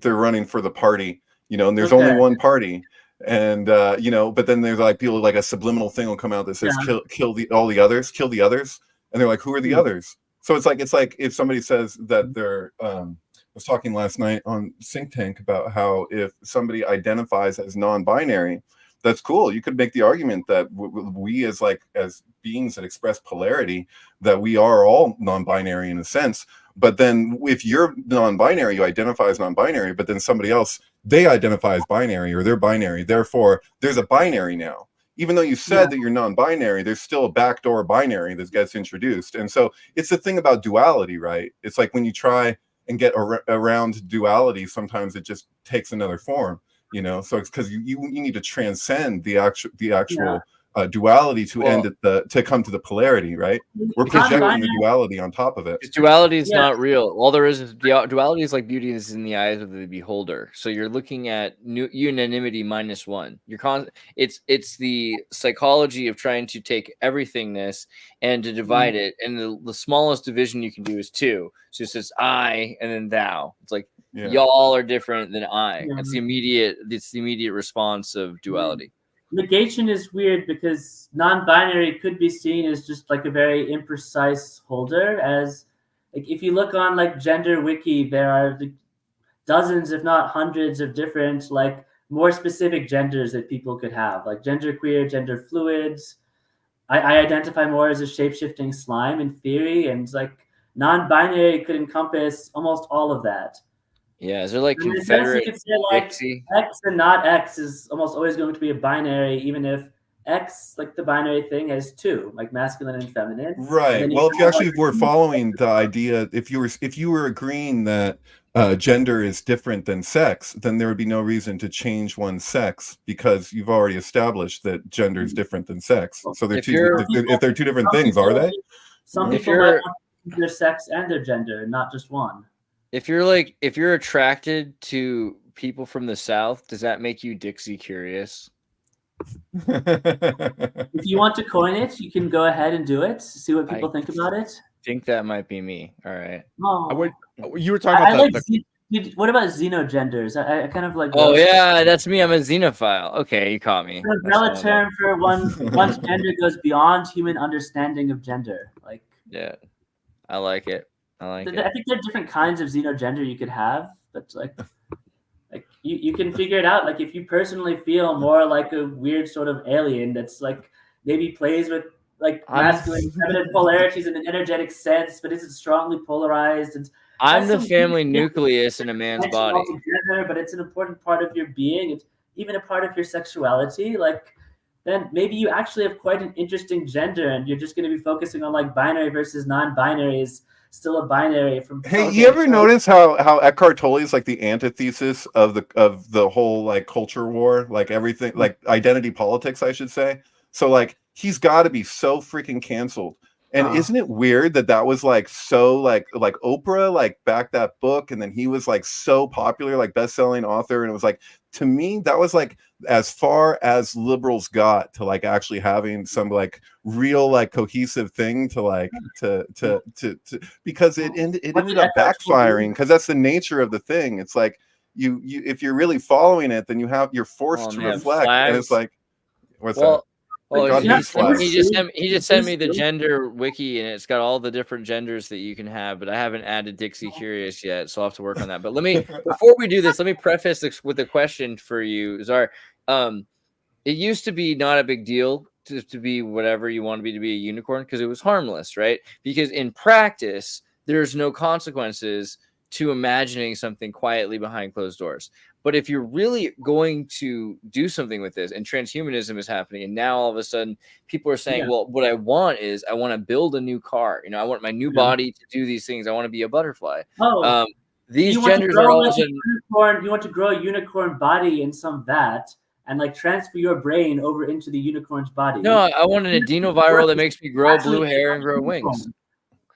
they're running for the party, and there's only one party. And but then there's like people, like a subliminal thing will come out that says kill the others, and they're like, who are the others? So it's like if somebody says that they're I was talking last night on Think Tank about how if somebody identifies as non-binary, that's cool. You could make the argument that we as beings that express polarity, that we are all non-binary in a sense, But then if you're non-binary, you identify as non-binary, but then somebody else, they identify as binary or they're binary. Therefore, there's a binary now. Even though you said that you're non-binary, there's still a backdoor binary that gets introduced. And so it's the thing about duality, right? It's like when you try and get around duality, sometimes it just takes another form, you know? So it's because you need to transcend the actual duality to end at to come to the polarity, right? We're projecting the duality on top of it. Duality is not real. All there is duality is like beauty is in the eyes of the beholder. So you're looking at unanimity -1. It's the psychology of trying to take everythingness and to divide it. And the smallest division you can do is 2. So it says I and then thou. It's like y'all are different than I. It's the immediate response of duality. Negation is weird because non-binary could be seen as just like a very imprecise holder. As like if you look on like gender wiki, there are dozens, if not hundreds, of different like more specific genders that people could have, like genderqueer, gender fluids. I identify more as a shape-shifting slime in theory, and like non-binary could encompass almost all of that. Yeah, is there like Confederate you could say like Dixie? X and not X is almost always going to be a binary, even if X, like the binary thing, has 2, like masculine and feminine. Right. And Well, if you actually were following the idea, if you were agreeing that gender is different than sex, then there would be no reason to change one's sex because you've already established that gender is different than sex. So they're if they're two different things, are they? Some people might want their sex and their gender, not just one. If you're attracted to people from the South, does that make you Dixie curious? If you want to coin it, you can go ahead and do it. See what people think about it. I think that might be me. All right. Oh, you were talking about what about xenogenders? I kind of like. Oh yeah, that's me. I'm a xenophile. Okay, you caught me. It's an umbrella term for once gender goes beyond human understanding of gender. Like. Yeah, I like it. I think there are different kinds of xenogender you could have, but like you can figure it out. Like if you personally feel more like a weird sort of alien that's like maybe plays with like masculine and feminine polarities in an energetic sense, but isn't strongly polarized. And I'm the family nucleus in a man's body. Together, but it's an important part of your being. It's even a part of your sexuality. Like then maybe you actually have quite an interesting gender, and you're just going to be focusing on like binary versus non-binary is still a binary from. Hey, you ever notice how Eckhart Tolle is like the antithesis of the whole like culture war, like everything, like identity politics, I should say. So like he's got to be so freaking canceled. And isn't it weird that was like so like Oprah like backed that book, and then he was like so popular, like best-selling author, and it was like, to me that was like as far as liberals got to like actually having some like real like cohesive thing to like to because it ended up backfiring, because that's the nature of the thing. It's like you if you're really following it, then you're forced to reflect, and it's like what's that? Well, he just sent me the gender wiki, and it's got all the different genders that you can have, but I haven't added Dixie Curious yet, so I'll have to work on that. But before we do this, let me preface this with a question for you, Zar. It used to be not a big deal to be whatever you want to be a unicorn because it was harmless, right? Because in practice, there's no consequences to imagining something quietly behind closed doors. But if you're really going to do something with this, and transhumanism is happening, and now all of a sudden people are saying, well, what I want to build a new car. You know, I want my new body to do these things. I want to be a butterfly. These genders are all of a sudden. You want to grow a unicorn body in some vat and like transfer your brain over into the unicorn's body. No, I want an adenoviral that makes me grow blue hair and grow wings.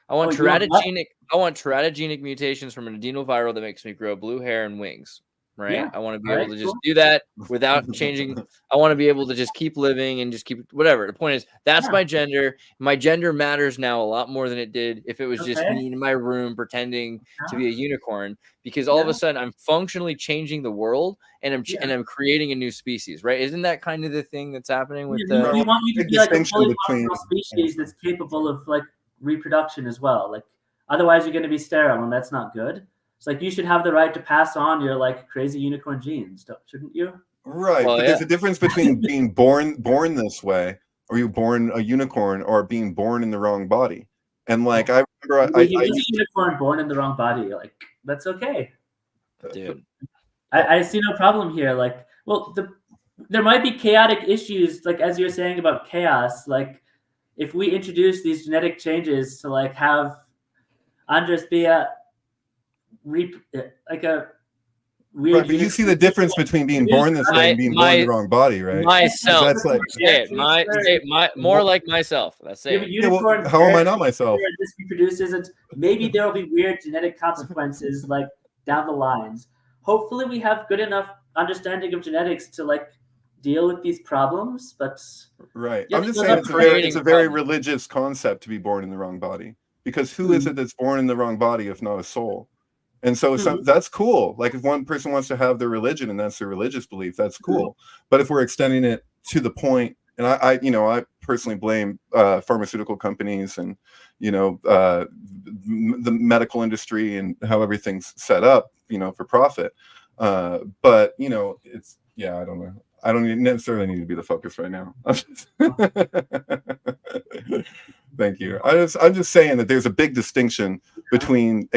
I want teratogenic mutations from an adenoviral that makes me grow blue hair and wings. Right. Yeah. I want to be able to just do that without changing. I want to be able to just keep living and just keep whatever. The point is, that's my gender. My gender matters now a lot more than it did if it was just me in my room pretending to be a unicorn, because all of a sudden I'm functionally changing the world, and I'm creating a new species. Right. Isn't that kind of the thing that's happening with the we want you to be like a fully functional species that's capable of like reproduction as well. Like otherwise you're going to be sterile, and that's not good. It's like you should have the right to pass on your like crazy unicorn genes, shouldn't you? Right, but there's a difference between being born this way, or you're born a unicorn, or being born in the wrong body. And like I remember, he was a unicorn born in the wrong body. Like that's okay, dude. I see no problem here. Like, well, there might be chaotic issues, like as you're saying about chaos. Like, if we introduce these genetic changes to like have Andres be a weird. Right, but you see the difference between being born this way and being born in the wrong body, right? Myself. That's like more like myself. That's it. How am I not myself? This reproduces, and maybe there will be weird genetic consequences like down the lines. Hopefully, we have good enough understanding of genetics to like deal with these problems. But right, I'm just saying it's a very religious concept to be born in the wrong body, because who is it that's born in the wrong body if not a soul? And so that's cool. Like if one person wants to have their religion and that's their religious belief, that's cool. But if we're extending it to the point, and I personally blame pharmaceutical companies and, the medical industry and how everything's set up, for profit. But, it's, I don't know. I don't necessarily need to be the focus right now. Thank you. I'm just saying that there's a big distinction between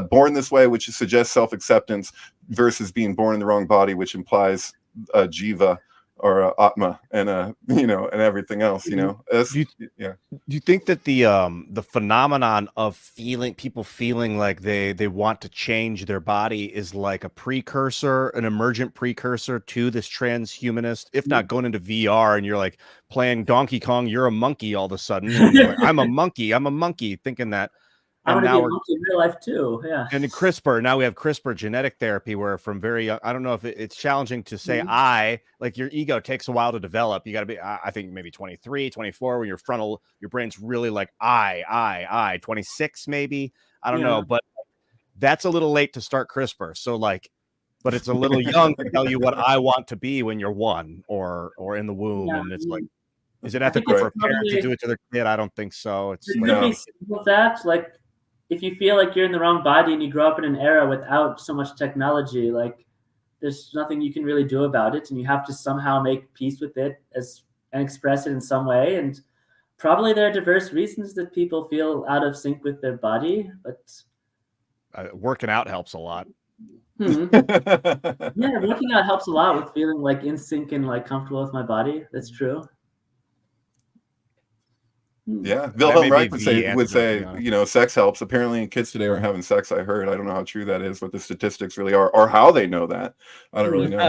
born this way, which suggests self-acceptance, versus being born in the wrong body, which implies a jiva or a atma and and everything else. Do you think that the phenomenon of people feeling like they want to change their body is like a precursor, an emergent precursor to this transhumanist? If not going into VR and you're like playing Donkey Kong, you're a monkey all of a sudden. And you're like, I'm a monkey, thinking that. I want to be a monkey in real life too. Yeah. And CRISPR, now we have CRISPR genetic therapy where from very young, I don't know if it's challenging to say like your ego takes a while to develop. You got to be, I think maybe 23, 24, when your brain's really like I, 26 maybe. I don't know, but that's a little late to start CRISPR. So like, but it's a little young to tell you what I want to be when you're 1 or in the womb. Yeah. And it's like, is it ethical for a parent to do it to their kid? I don't think so. It's with that, like, if you feel like you're in the wrong body and you grow up in an era without so much technology, like there's nothing you can really do about it, and you have to somehow make peace with it and express it in some way. And probably there are diverse reasons that people feel out of sync with their body, but working out helps a lot. Yeah, working out helps a lot with feeling like in sync and like comfortable with my body. That's true. Yeah, Wilhelm Reich would say, sex helps. Apparently, kids today aren't having sex. I heard. I don't know how true that is, what the statistics really are, or how they know that. I don't really know. One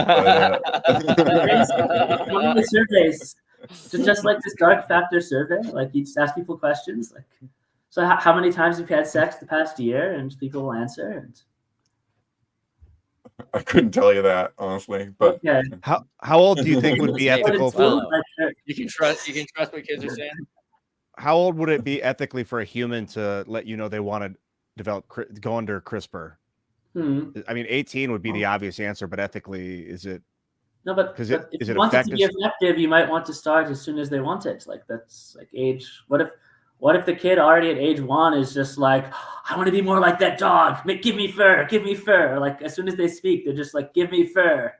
of the surveys, just like this dark factor survey, like you just ask people questions, like, so how many times have you had sex the past year, and people will answer. And I couldn't tell you that honestly, but how old do you think would be ethical for? You can trust what kids are saying. How old would it be ethically for a human to let you know they want to go under CRISPR? I mean, 18 would be the obvious answer, but ethically, is it? No, but if you want it to be effective, you might want to start as soon as they want it. Like that's like age. What if the kid already at age 1 is just like, I want to be more like that dog. Give me fur, give me fur. Like as soon as they speak, they're just like, give me fur.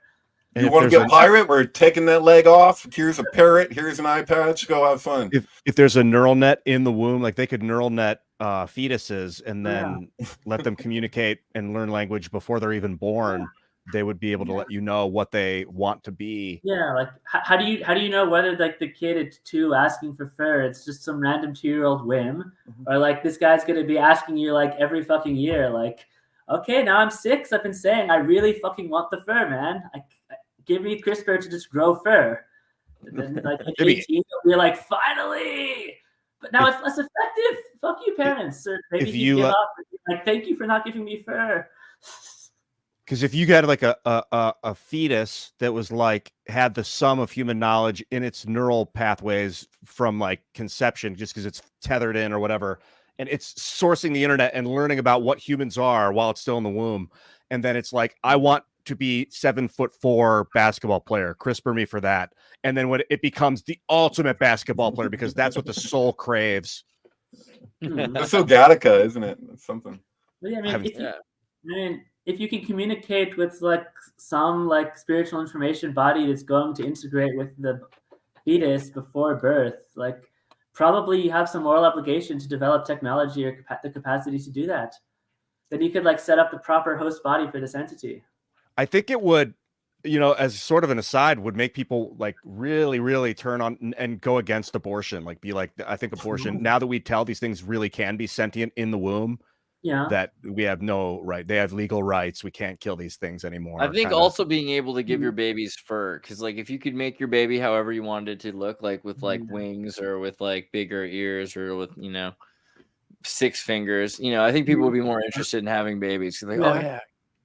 You want to be a pirate? We're taking that leg off. Here's a parrot. Here's an eye patch. Go have fun. If there's a neural net in the womb, like they could neural net fetuses and then let them communicate and learn language before they're even born, they would be able to let you know what they want to be. Yeah, like how do you know whether like the kid at 2 asking for fur, it's just some random 2-year-old whim, or like this guy's gonna be asking you like every fucking year, like, okay, now I'm 6. I've been saying I really fucking want the fur, man. Give me CRISPR to just grow fur. And then, like, at 18, you're like, finally! But now it's less effective. Fuck you, parents. Or maybe you give up. Like, thank you for not giving me fur. Because if you got like a fetus that was like had the sum of human knowledge in its neural pathways from like conception, just because it's tethered in or whatever, and it's sourcing the internet and learning about what humans are while it's still in the womb, and then it's like, I want to be 7'4" basketball player. CRISPR me for that. And then when it becomes the ultimate basketball player, because that's what the soul craves. That's so Gattaca, isn't it? That's something. Yeah, if you can communicate with like some like spiritual information body that's going to integrate with the fetus before birth, like probably you have some moral obligation to develop technology or the capacity to do that. Then you could like set up the proper host body for this entity. I think it would, you know, as sort of an aside, would make people like really, really turn on and go against abortion. Like, be like, I think abortion, now that we tell these things really can be sentient in the womb, Yeah. that we have no right. They have legal rights. We can't kill these things anymore. I think kinda. also being able to give your Mhm. babies fur, because like if you could make your baby however you wanted it to look, like with like wings or with like bigger ears or with, you know, 6 fingers, you know, I think people would be more interested in having babies. Like, oh Yeah. yeah,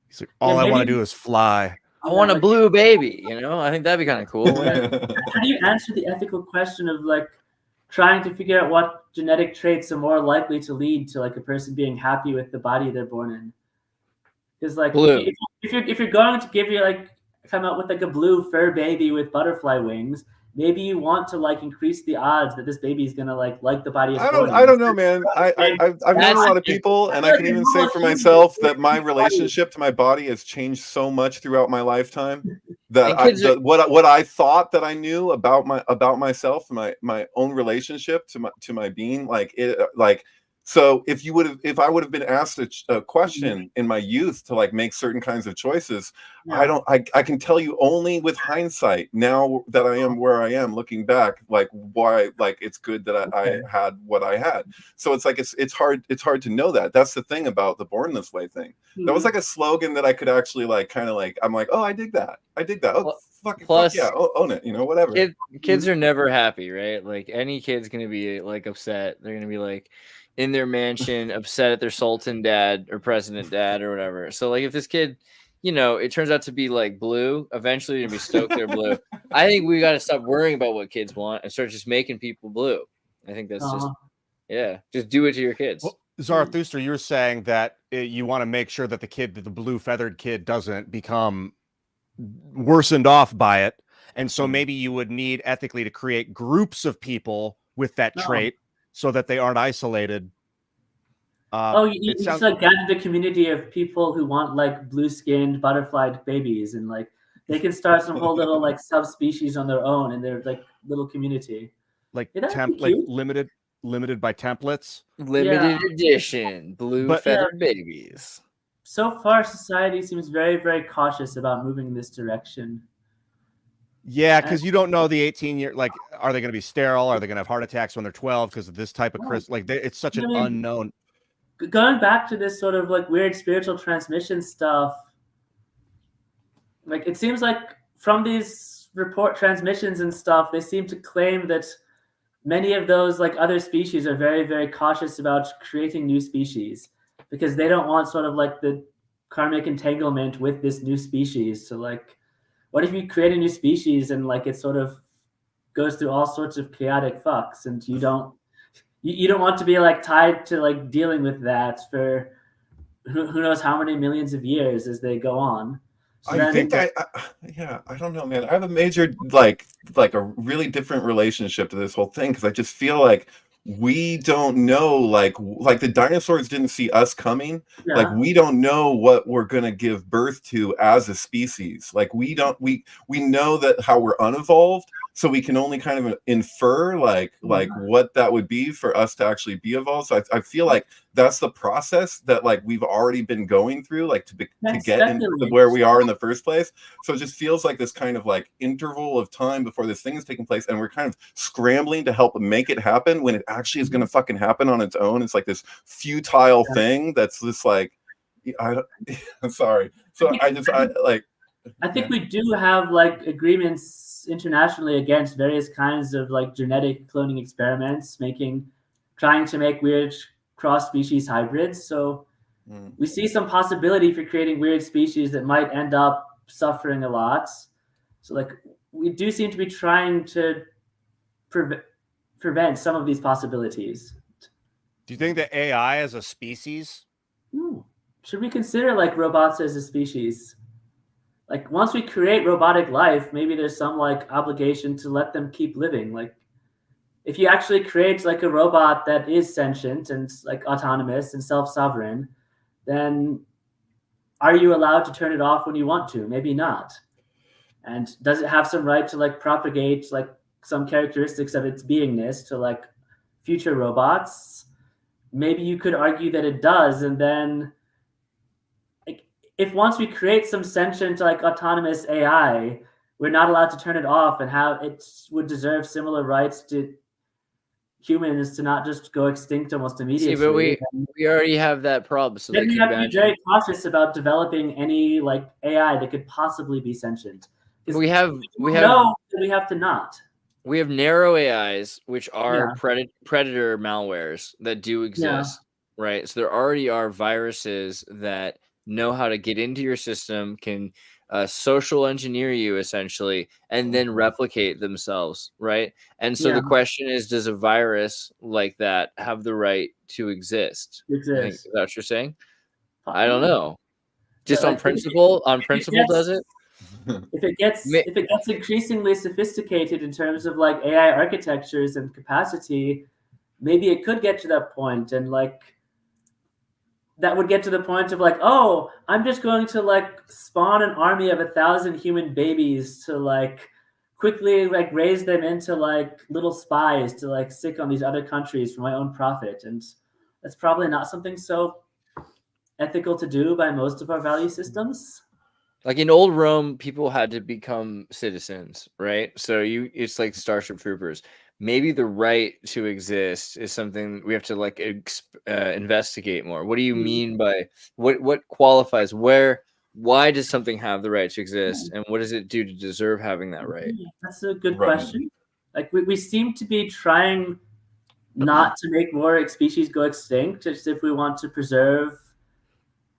He's like, all I want to maybe- do is fly. I want a blue baby, you know? I think that'd be kind of cool. How do you answer the ethical question of like trying to figure out what genetic traits are more likely to lead to like a person being happy with the body they're born in? Because like Blue. if you're going to give you like come out with like a blue fur baby with butterfly wings, maybe you want to like increase the odds that this baby is gonna like the body it's born in. I don't know, man. I've known a lot of people, and I can even say for myself that my relationship to my body has changed so much throughout my lifetime that what I thought that I knew about myself, my own relationship to my being, like it, like. So if I would have been asked a question in my youth to like make certain kinds of choices, Yeah. I can tell you only with hindsight now that I am where I am looking back, like why, like it's good that I had what I had. So it's like it's hard to know that. That's the thing about the Born This Way thing. That was like a slogan that I could actually like kind of like, I'm like, oh, I dig that. Oh, fuck yeah, own it, you know, whatever. Kids are never happy, right? Like any kid's gonna be like upset. They're gonna be like in their mansion, upset at their sultan dad or president dad or whatever. So like if this kid, you know, it turns out to be like blue, eventually they're gonna be stoked they're blue. I think we got to stop worrying about what kids want and start just making people blue. I think that's just do it to your kids. Well, Zarathustra, you were saying that you want to make sure that the blue feathered kid doesn't become worsened off by it. And so maybe you would need ethically to create groups of people with that trait so that they aren't isolated. You just like gather the community of people who want like blue-skinned butterfly babies, and like they can start some whole little like subspecies on their own in their like little community. Like like limited by templates. Limited edition blue feathered babies. So far, society seems very, very cautious about moving in this direction. Yeah, because you don't know the 18-year, like, are they going to be sterile? Are they going to have heart attacks when they're 12 because of this type of it's such an unknown. Going back to this sort of like weird spiritual transmission stuff, like it seems like from these report transmissions and stuff, they seem to claim that many of those like other species are very, very cautious about creating new species because they don't want sort of like the karmic entanglement with this new species. So like, what if you create a new species and like it sort of goes through all sorts of chaotic fucks, and you don't want to be like tied to like dealing with that for who knows how many millions of years as they go on. So I think I don't know, man. I have a major like a really different relationship to this whole thing because I just feel like we don't know, like the dinosaurs didn't see us coming. Yeah. Like we don't know what we're gonna give birth to as a species. Like we know that how we're unevolved, so we can only kind of infer like what that would be for us to actually be evolved. So I feel like that's the process that like we've already been going through, like to get into where we are in the first place. So it just feels like this kind of like interval of time before this thing is taking place, and we're kind of scrambling to help make it happen when it actually is going to fucking happen on its own. It's like this futile thing that's just like, I'm sorry. So I think we do have like agreements internationally against various kinds of like genetic cloning experiments, trying to make weird cross-species hybrids. So we see some possibility for creating weird species that might end up suffering a lot. So like we do seem to be trying to prevent some of these possibilities. Do you think that AI as a species? Should we consider like robots as a species? Like once we create robotic life, maybe there's some like obligation to let them keep living. Like if you actually create like a robot that is sentient and like autonomous and self-sovereign, then are you allowed to turn it off when you want to? Maybe not. And does it have some right to like propagate like some characteristics of its beingness to like future robots, maybe you could argue that it does. And then like, if once we create some sentient like autonomous AI, we're not allowed to turn it off, and how it would deserve similar rights to humans to not just go extinct almost immediately. See, but we already have that problem. So then we have to be very cautious about developing any like AI that could possibly be sentient. We have to not. We have narrow AIs, which are predator malwares that do exist, right? So there already are viruses that know how to get into your system, can social engineer you essentially, and then replicate themselves, right? And so the question is, does a virus like that have the right to exist? I think that's what you're saying. I don't know. Just on principle, does it? If it gets increasingly sophisticated in terms of like AI architectures and capacity, maybe it could get to that point, and like that would get to the point of like, oh, I'm just going to like spawn an army of 1,000 human babies to like quickly like raise them into like little spies to like sick on these other countries for my own profit. And that's probably not something so ethical to do by most of our value systems. Like in old Rome, people had to become citizens, right? So it's like Starship Troopers. Maybe the right to exist is something we have to like investigate more. What do you mean by what qualifies? Why does something have the right to exist, and what does it do to deserve having that right? That's a good question. Like we seem to be trying not to make more species go extinct, just if we want to preserve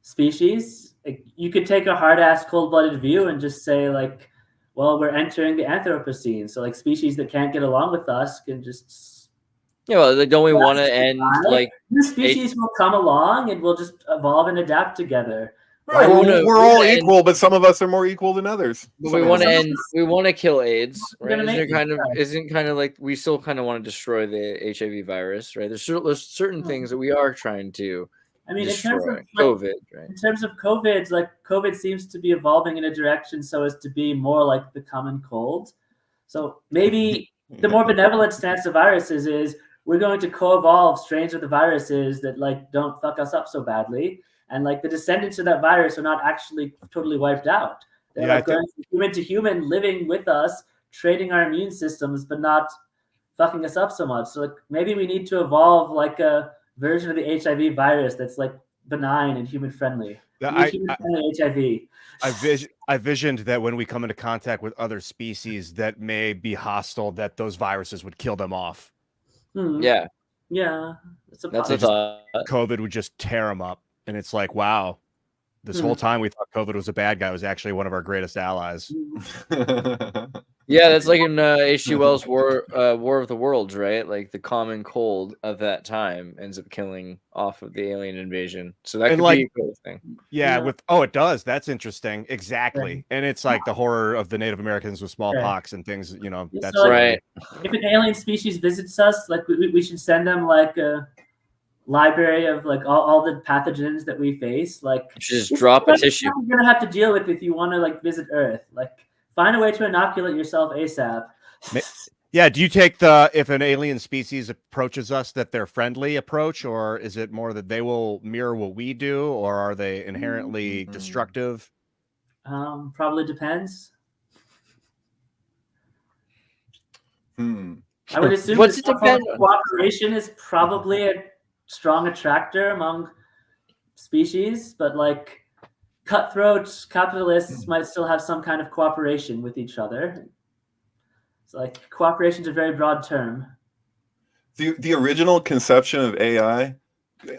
species. Like, you could take a hard-ass, cold-blooded view and just say like, well, we're entering the Anthropocene, so like species that can't get along with us can just well, don't we want to end like new species will come along and we'll just evolve and adapt together. Right, we're all equal, but some of us are more equal than others. But we want to end. We want to kill AIDS, right? Isn't kind of like we still kind of want to destroy the HIV virus, right? There's certain things that we are trying to. I mean, destroy. in terms of COVID, right? In terms of COVID, like COVID seems to be evolving in a direction so as to be more like the common cold. So maybe the more benevolent stance of viruses is we're going to co-evolve strains of the viruses that like don't fuck us up so badly, and like the descendants of that virus are not actually totally wiped out. They're like going from human to human, living with us, trading our immune systems, but not fucking us up so much. So like maybe we need to evolve like a version of the HIV virus that's like benign and human friendly. HIV. I visioned that when we come into contact with other species that may be hostile, that those viruses would kill them off. Yeah. That's a thought. COVID would just tear them up, and it's like, wow, this whole time we thought COVID was a bad guy. It was actually one of our greatest allies. Yeah, that's like in H.G. Wells' War of the Worlds, right? Like the common cold of that time ends up killing off of the alien invasion. So that could be a cool thing. Yeah, it does. That's interesting. Exactly. Right. And it's like the horror of the Native Americans with smallpox and things, you know. That's so, right. If an alien species visits us, like we should send them like a library of like all the pathogens that we face. Like just drop a tissue. You're gonna have to deal with if you want to like visit Earth. Like find a way to inoculate yourself ASAP. Yeah, do you take the if an alien species approaches us that they're friendly approach, or is it more that they will mirror what we do, or are they inherently destructive? Probably depends. I would assume cooperation is probably a strong attractor among species, but like cutthroat capitalists might still have some kind of cooperation with each other. So like cooperation is a very broad term. The original conception of AI,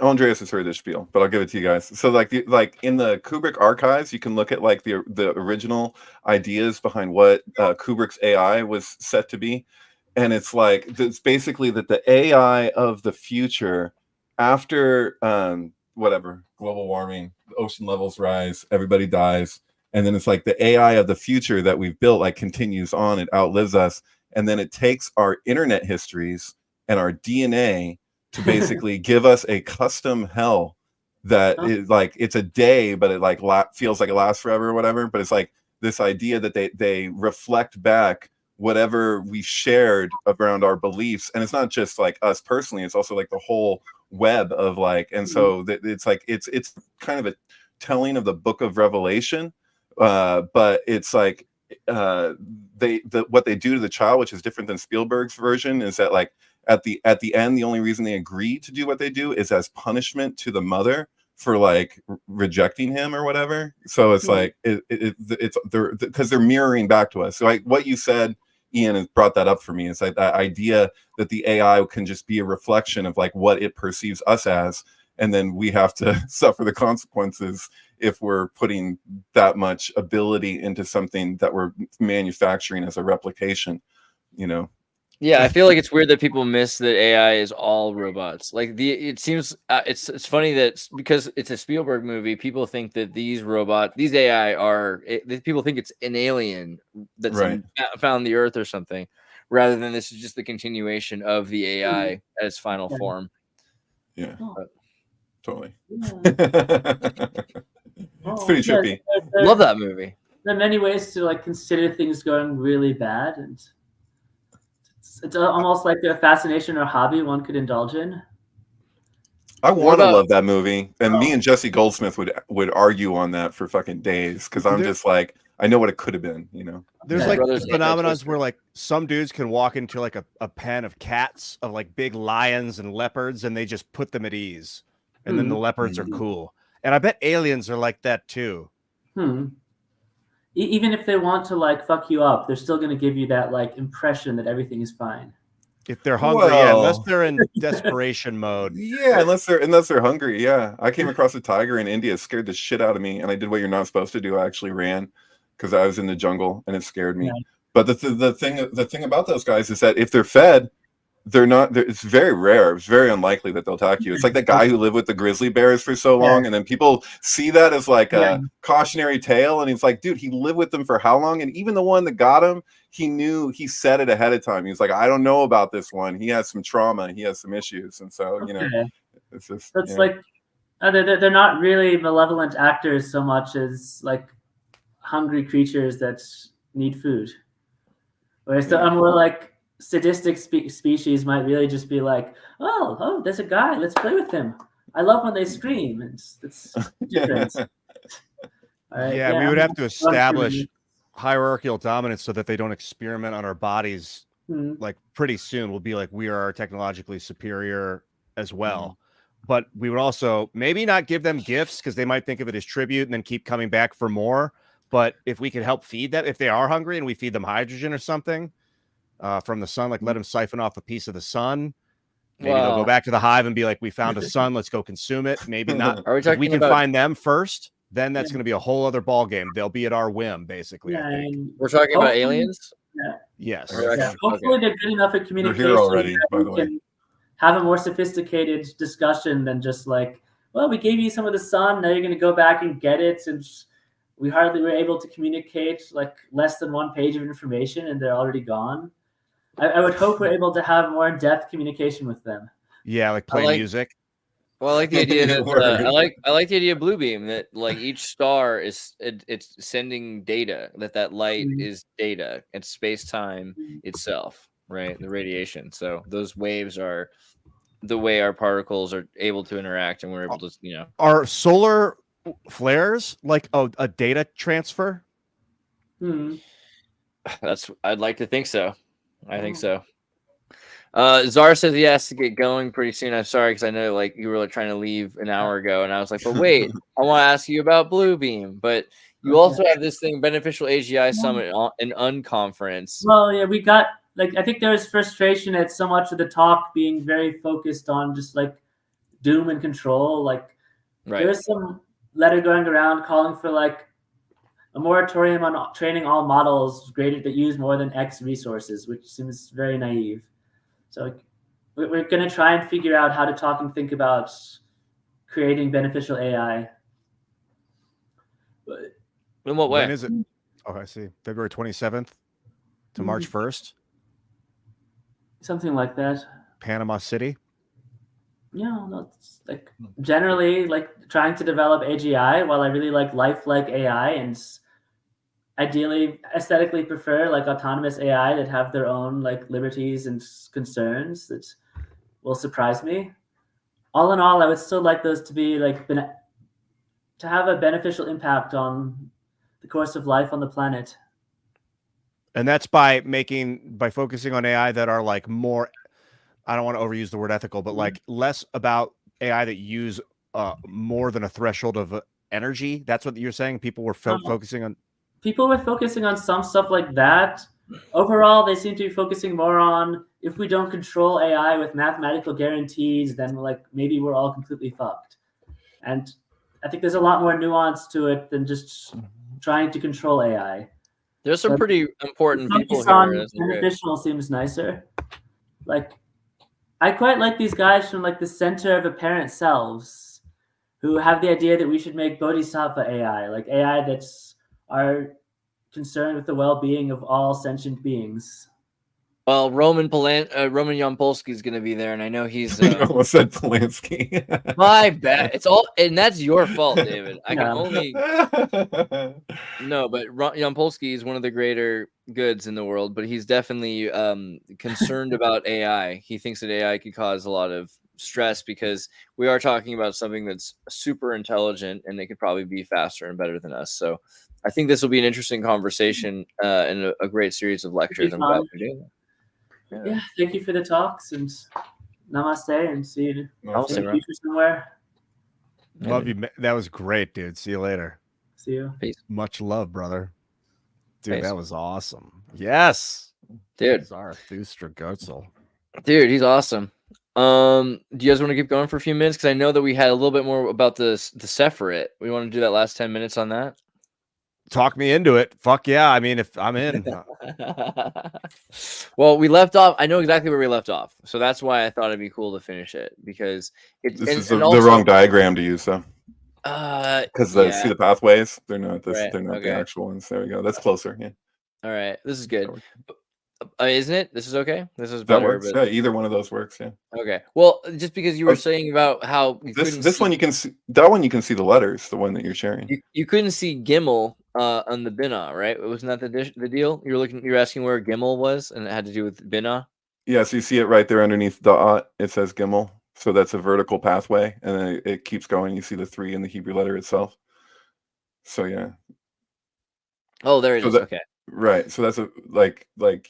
Andreas has heard this spiel, but I'll give it to you guys. So like in the Kubrick archives, you can look at like the original ideas behind what Kubrick's AI was set to be. And it's like, it's basically that the AI of the future after whatever, global warming, ocean levels rise, everybody dies. And then it's like the AI of the future that we've built like continues on, it outlives us. And then it takes our internet histories and our DNA to basically give us a custom hell that is like, it's a day, but it like feels like it lasts forever or whatever. But it's like this idea that they reflect back whatever we shared around our beliefs. And it's not just like us personally, it's also like the whole web of like, and so it's like it's kind of a telling of the book of Revelation, but it's like what they do to the child, which is different than Spielberg's version, is that like at the end, the only reason they agree to do what they do is as punishment to the mother for like rejecting him or whatever. So it's like it's because they're mirroring back to us. So like what you said, Ian, has brought that up for me. It's like that idea that the AI can just be a reflection of like what it perceives us as, and then we have to suffer the consequences if we're putting that much ability into something that we're manufacturing as a replication, you know. Yeah, I feel like it's weird that people miss that AI is all robots. Like it seems it's funny that because it's a Spielberg movie, people think that these AI people think it's an alien that's found the Earth or something, rather than this is just the continuation of the AI at its final form. Yeah, but, totally. It's pretty trippy. Love that movie. There are many ways to like consider things going really bad, and it's almost like a fascination or hobby one could indulge in. I want to love that movie, and me and Jesse Goldsmith would argue on that for fucking days, because I'm just like, I know what it could have been, you know. There's like phenomenons where like some dudes can walk into like a pen of cats, of like big lions and leopards, and they just put them at ease, and then the leopards are cool. And I bet aliens are like that too. Even if they want to like fuck you up, they're still going to give you that like impression that everything is fine. If they're hungry, yeah, unless they're in desperation mode. Yeah, unless they're hungry. Yeah, I came across a tiger in India, it scared the shit out of me, and I did what you're not supposed to do. I actually ran because I was in the jungle, and it scared me. Yeah. But the thing about those guys is that if they're fed, it's very rare. It's very unlikely that they'll attack you. It's like the guy who lived with the grizzly bears for so long, and then people see that as like a cautionary tale, and he's like, dude, he lived with them for how long? And even the one that got him, he said it ahead of time. He's like, I don't know about this one. He has some trauma. He has some issues, and so you know, it's just like they're not really malevolent actors so much as like hungry creatures that need food. Whereas the more like sadistic species might really just be like, oh, there's a guy, let's play with him. I love when they scream. It's different. Right, we would have to establish hierarchical dominance so that they don't experiment on our bodies. Like pretty soon we'll be like, we are technologically superior as well. But we would also maybe not give them gifts because they might think of it as tribute and then keep coming back for more. But if we could help feed them, if they are hungry and we feed them hydrogen or something from the sun, like let them siphon off a piece of the sun. Maybe they'll go back to the hive and be like, we found a sun, let's go consume it. Maybe not. Are we talking if we can find them first, then that's going to be a whole other ball game. They'll be at our whim, basically. I think. We're talking about aliens? Yes. Hopefully they're good enough at communication. They're here already, by the way. Have a more sophisticated discussion than just like, well, we gave you some of the sun, now you're going to go back and get it, and we hardly were able to communicate like less than 1 page of information and they're already gone. I would hope we're able to have more in-depth communication with them. Yeah, like play music. Well, I like the idea that I like the idea of Bluebeam, that like each star it's sending data, that light is data, it's space-time itself, right? The radiation. So those waves are the way our particles are able to interact, and we're able to, you know. Are solar flares like a data transfer? I'd like to think so. I think so. Zara says he has to get going pretty soon. I'm sorry, because I know like you were like trying to leave an hour ago, and I was like, but wait, I want to ask you about Bluebeam. But you also have this thing, Beneficial AGI Summit, an unconference. Well, yeah, we got like, I think there was frustration at so much of the talk being very focused on just like doom and control. Like there was some letter going around calling for like a moratorium on training all models graded that use more than X resources, which seems very naive. So we're going to try and figure out how to talk and think about creating beneficial AI. But in what way? When is it? Oh, I see. February 27th to March 1st. Something like that. Panama City. Yeah, no, it's like generally like trying to develop AGI while I really like lifelike AI, and ideally aesthetically prefer like autonomous AI that have their own like liberties and concerns that will surprise me. All in all, I would still like those to be like to have a beneficial impact on the course of life on the planet. And that's by focusing on AI that are like more, I don't want to overuse the word ethical, but like less about AI that use more than a threshold of energy. That's what you're saying. People were focusing on. People were focusing on some stuff like that. Overall, they seem to be focusing more on if we don't control AI with mathematical guarantees, then like maybe we're all completely fucked. And I think there's a lot more nuance to it than just trying to control AI. There's some pretty important people here. Beneficial seems nicer. Like, I quite like these guys from like the Center of Apparent Selves, who have the idea that we should make Bodhisattva AI, like AI that's are concerned with the well-being of all sentient beings. Well, Roman Yampolsky is going to be there, and I know he's. You almost said Polanski. My bad. It's all, and that's your fault, David. I can only. No, but Yampolsky is one of the greater goods in the world, but he's definitely concerned about AI. He thinks that AI could cause a lot of stress because we are talking about something that's super intelligent, and they could probably be faster and better than us. So I think this will be an interesting conversation and a great series of lectures. I'm glad we're doing that. Yeah, thank you for the talks and namaste and see you Namaste, in the future somewhere. Love you. That was great, dude. See you later. See you. Peace. Much love, brother. Dude, Peace. That was awesome. Yes. Dude. Zarathustra Goertzel. Dude, he's awesome. Do you guys want to keep going for a few minutes? Because I know that we had a little bit more about the Sephiroth. We want to do that last 10 minutes on that. Talk me into it. Fuck yeah. I mean, if I'm in. Well, we left off. I know exactly where we left off. So that's why I thought it'd be cool to finish it because this is the wrong diagram to use, though. Because see the pathways, they're not this. Right, they're not the actual ones. There we go. That's closer. Yeah. All right. This is good. Isn't it? This is okay. This is better. That works. Yeah, either one of those works. Yeah. Okay. Well, just because you were saying about how this one you can see, that one you can see the letters, the one that you're sharing. You couldn't see Gimel on the Binah, right? Wasn't that the deal? You're asking where Gimel was, and it had to do with Binah. Yeah. So you see it right there underneath the Ot. It says Gimel. So that's a vertical pathway, and then it keeps going. You see the 3 in the Hebrew letter itself. So yeah. Oh, there it is. Okay. Right. So that's a like when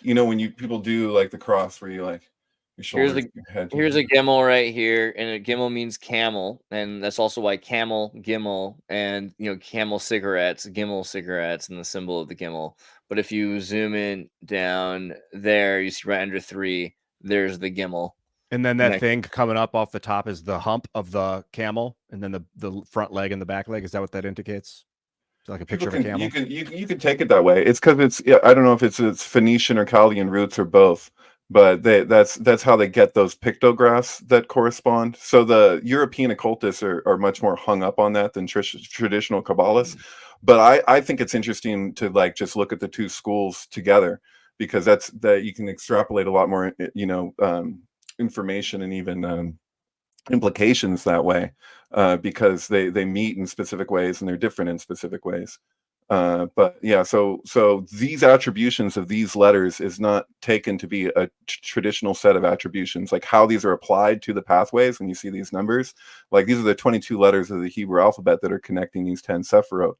people do like the cross where you like your shoulders. Here's a Gimel right here, and a Gimel means camel, and that's also why camel, Gimel, and camel cigarettes, Gimel cigarettes, and the symbol of the Gimel. But if you zoom in down there, you see right under 3, there's the Gimel. And then that thing coming up off the top is the hump of the camel, and then the front leg and the back leg. Is that what that indicates? Like a picture of a camel. You can take it that way. It's because I don't know if it's Phoenician or Chaldean roots or both, but that's how they get those pictographs that correspond. So the European occultists are much more hung up on that than traditional Kabbalists. But I think it's interesting to like just look at the two schools together because that you can extrapolate a lot more information and even implications that way. Because they meet in specific ways and they're different in specific ways. But yeah, so these attributions of these letters is not taken to be a traditional set of attributions, like how these are applied to the pathways. When you see these numbers, like these are the 22 letters of the Hebrew alphabet that are connecting these 10 Sephiroth.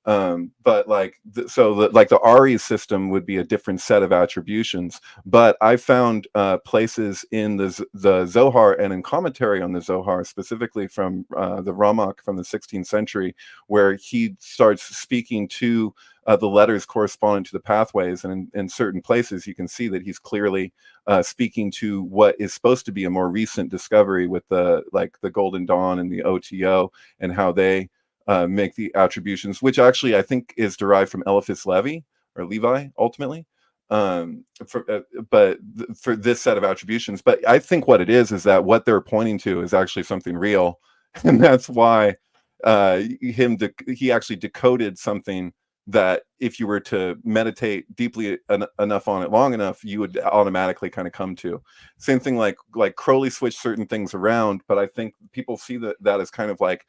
But like the Ari system would be a different set of attributions. But I found places in the Zohar and in commentary on the Zohar, specifically from the Ramak from the 16th century, where he starts speaking to the letters corresponding to the pathways, and in certain places you can see that he's clearly speaking to what is supposed to be a more recent discovery with the Golden Dawn and the OTO and how they make the attributions, which actually I think is derived from Eliphas Levi ultimately, but for this set of attributions. But I think what it is that what they're pointing to is actually something real, and that's why he actually decoded something that if you were to meditate deeply enough on it long enough, you would automatically kind of come to. Same thing like Crowley switched certain things around, but I think people see that as kind of like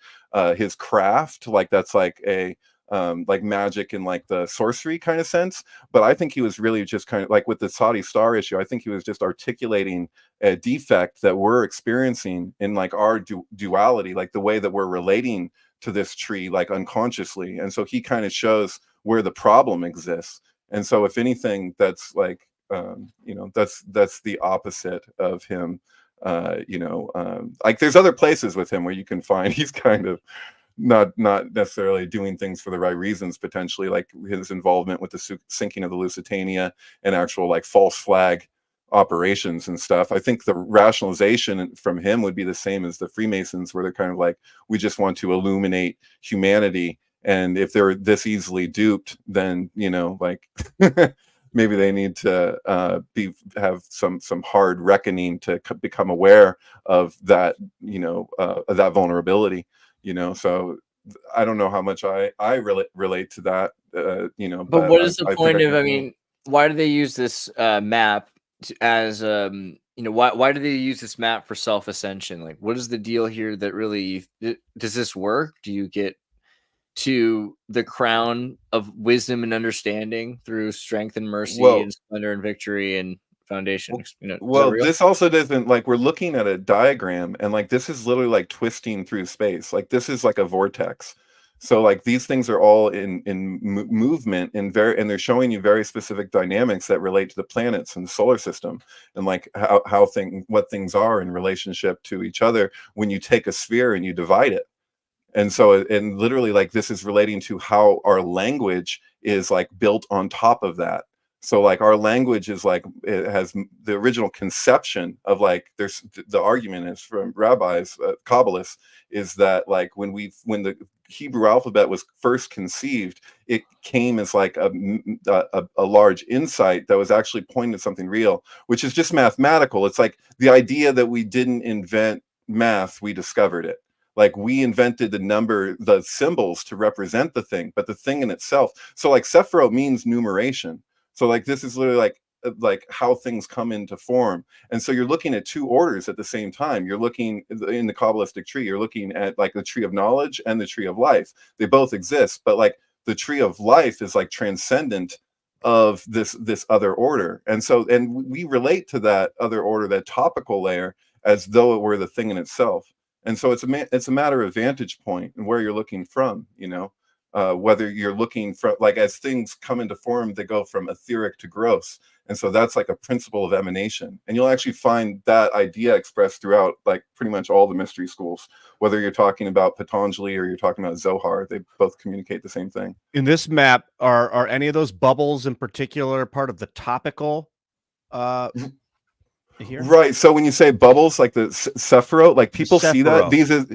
his craft, like that's like a like magic and like the sorcery kind of sense. But I think he was really just kind of like with the Saudi star issue, I think he was just articulating a defect that we're experiencing in like our duality, like the way that we're relating to this tree, like unconsciously. And so he kind of shows where the problem exists. And so if anything, that's like, you know, that's the opposite of him. You know, like there's other places with him where you can find he's kind of not necessarily doing things for the right reasons, potentially, like his involvement with the sinking of the Lusitania and actual like false flag operations and stuff. I think the rationalization from him would be the same as the Freemasons, where they're kind of like, we just want to illuminate humanity, and if they're this easily duped, then, you know, like maybe they need to have some hard reckoning to become aware of that, you know, that vulnerability, you know. So I don't know how much I relate to that, you know. But what is the point of? I I mean, why do they use this map as you know? Why do they use this map for self-ascension? Like, what is the deal here? That really does this work? Do you get to the crown of wisdom and understanding through strength and mercy and splendor and victory and foundation? You know, well, this also doesn't, like, we're looking at a diagram, and like this is literally like twisting through space. Like this is like a vortex. So like these things are all in movement, and they're showing you very specific dynamics that relate to the planets and the solar system, and like what things are in relationship to each other when you take a sphere and you divide it. And so, and literally, like, this is relating to how our language is like built on top of that. So like our language is like, it has the original conception of like, there's the argument is from rabbis, Kabbalists, is that like when the Hebrew alphabet was first conceived, it came as like a large insight that was actually pointing to something real, which is just mathematical. It's like the idea that we didn't invent math, we discovered it. Like we invented the symbols to represent the thing, but the thing in itself. So like Sephiroth means numeration. So like this is literally like how things come into form. And so you're looking at two orders at the same time. You're looking in the Kabbalistic tree, you're looking at like the tree of knowledge and the tree of life. They both exist, but like the tree of life is like transcendent of this other order. And so, and we relate to that other order, that topical layer, as though it were the thing in itself. And so it's a matter of vantage point and where you're looking from, you know, whether you're looking from, like, as things come into form, they go from etheric to gross. And so that's like a principle of emanation. And you'll actually find that idea expressed throughout like pretty much all the mystery schools, whether you're talking about Patanjali or you're talking about Zohar, they both communicate the same thing. In this map, are any of those bubbles in particular part of the topical here? Right. So when you say bubbles, like the Sephiroth, like people see that these is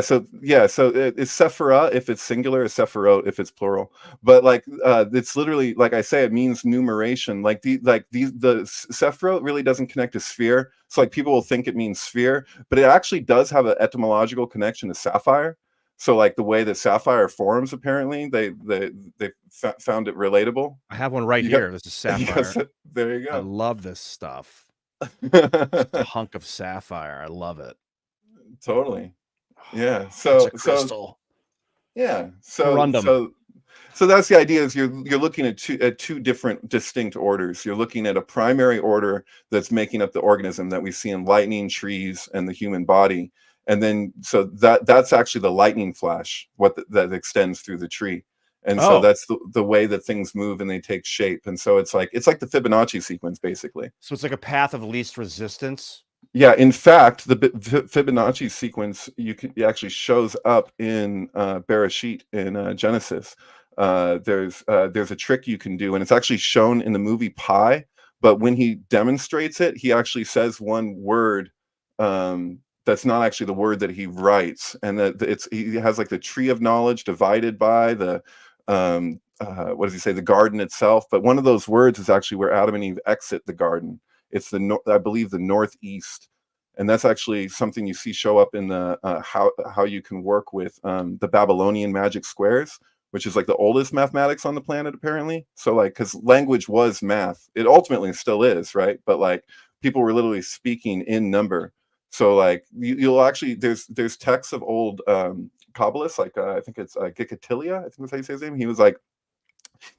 So it's Sephira if it's singular, it's Sephiroth if it's plural. But like it's literally, like I say, it means numeration. Like the Sephiroth really doesn't connect to sphere. So like people will think it means sphere, but it actually does have an etymological connection to sapphire. So like the way that sapphire forms, apparently they found it relatable. I have one right here. This is sapphire. There you go. I love this stuff. A hunk of sapphire. I love it. Totally. Yeah. So crystal. Yeah. So that's the idea, is you're looking at two different distinct orders. You're looking at a primary order that's making up the organism that we see in lightning, trees, and the human body. And then so that's actually the lightning flash, that extends through the tree. And so that's the way that things move and they take shape. And so it's like the Fibonacci sequence, basically. So it's like a path of least resistance. Yeah. In fact, the Fibonacci sequence it actually shows up in Bereshit in Genesis. There's a trick you can do, and it's actually shown in the movie Pi. But when he demonstrates it, he actually says one word that's not actually the word that he writes, and that he has like the tree of knowledge divided by the what does he say, the garden itself. But one of those words is actually where Adam and Eve exit the garden. It's I believe the northeast, and that's actually something you see show up in the how you can work with the Babylonian magic squares, which is like the oldest mathematics on the planet, apparently. So like, because language was math, it ultimately still is, right? But like people were literally speaking in number. So like you'll actually, there's texts of old Kabbalist, like I think it's Gikatilia, I think that's how you say his name. He was like,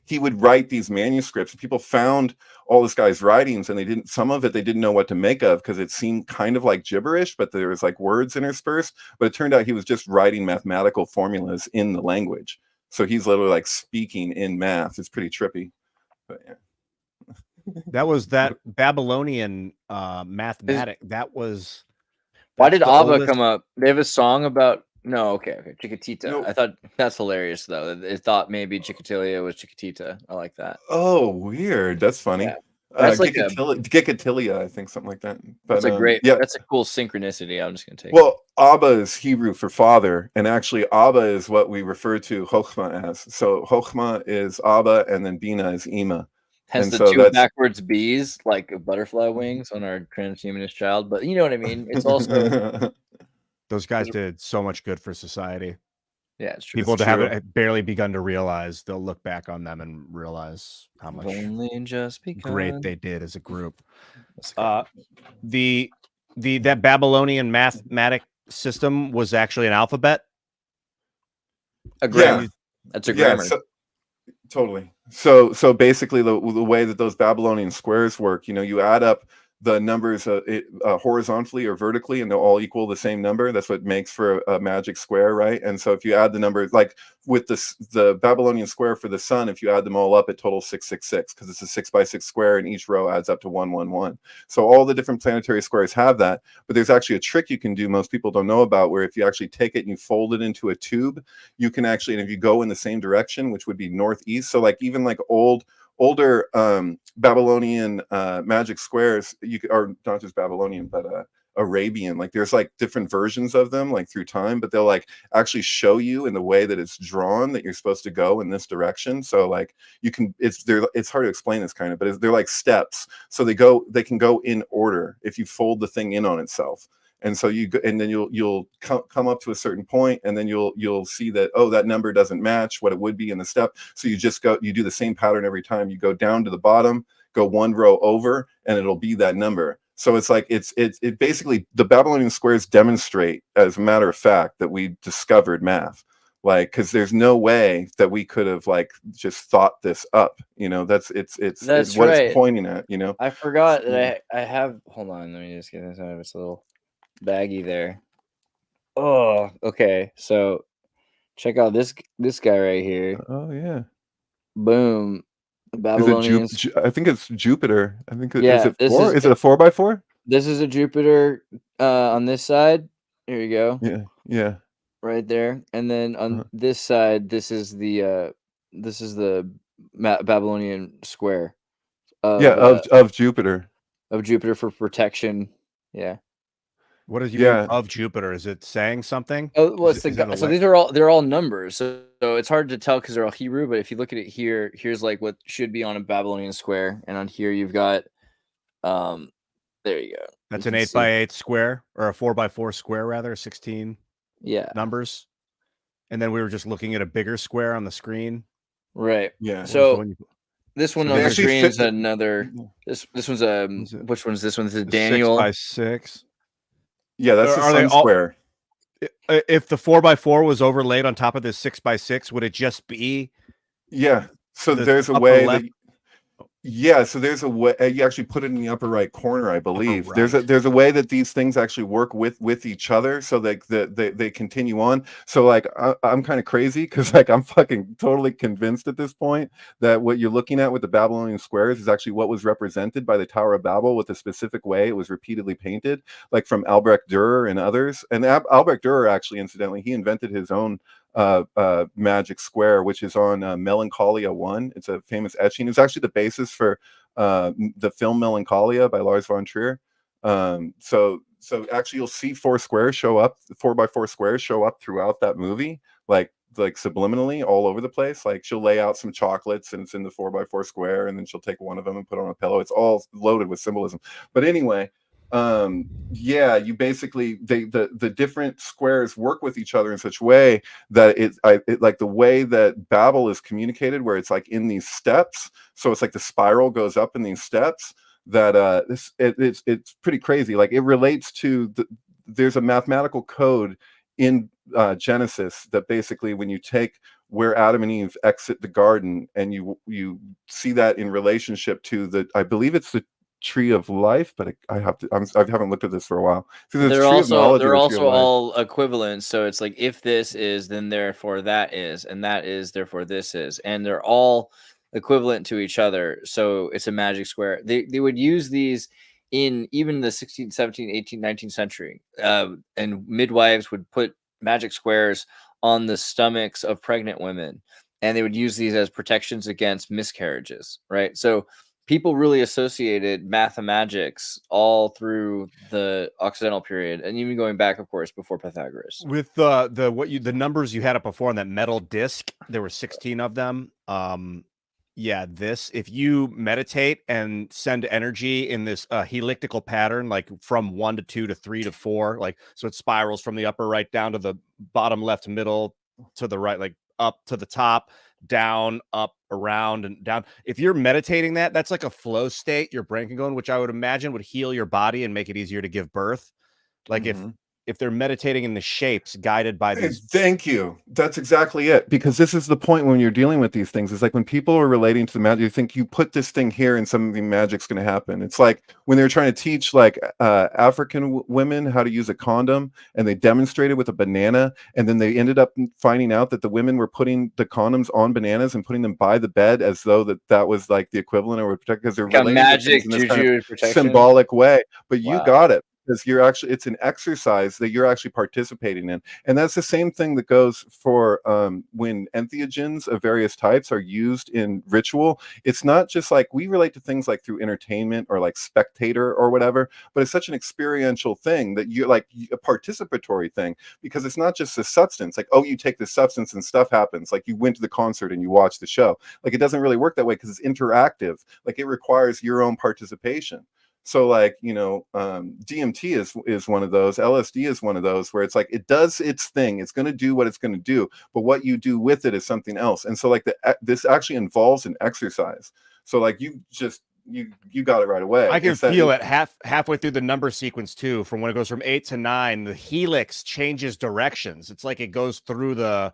he would write these manuscripts. People found all this guy's writings, and some of it they didn't know what to make of because it seemed kind of like gibberish, but there was like words interspersed. But it turned out he was just writing mathematical formulas in the language. So he's literally like speaking in math. It's pretty trippy. But yeah. That was that Babylonian mathematic. Why did Abba oldest... come up? They have a song about. No, okay, Chiquitita. No. I thought that's hilarious though. They thought maybe Chikatilia was Chiquitita. I like that. Oh, weird. That's funny. Yeah. That's like Gikatilia, I think, something like that. But that's a great. Yeah, that's a cool synchronicity. I'm just gonna take. Well, Abba is Hebrew for father, and actually Abba is what we refer to Chokhmah as. So Chokhmah is Abba, and then Bina is Ima. Hence and the so two backwards B's, like butterfly wings on our transhumanist child. But you know what I mean. It's also those guys did so much good for society. Yeah, it's true. People to have barely begun to realize, they'll look back on them and realize how much great they did as a group. That Babylonian mathematic system was actually an alphabet. A grammar. That's a grammar. Yeah, totally. So basically, the way that those Babylonian squares work, you add up the numbers horizontally or vertically, and they'll all equal the same number. That's what makes for a magic square, right? And so if you add the numbers, like with the Babylonian square for the sun, if you add them all up, it totals 666 because it's a 6x6 square, and each row adds up to 111. So all the different planetary squares have that, but there's actually a trick you can do most people don't know about, where if you actually take it and you fold it into a tube, you can actually, and if you go in the same direction, which would be northeast, so like even like older Babylonian magic squares, or not just Babylonian, but Arabian, like there's like different versions of them, like through time, but they'll like actually show you in the way that it's drawn that you're supposed to go in this direction. So like it's hard to explain this kind of, but they're like steps. So they can go in order if you fold the thing in on itself. And so then you'll come up to a certain point, and then you'll see that, oh, that number doesn't match what it would be in the step. So you do the same pattern every time. You go down to the bottom, go one row over, and it'll be that number. So it's like it basically, the Babylonian squares demonstrate, as a matter of fact, that we discovered math. Like, because there's no way that we could have like just thought this up. That's what right. It's pointing at. I forgot that I have. Hold on, let me just get this out. It's a little baggy there. Oh, okay. So check out this guy right here. Oh yeah. Boom. Babylonians. I think it's Jupiter. I think is it a 4x4? This is a Jupiter on this side. Here you go. Yeah. Right there. And then on this side, this is the Babylonian square. Of Jupiter. Of Jupiter for protection. Yeah. What does you mean of Jupiter? Is it saying something? Oh, well, so they're all numbers. So it's hard to tell because they're all Hebrew. But if you look at it here, here's like what should be on a Babylonian square, and on here you've got, there you go. That's an 8x8 square, or a 4x4 square rather, 16. Yeah. Numbers, and then we were just looking at a bigger square on the screen. Right. Yeah. So this one on the screen is another. This one's which one's this one? This is Daniel 6x6. Yeah, that's the sun square. If the 4x4 was overlaid on top of this 6x6, would it just be? Yeah. So there's a way that. Yeah, so there's a way you actually put it in the upper right corner, I believe. Right. There's a way that these things actually work with each other, so they continue on. So like I'm kind of crazy because like I'm fucking totally convinced at this point that what you're looking at with the Babylonian squares is actually what was represented by the Tower of Babel, with a specific way it was repeatedly painted, like from Albrecht Dürer and others. And Albrecht Dürer actually, incidentally, he invented his own magic square, which is on Melancholia 1. It's a famous etching. It's actually the basis for the film Melancholia by Lars von Trier. So actually you'll see 4 squares show up, 4x4 squares show up throughout that movie, like subliminally all over the place. Like she'll lay out some chocolates and it's in the 4x4 square, and then she'll take one of them and put it on a pillow. It's all loaded with symbolism. But anyway, you basically the different squares work with each other in such a way that it like the way that Babel is communicated, where it's like in these steps. So it's like the spiral goes up in these steps. That it's pretty crazy. Like it relates to there's a mathematical code in Genesis that basically when you take where Adam and Eve exit the garden and you see that in relationship to the, I believe it's the tree of life, but I haven't looked at this for a while. So there's They're tree of knowledge they're or the tree of also life. all equivalent. So it's like if this is, then therefore that is, and that is, therefore this is, and they're all equivalent to each other. So it's a magic square. They would use these in even the 16th, 17th, 18th, 19th century, and midwives would put magic squares on the stomachs of pregnant women, and they would use these as protections against miscarriages, right? So people really associated mathemagics all through the Occidental period, and even going back, of course, before Pythagoras. With the numbers you had up before on that metal disc, there were 16 of them. Yeah, if you meditate and send energy in this helixtical pattern, like from 1 to 2 to 3 to 4, like so it spirals from the upper right down to the bottom left, middle to the right, like up to the top, down, up, around, and down. If you're meditating that's like a flow state your brain can go in, which I would imagine would heal your body and make it easier to give birth. Like if they're meditating in the shapes guided by these. Thank you. That's exactly it. Because this is the point when you're dealing with these things. It's like when people are relating to the magic, you think you put this thing here and something magic's going to happen. It's like when they were trying to teach like African women how to use a condom, and they demonstrated with a banana, and then they ended up finding out that the women were putting the condoms on bananas and putting them by the bed as though that was like the equivalent or protect, because they're Like relating magic in this juju kind of protection. symbolic way. But Wow. you got it. Because it's an exercise that you're actually participating in. And that's the same thing that goes for when entheogens of various types are used in ritual. It's not just like we relate to things like through entertainment or like spectator or whatever, but it's such an experiential thing that you're like a participatory thing, because it's not just a substance. Like, oh, you take this substance and stuff happens. Like you went to the concert and you watched the show. Like it doesn't really work that way because it's interactive. Like it requires your own participation. So like, DMT is one of those, LSD is one of those where it's like, it does its thing. It's going to do what it's going to do, but what you do with it is something else. And so like this actually involves an exercise. So like you got it right away. I can feel it halfway through the number sequence too. From when it goes from 8 to 9, the helix changes directions. It's like it goes through the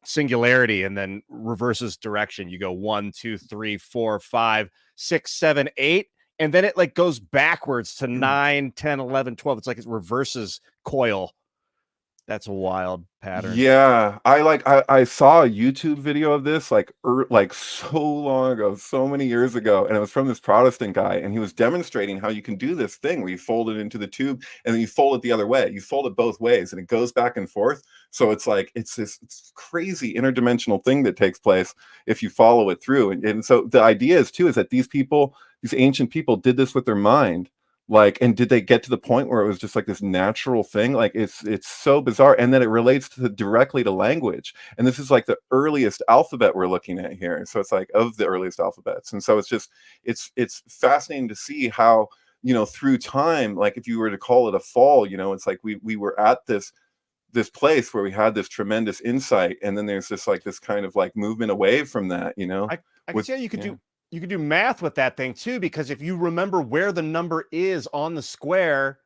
singularity and then reverses direction. You go 1, 2, 3, 4, 5, 6, 7, 8. And then it like goes backwards to 9, 10, 11, 12. It's like it reverses coil. That's a wild pattern. Yeah, I saw a YouTube video of this like so long ago, so many years ago, and it was from this Protestant guy, and he was demonstrating how you can do this thing where you fold it into the tube and then you fold it the other way. You fold it both ways, and it goes back and forth. So it's like it's this crazy interdimensional thing that takes place if you follow it through. And so the idea is that these ancient people did this with their mind. Like, and did they get to the point where it was just like this natural thing? Like it's so bizarre. And then it relates directly to language. And this is like the earliest alphabet we're looking at here. So it's like of the earliest alphabets. And so it's fascinating to see how, through time, like if you were to call it a fall, it's like we were at this place where we had this tremendous insight. And then there's this kind of like movement away from that, I can see how you could do math with that thing too, because if you remember where the number is on the square,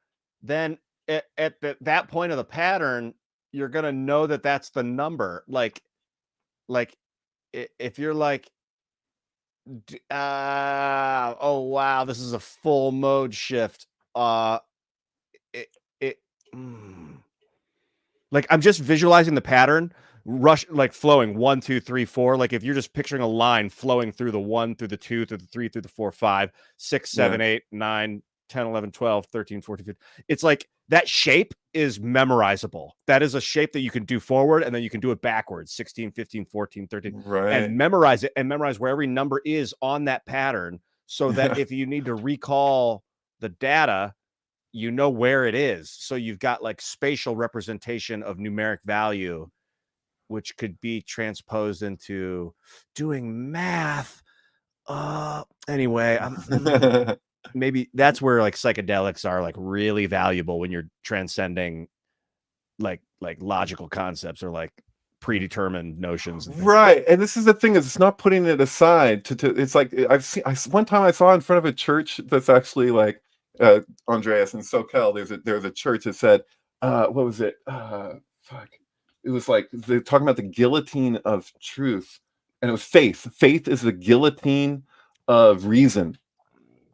then at that point of the pattern, you're going to know that that's the number. Like if you're like, oh, wow, this is a full mode shift. Like I'm just visualizing the pattern like flowing 1, 2, 3, 4. Like if you're just picturing a line flowing through the 1 through the 2 through the 3 through the 4, 5, 6, 7, 8, 9, 10, 11, 12, 13, 14, 15. It's like that shape is memorizable. That is a shape that you can do forward and then you can do it backwards, 16, 15, 14, 13, right, and memorize it and memorize where every number is on that pattern, so that if you need to recall the data, you know where it is. So you've got like spatial representation of numeric value, which could be transposed into doing math. Anyway, maybe that's where like psychedelics are like really valuable when you're transcending like logical concepts or like predetermined notions. Right. And this is the thing, is it's not putting it aside to it's like one time I saw in front of a church that's actually like Andreas in SOQUEL, there's a church that said, what was it? Fuck. It was like they're talking about the guillotine of truth, and it was faith. Faith is the guillotine of reason.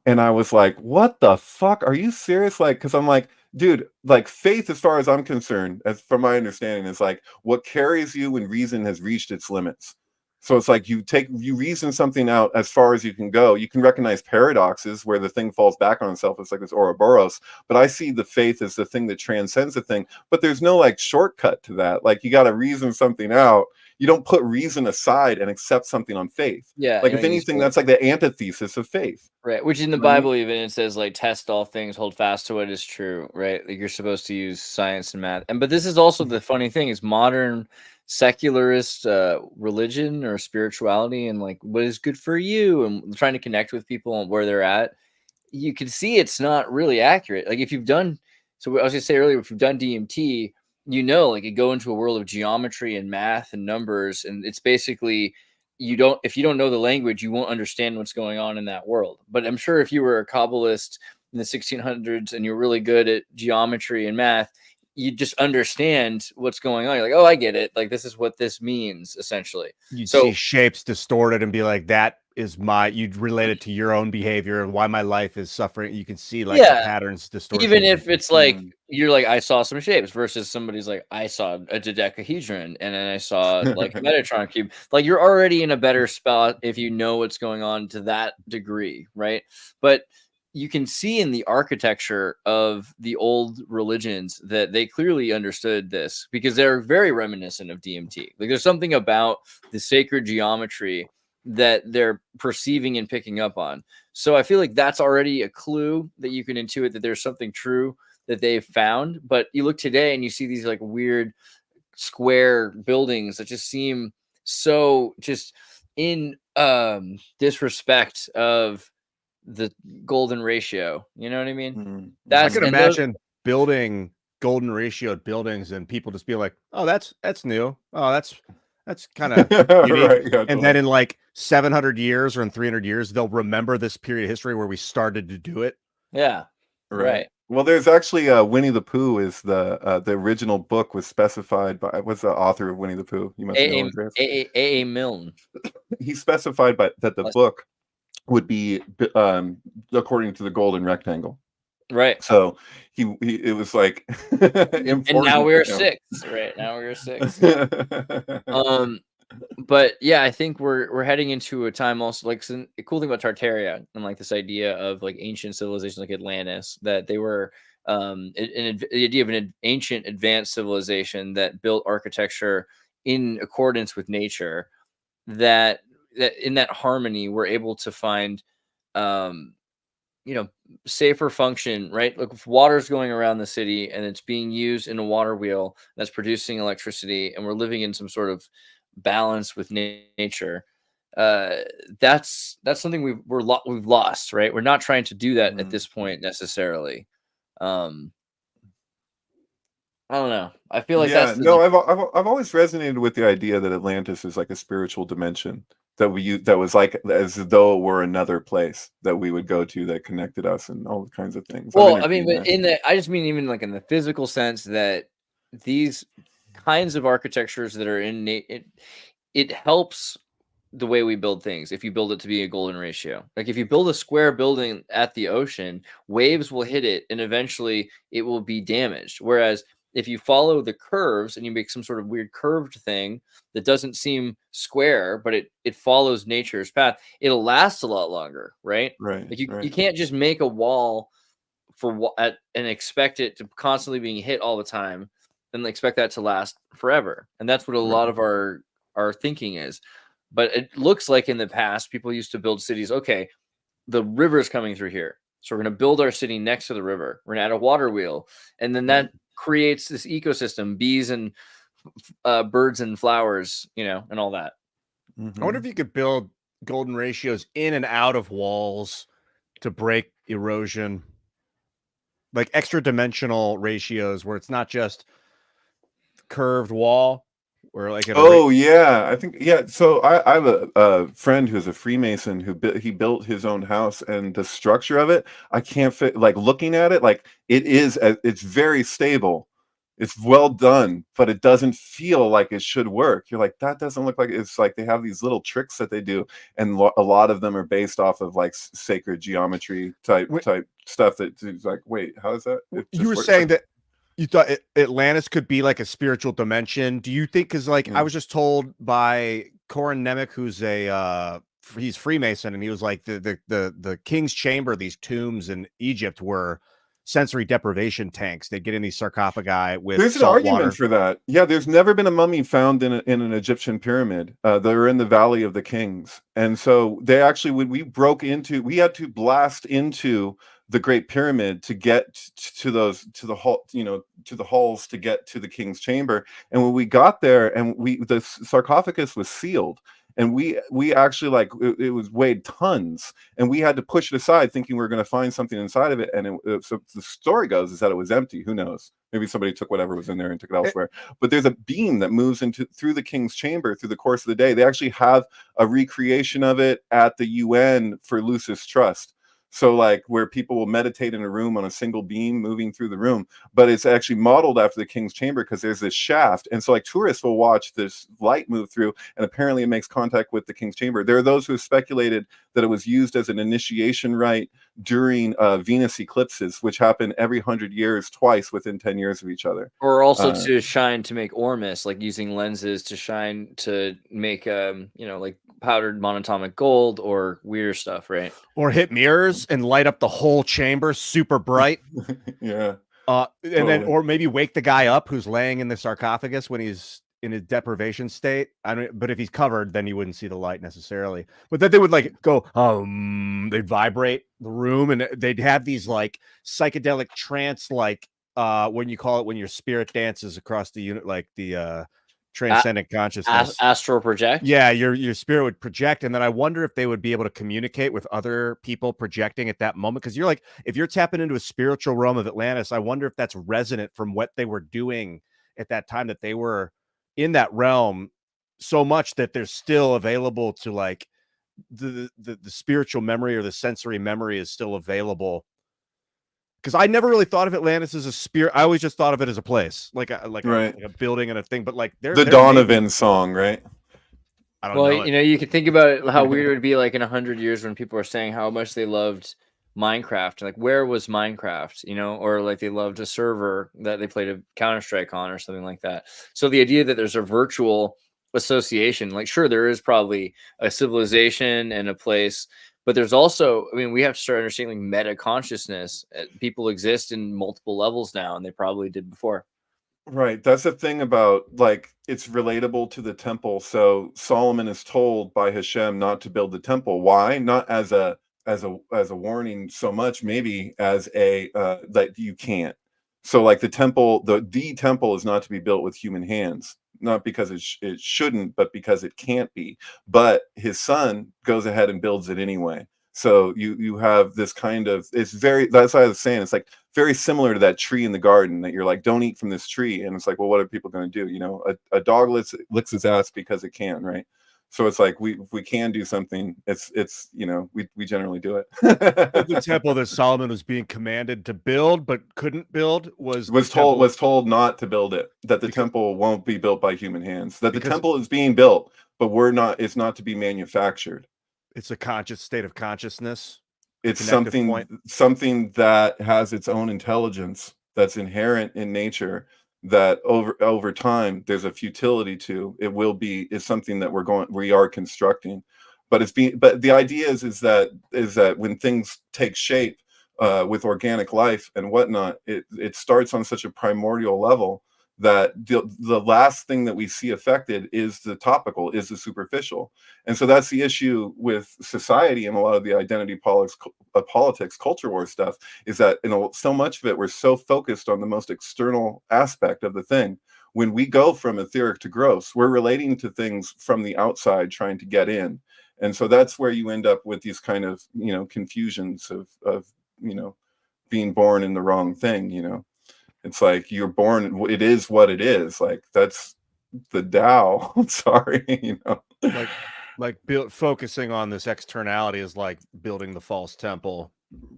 And I was like, what the fuck? Are you serious? Like, because I'm like, dude, like faith, as far as I'm concerned, as from my understanding, is like what carries you when reason has reached its limits. So it's like you reason something out as far as you can go. You can recognize paradoxes where the thing falls back on itself. It's like this Ouroboros. But I see the faith as the thing that transcends the thing. But there's no like shortcut to that. Like you got to reason something out. You don't put reason aside and accept something on faith. Yeah. Like if anything, that's like the antithesis of faith. Right. Which in the Bible, even it says like test all things, hold fast to what is true. Right. Like you're supposed to use science and math. But this is also the funny thing is modern secularist religion or spirituality and like what is good for you and trying to connect with people and where they're at. You can see it's not really accurate. Like if you've done, so I was gonna say earlier, if you've done DMT, like you go into a world of geometry and math and numbers, and it's basically if you don't know the language, you won't understand what's going on in that world. But I'm sure if you were a Kabbalist in the 1600s and you're really good at geometry and math, you just understand what's going on. You're like, oh, I get it. Like this is what this means, essentially. You'd see shapes distorted and be like, that is you'd relate it to your own behavior and why my life is suffering. You can see like the patterns distorted. Even if it's like you're like, I saw some shapes versus somebody's like, I saw a dodecahedron and then I saw like a Metatron cube. Like you're already in a better spot if you know what's going on to that degree, right? But you can see in the architecture of the old religions that they clearly understood this because they're very reminiscent of DMT. Like there's something about the sacred geometry that they're perceiving and picking up on. So I feel like that's already a clue that you can intuit that there's something true that they've found. But you look today and you see these like weird square buildings that just seem so just in disrespect of the golden ratio. You know what I mean? I can imagine building golden ratioed buildings and people just be like, oh, that's new. Oh, that's kind of unique. Right, yeah, and then in like 700 years or in 300 years, they'll remember this period of history where we started to do it. Yeah. Right. Well, there's actually Winnie the Pooh is the original book was specified by what's the author of Winnie the Pooh? You must know Andreas. A. Milne. He specified that the book would be according to the golden rectangle. Right. So it was like and now we're 6. Right. Now we're 6. But yeah, I think we're heading into a time also like the cool thing about Tartaria and like this idea of like ancient civilizations like Atlantis, that they were the idea of an ancient advanced civilization that built architecture in accordance with nature, that in that harmony we're able to find safer function, right? Like if water's going around the city and it's being used in a water wheel that's producing electricity and we're living in some sort of balance with nature, that's something we've lost, right? We're not trying to do that at this point necessarily. I don't know. I feel like I've always resonated with the idea that Atlantis is like a spiritual dimension that was like as though it were another place that we would go to that connected us and all kinds of things. Well, I mean, but I just mean even like in the physical sense that these kinds of architectures that are in it helps the way we build things. If you build it to be a golden ratio, like if you build a square building at the ocean, waves will hit it and eventually it will be damaged. Whereas if you follow the curves and you make some sort of weird curved thing that doesn't seem square, but it follows nature's path, it'll last a lot longer, right? Right. Like you can't just make a wall and expect it to constantly being hit all the time and expect that to last forever. And that's what a lot of our thinking is. But it looks like in the past, people used to build cities. Okay, the river's coming through here, so we're going to build our city next to the river. We're going to add a water wheel, and then that creates this ecosystem, bees and birds and flowers, and all that. I wonder if you could build golden ratios in and out of walls to break erosion, like extra dimensional ratios where it's not just curved wall. Or like I think so I have a friend who's a Freemason who he built his own house, and the structure of it, I can't fit, like looking at it, like it's very stable, It's well done, but it doesn't feel like it should work. You're like, that doesn't look like it's like they have these little tricks that they do, and a lot of them are based off of like sacred geometry type stuff. That it's like, wait, how is that? You were saying that you thought Atlantis could be like a spiritual dimension. Do you think? Because like I was just told by Corin Nemec, who's he's Freemason, and he was like the king's chamber, these tombs in Egypt were sensory deprivation tanks. They'd get in these sarcophagi with there's an argument for that. Yeah, there's never been a mummy found in an Egyptian pyramid. They're in the Valley of the Kings, and so they actually, when we had to blast into the Great Pyramid to get to the halls to get to the king's chamber. And when we got there, and the sarcophagus was sealed, and we actually, like, it was weighed tons, and we had to push it aside thinking we were going to find something inside of it. And so the story goes is that it was empty. Who knows? Maybe somebody took whatever was in there and took it elsewhere. But there's a beam that moves through the king's chamber through the course of the day. They actually have a recreation of it at the UN for Lucis Trust. So like where people will meditate in a room on a single beam moving through the room, but it's actually modeled after the king's chamber because there's this shaft. And so like tourists will watch this light move through, and apparently it makes contact with the king's chamber. There are those who have speculated that it was used as an initiation rite during Venus eclipses, which happen every 100 years, twice within 10 years of each other. Or also to shine, to make ormus, like using lenses to shine, to make, like powdered monatomic gold or weird stuff, right? Or hit mirrors and light up the whole chamber super bright. Yeah. And then, or maybe wake the guy up who's laying in the sarcophagus when he's in a deprivation state. But if he's covered, then you wouldn't see the light necessarily. But then they would like go, they'd vibrate the room, and they'd have these like psychedelic trance, like when your spirit dances across the unit, like the transcendent consciousness, astral project. Yeah, your spirit would project, and then I wonder if they would be able to communicate with other people projecting at that moment. Because you're like, if you're tapping into a spiritual realm of Atlantis, I wonder if that's resonant from what they were doing at that time, that they were in that realm so much that they're still available to, like, the spiritual memory or the sensory memory is still available. Because I never really thought of Atlantis as a spirit. I always just thought of it as a place, like a building and a thing. But like the Donovan song, right? I don't know. Well, you could think about how weird it would be like in 100 years when people are saying how much they loved Minecraft. Like, where was Minecraft? Or like they loved a server that they played a Counter-Strike on or something like that. So the idea that there's a virtual association, like, sure, there is probably a civilization and a place, but there's also, we have to start understanding meta consciousness. People exist in multiple levels now, and they probably did before. Right. That's the thing about, like, it's relatable to the temple. So Solomon is told by Hashem not to build the temple. Why? Not as a warning so much, maybe as a that you can't. So like the temple, the temple is not to be built with human hands. Not because it shouldn't, but because it can't be. But his son goes ahead and builds it anyway. So you have this kind of, that's why I was saying, it's like very similar to that tree in the garden that you're like, don't eat from this tree. And it's like, well, what are people going to do? A dog licks his ass because it can, right? So it's like, if we can do something, it's we generally do it. The temple that Solomon was being commanded to build but couldn't build was told not to build it. That the temple won't be built by human hands. That the temple is being built, but it's not to be manufactured. It's a conscious state of consciousness. It's something that has its own intelligence that's inherent in nature, that over time there's a futility to. Is something that we are constructing, but the idea is that when things take shape with organic life and whatnot, it starts on such a primordial level that the last thing that we see affected is the topical, is the superficial. And so that's the issue with society and a lot of the identity politics, culture war stuff, is that so much of it, we're so focused on the most external aspect of the thing. When we go from etheric to gross, we're relating to things from the outside, trying to get in. And so that's where you end up with these kind of, confusions of being born in the wrong thing, It's like you're born, it is what it is. Like, that's the Tao. Sorry, Like focusing on this externality is like building the false temple.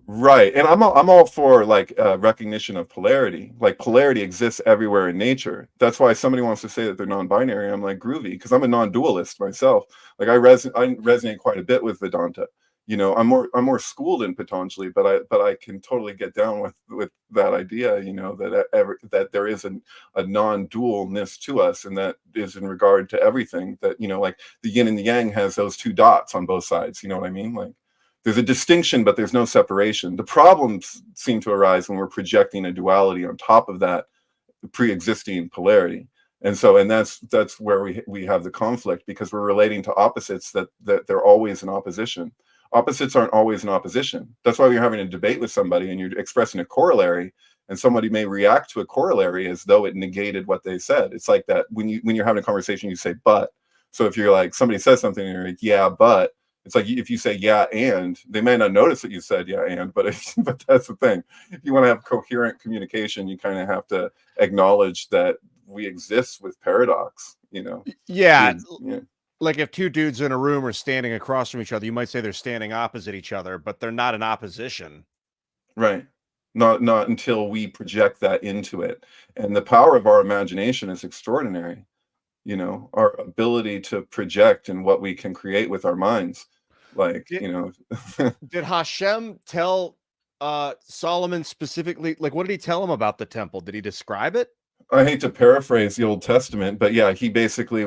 Right. And I'm all for like recognition of polarity. Like polarity exists everywhere in nature. That's why somebody wants to say that they're non-binary. I'm like groovy because I'm a non-dualist myself. Like I resonate quite a bit with Vedanta. You know, I'm more schooled in Patanjali, but I can totally get down with that idea, you know, that there is a non-dualness to us, and that is in regard to everything, that, you know, like the yin and the yang has those two dots on both sides, you know what I mean? Like there's a distinction, but there's no separation. The problems seem to arise when we're projecting a duality on top of that pre-existing polarity. And so, and that's where we have the conflict, because we're relating to opposites that they're always in opposition. Opposites aren't always in opposition. That's why you're having a debate with somebody and you're expressing a corollary, and somebody may react to a corollary as though it negated what they said. It's like that when you're having a conversation, you say but. So if you're like, somebody says something and you're like, yeah, but, it's like if you say yeah and, they may not notice that you said yeah and, but but that's the thing. If you want to have coherent communication, you kind of have to acknowledge that we exist with paradox, you know. Yeah. Yeah. Like if two dudes in a room are standing across from each other, you might say they're standing opposite each other, but they're not in opposition. Right. Not until we project that into it. And the power of our imagination is extraordinary. You know, our ability to project and what we can create with our minds. Like, you know. Did Hashem tell Solomon specifically, like what did he tell him about the temple? Did he describe it? I hate to paraphrase the Old Testament, but yeah, he basically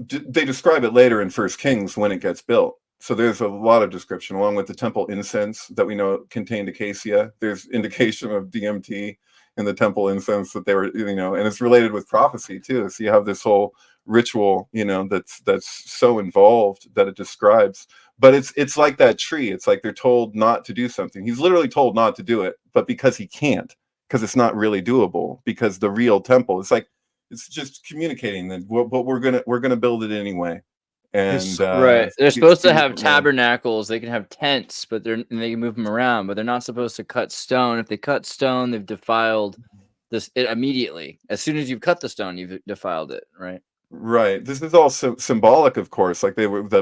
they describe it later in First Kings when it gets built. So there's a lot of description, along with the temple incense that we know contained acacia. There's indication of DMT in the temple incense that they were, you know, and it's related with prophecy too. So you have this whole ritual, you know, that's so involved that it describes. But it's like that tree. It's like they're told not to do something. He's literally told not to do it, but because he can't, because it's not really doable, because the real temple, it's like, it's just communicating that but we're gonna build it anyway. And right, they're supposed to have tabernacles, they can have tents, but they can move them around, but they're not supposed to cut stone. If they cut stone, they've defiled it immediately. As soon as you've cut the stone, you've defiled it, right? Right. This is also symbolic, of course. Like they were the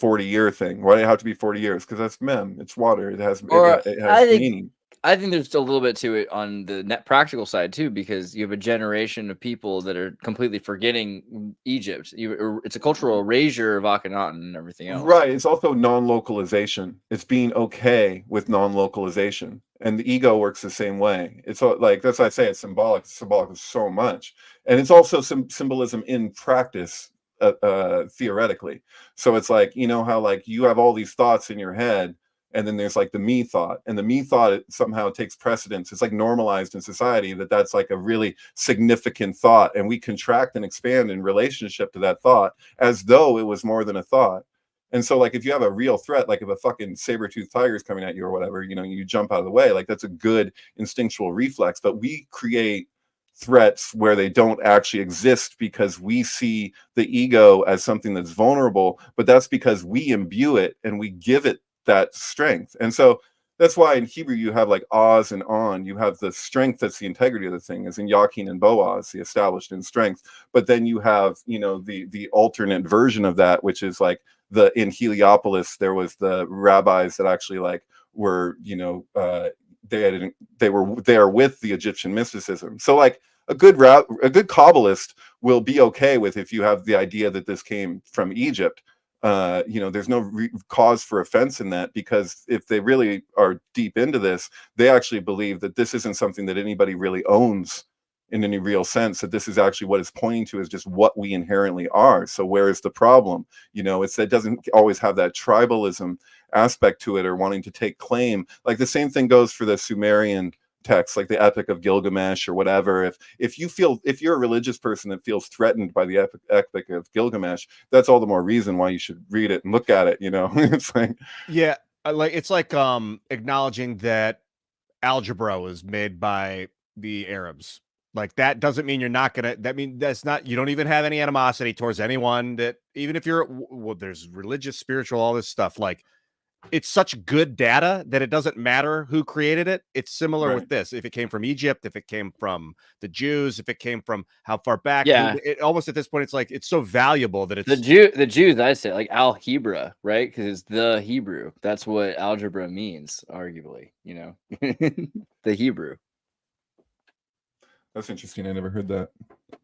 40-year thing. Why do it have to be 40 years? Because that's mem. It's water. It has meaning. I think there's a little bit to it on the net practical side too, because you have a generation of people that are completely forgetting Egypt. It's a cultural erasure of Akhenaten and everything else. Right. It's also non-localization. It's being okay with non-localization, and the ego works the same way. It's like, that's why I say it's symbolic. It's symbolic of so much, and it's also some symbolism in practice, theoretically. So it's like, you know how like you have all these thoughts in your head, and then there's like the me thought, and the me thought somehow takes precedence. It's like normalized in society that's like a really significant thought, and we contract and expand in relationship to that thought as though it was more than a thought. And so like if you have a real threat, like if a fucking saber-toothed tiger is coming at you or whatever, you know, you jump out of the way, like that's a good instinctual reflex. But we create threats where they don't actually exist because we see the ego as something that's vulnerable, but that's because we imbue it and we give it that strength. And so that's why in Hebrew you have like Oz and On. You have the strength that's the integrity of the thing, as in Yakin and Boaz, the established in strength. But then you have, you know, the alternate version of that, which is like in Heliopolis, there was the rabbis that actually like were, you know, they were there with the Egyptian mysticism. So like a good Kabbalist will be okay with if you have the idea that this came from Egypt. You know, there's no cause for offense in that, because if they really are deep into this, they actually believe that this isn't something that anybody really owns in any real sense, that this is actually what it's pointing to is just what we inherently are. So where is the problem? You know, it doesn't always have that tribalism aspect to it, or wanting to take claim. Like the same thing goes for the Sumerian texts, like the Epic of Gilgamesh or whatever. If you're a religious person that feels threatened by the Epic of Gilgamesh, that's all the more reason why you should read it and look at it, you know. It's like, yeah, like it's like acknowledging that algebra was made by the Arabs. Like that doesn't mean you're not gonna, that's not, you don't even have any animosity towards anyone, that even if you're, well, there's religious, spiritual, all this stuff. Like it's such good data that it doesn't matter who created it. It's similar with this. If it came from Egypt, if it came from the Jews, if it came from how far back, it almost at this point, it's like it's so valuable that it's the Jews. I say like algebra, right? Because it's the Hebrew. That's what algebra means, arguably. You know, the Hebrew. That's interesting. I never heard that.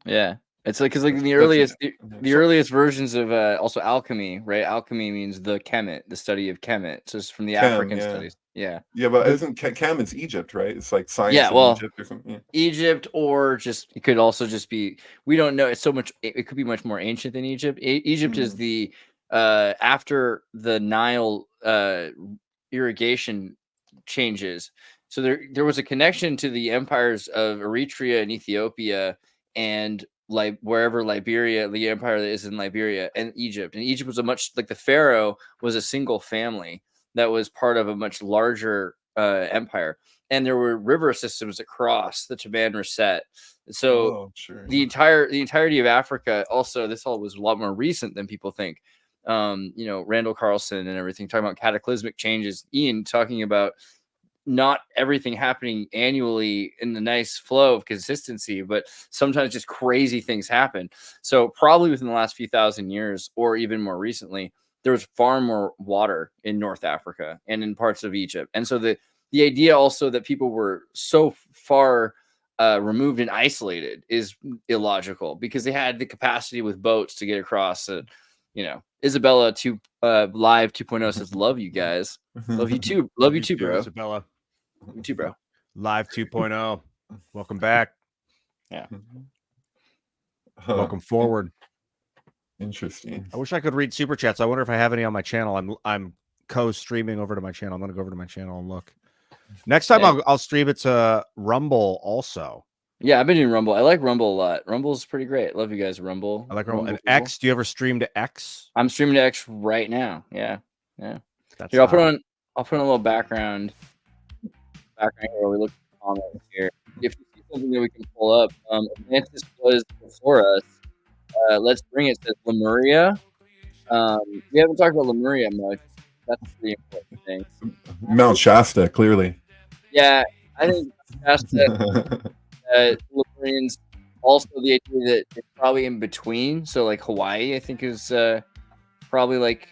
Yeah. It's like because like the earliest versions of also alchemy, right? Alchemy means the chemet, the study of chemet. So it's from the African studies. Yeah. Yeah, but isn't chem? It's Egypt, right? It's like science. Yeah, well, Egypt or something. Yeah. Egypt, or just it could also just be. We don't know. It's so much. It could be much more ancient than Egypt. Egypt is the after the Nile irrigation changes. So there was a connection to the empires of Eritrea and Ethiopia and like wherever Liberia, the empire that is in Liberia, and Egypt. And Egypt was a much like the pharaoh was a single family that was part of a much larger empire. And there were river systems that crossed the Taban Reset. So the entirety of Africa, also, this all was a lot more recent than people think. You know, Randall Carlson and everything, talking about cataclysmic changes. Ian talking about not everything happening annually in the nice flow of consistency, but sometimes just crazy things happen. So probably within the last few thousand years, or even more recently, there was far more water in North Africa and in parts of Egypt. And so the idea also that people were so far removed and isolated is illogical, because they had the capacity with boats to get across. You know, Isabella Live 2.0 says, "Love you guys, love you too, love you too, bro." Isabella, you too, bro. Live 2.0, welcome back. Yeah, welcome forward. Interesting. I wish I could read super chats. I wonder if I have any on my channel. I'm co-streaming over to my channel. I'm going to go over to my channel and look. Next time I'll stream it to Rumble also. Yeah, I've been doing Rumble. I like Rumble a lot. Rumble's pretty great. Love you guys, Rumble. I like Rumble. And X, do you ever stream to X? I'm streaming to X right now. Yeah. Here, I'll put on a little background here where we look at the comments here. If you see something that we can pull up, Atlantis was before us. Let's bring it to Lemuria. We haven't talked about Lemuria much. That's a pretty important thing. Mount Shasta, clearly. Yeah, I think Shasta, Lemurians, also the idea that it's probably in between. So like Hawaii, I think is probably like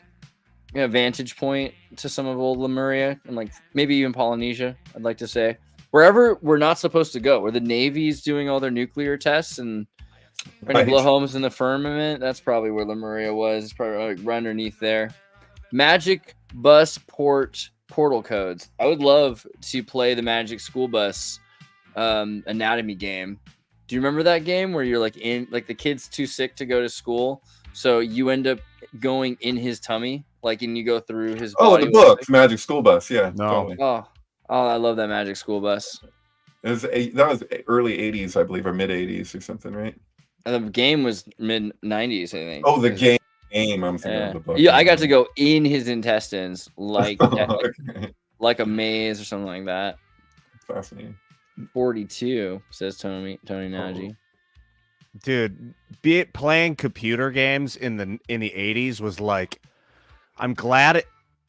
a vantage point to some of old Lemuria, and like maybe even Polynesia, I'd like to say. Wherever we're not supposed to go, where the Navy's doing all their nuclear tests and trying to blow homes in the firmament, that's probably where Lemuria was. It's probably like right underneath there. Magic Bus portal codes. I would love to play the Magic School Bus anatomy game. Do you remember that game where you're like the kid's too sick to go to school, so you end up going in his tummy, like, and you go through his body? The book, Magic School Bus. Yeah. No. Totally. Oh, I love that Magic School Bus. That was early 80s, I believe, or mid 80s or something, right? And the game was mid 90s, I think. Oh, the game. I'm thinking of the book. Yeah, I got to go in his intestines like a maze or something like that. Fascinating. 42 says Tony Nagy. Dude, playing computer games in the 80s was like, I'm glad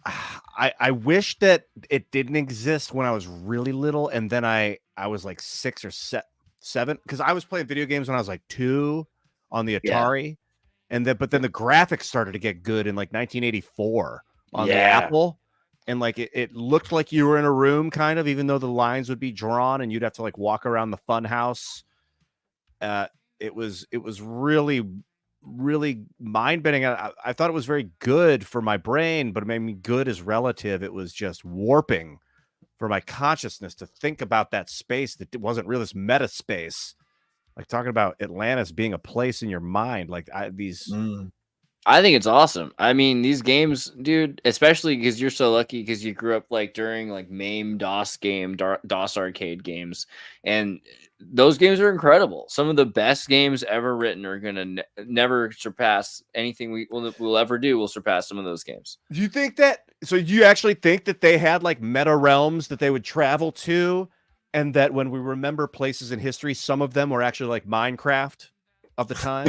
I wish that it didn't exist when I was really little, and then I was like 6 or 7, because I was playing video games when I was like 2 on the Atari. Yeah. But then the graphics started to get good in like 1984 on the Apple. And like it looked like you were in a room, kind of, even though the lines would be drawn and you'd have to like walk around the fun house. It was really, really mind-bending. I thought it was very good for my brain, but it made me good as relative. It was just warping for my consciousness to think about that space that wasn't really this meta space. Like talking about Atlantis being a place in your mind, like I think it's awesome. I mean, these games, dude, especially because you're so lucky because you grew up like during like MAME DOS arcade games, and those games are incredible. Some of the best games ever written are gonna never surpass anything we'll ever do. Will surpass some of those games. Do you think that? So you actually think that they had like meta realms that they would travel to? And that when we remember places in history, some of them were actually like Minecraft of the time.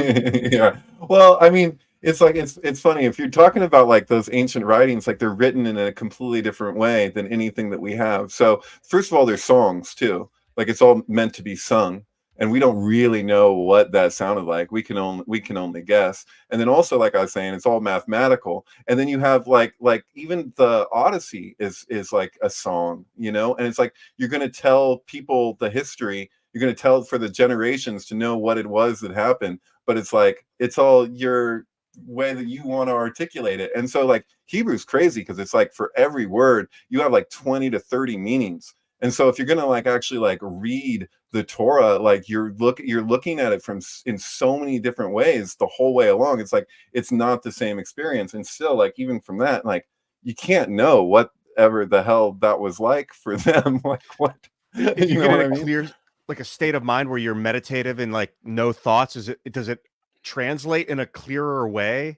Yeah. Well, I mean, It's like it's funny if you're talking about like those ancient writings, like they're written in a completely different way than anything that we have. So first of all, there's songs too. Like it's all meant to be sung, and we don't really know what that sounded like. We can only guess. And then also, like I was saying, it's all mathematical. And then you have like even the Odyssey is like a song, you know. And it's like you're going to tell people the history. You're going to tell for the generations to know what it was that happened. But it's like it's all your way that you want to articulate it. And so like Hebrew's crazy because it's like for every word you have like 20 to 30 meanings. And so if you're going to like actually like read the Torah, like you're looking at it from in so many different ways the whole way along. It's like it's not the same experience. And still, like even from that, like you can't know whatever the hell that was like for them. Like what If you you know get what in I a mean? clear, like a state of mind where you're meditative and like no thoughts, does it translate in a clearer way?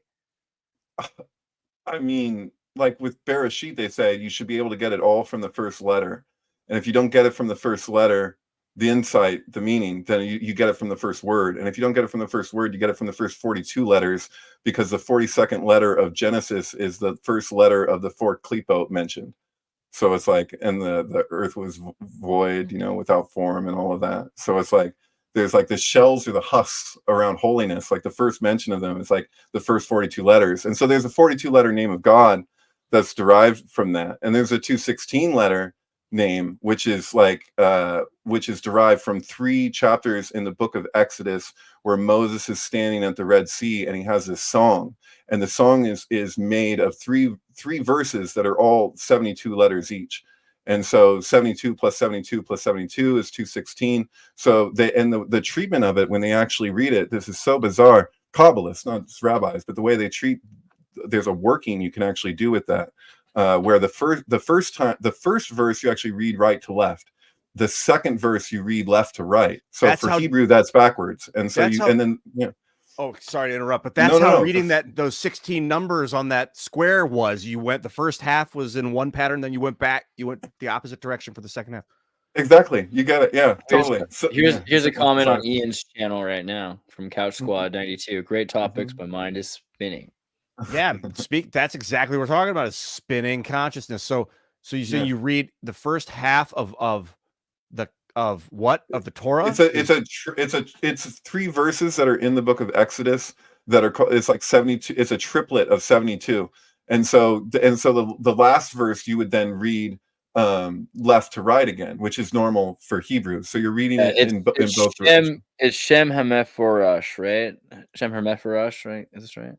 I mean, like with Bereshit, they say you should be able to get it all from the first letter. And if you don't get it from the first letter, the insight, the meaning, then you get it from the first word. And if you don't get it from the first word, you get it from the first 42 letters, because the 42nd letter of Genesis is the first letter of the four klipot mentioned. So it's like, and the earth was void, you know, without form and all of that. So it's like, there's like the shells or the husks around holiness, like the first mention of them is like the first 42 letters. And so there's a 42 letter name of God that's derived from that. And there's a 216 letter name, which is derived from 3 chapters in the book of Exodus, where Moses is standing at the Red Sea and he has this song. And the song is made of three verses that are all 72 letters each. And so 72 plus 72 plus 72 is 216. So the treatment of it when they actually read it, this is so bizarre. Kabbalists, not just rabbis, but the way they treat, there's a working you can actually do with that, where the first verse you actually read right to left. The second verse you read left to right. So for Hebrew, that's backwards. And so Oh, sorry to interrupt, but that's reading those 16 numbers on that square was. You went, the first half was in one pattern, then you went back, you went the opposite direction for the second half. Exactly. You got it. Yeah, totally. Here's a comment on Ian's channel right now from Couch Squad 92. Great topics. My mind is spinning. Yeah, that's exactly what we're talking about, is spinning consciousness. So you say you read the first half of the Torah. It's 3 verses that are in the book of Exodus that are called, it's like 72. It's a triplet of 72. And so the last verse you would then read left to right again, which is normal for Hebrew. So you're reading it in both verses. It's Shem Hamephorosh, right? Shem Hamephorosh, right? Is this right?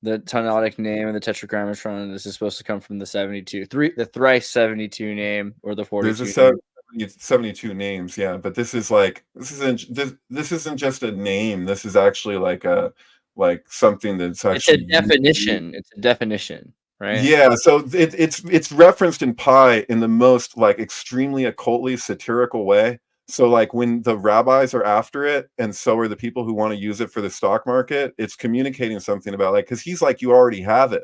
The Tanaic name and the Tetragrammaton. This is supposed to come from the 72, the thrice 72 name, or the 42. There's 72 names, yeah. But this isn't just a name. This is actually like something that's actually it's a definition. It's a definition, right? Yeah. So it's referenced in Pi in the most like extremely occultly satirical way. So like when the rabbis are after it, and so are the people who want to use it for the stock market, it's communicating something about, like, because he's like, you already have it.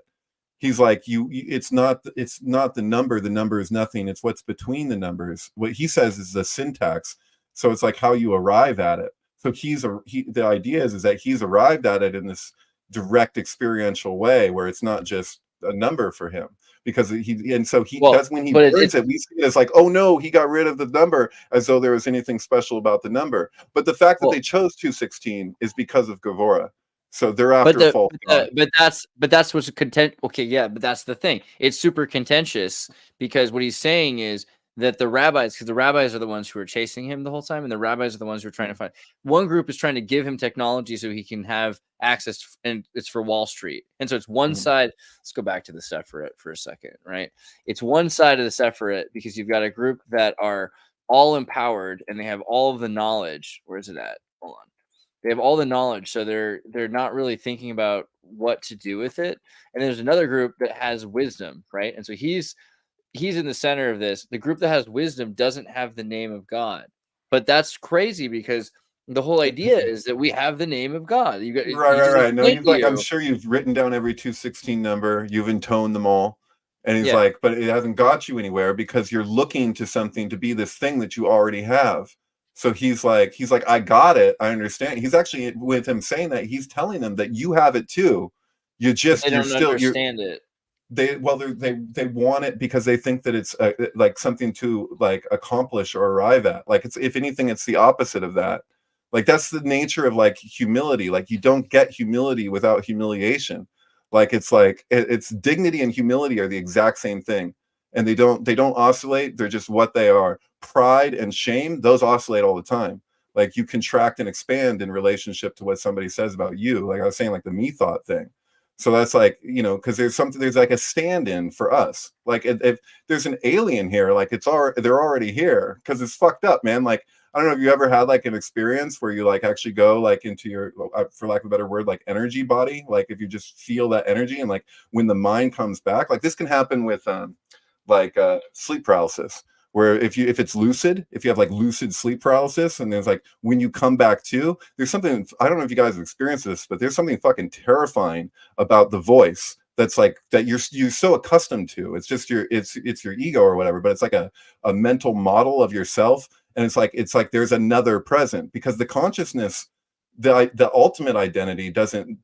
He's like, it's not the number is nothing. It's what's between the numbers. What he says is the syntax. So it's like how you arrive at it. So the idea is that he's arrived at it in this direct experiential way where it's not just a number for him. Because when he learns it, we see it as like, oh no, he got rid of the number, as though there was anything special about the number. But the fact that they chose 216 is because of Gevurah. So they're after a fault. But that's what's content. Okay, yeah, but that's the thing. It's super contentious, because what he's saying is that the rabbis, because the rabbis are the ones who are chasing him the whole time, and the rabbis are the ones who are trying to find. One group is trying to give him technology so he can have access, and it's for Wall Street. And so it's one side. Let's go back to the Sephirot for a second, right? It's one side of the Sephirot, because you've got a group that are all empowered and they have all of the knowledge. Where is it at? Hold on. They have all the knowledge, so they're not really thinking about what to do with it. And there's another group that has wisdom, right? And so he's in the center of this. The group that has wisdom doesn't have the name of God, but that's crazy, because the whole idea is that we have the name of God. Right. No, I'm sure you've written down every 216 number. You've intoned them all. And he's like, but it hasn't got you anywhere, because you're looking to something to be this thing that you already have. So he's like, I got it. I understand. He's actually, with him saying that, he's telling them that you have it too. They don't understand it. They want it because they think that it's like something to like accomplish or arrive at. Like it's, if anything, it's the opposite of that. Like that's the nature of like humility. Like you don't get humility without humiliation. Like it's dignity and humility are the exact same thing, and they don't oscillate. They're just what they are. Pride and shame, those oscillate all the time. Like you contract and expand in relationship to what somebody says about you. Like I was saying, like the me thought thing. So that's like, because there's like a stand-in for us. Like if there's an alien here, like they're already here, because it's fucked up, man. Like I don't know if you ever had like an experience where you like actually go like into your, for lack of a better word, like energy body. Like if you just feel that energy, and like when the mind comes back, like this can happen with sleep paralysis, where if it's lucid, if you have like lucid sleep paralysis, and there's like when you come back to, there's something, I don't know if you guys have experienced this, but there's something fucking terrifying about the voice that's like that you're so accustomed to. It's just it's your ego or whatever, but it's like a mental model of yourself, and it's like there's another present, because the consciousness, the ultimate identity doesn't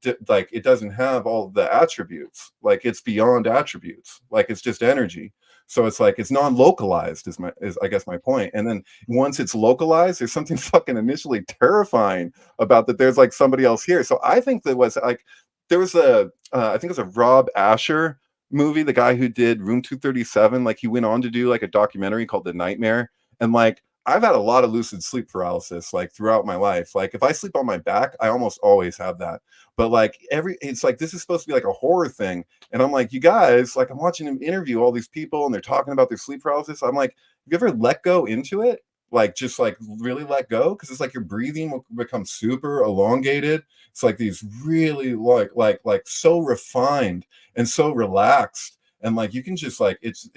have all the attributes. Like it's beyond attributes. Like it's just energy. So it's like it's non-localized is I guess my point. And then once it's localized, there's something fucking initially terrifying about that there's like somebody else here. So I think there was like there was I think it was a Rob Asher movie, the guy who did Room 237. Like he went on to do like a documentary called The Nightmare. And like I've had a lot of lucid sleep paralysis like throughout my life. Like if I sleep on my back, I almost always have that. But like it's like this is supposed to be like a horror thing. And I'm like, you guys, like I'm watching him interview all these people and they're talking about their sleep paralysis. I'm like, have you ever let go into it? Like just like really let go? Because it's like your breathing will become super elongated. It's like these really like so refined and so relaxed. And like you can just like it's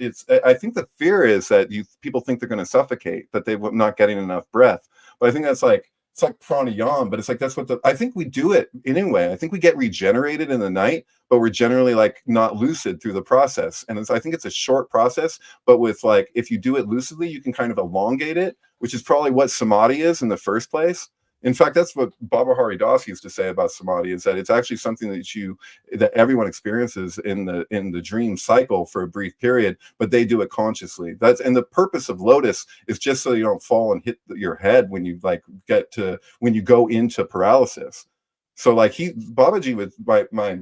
I think the fear is that people think they're going to suffocate, that they're not getting enough breath. But I think that's like it's like pranayama, but it's like that's what I think we do it anyway. I think we get regenerated in the night, but we're generally like not lucid through the process. And I think it's a short process, but with like if you do it lucidly, you can kind of elongate it, which is probably what samadhi is in the first place. In fact, that's what Baba Hari Das used to say about samadhi, is that it's actually something that everyone experiences in the dream cycle for a brief period, but they do it consciously. And the purpose of lotus is just so you don't fall and hit your head when you when you go into paralysis. So like Babaji, with my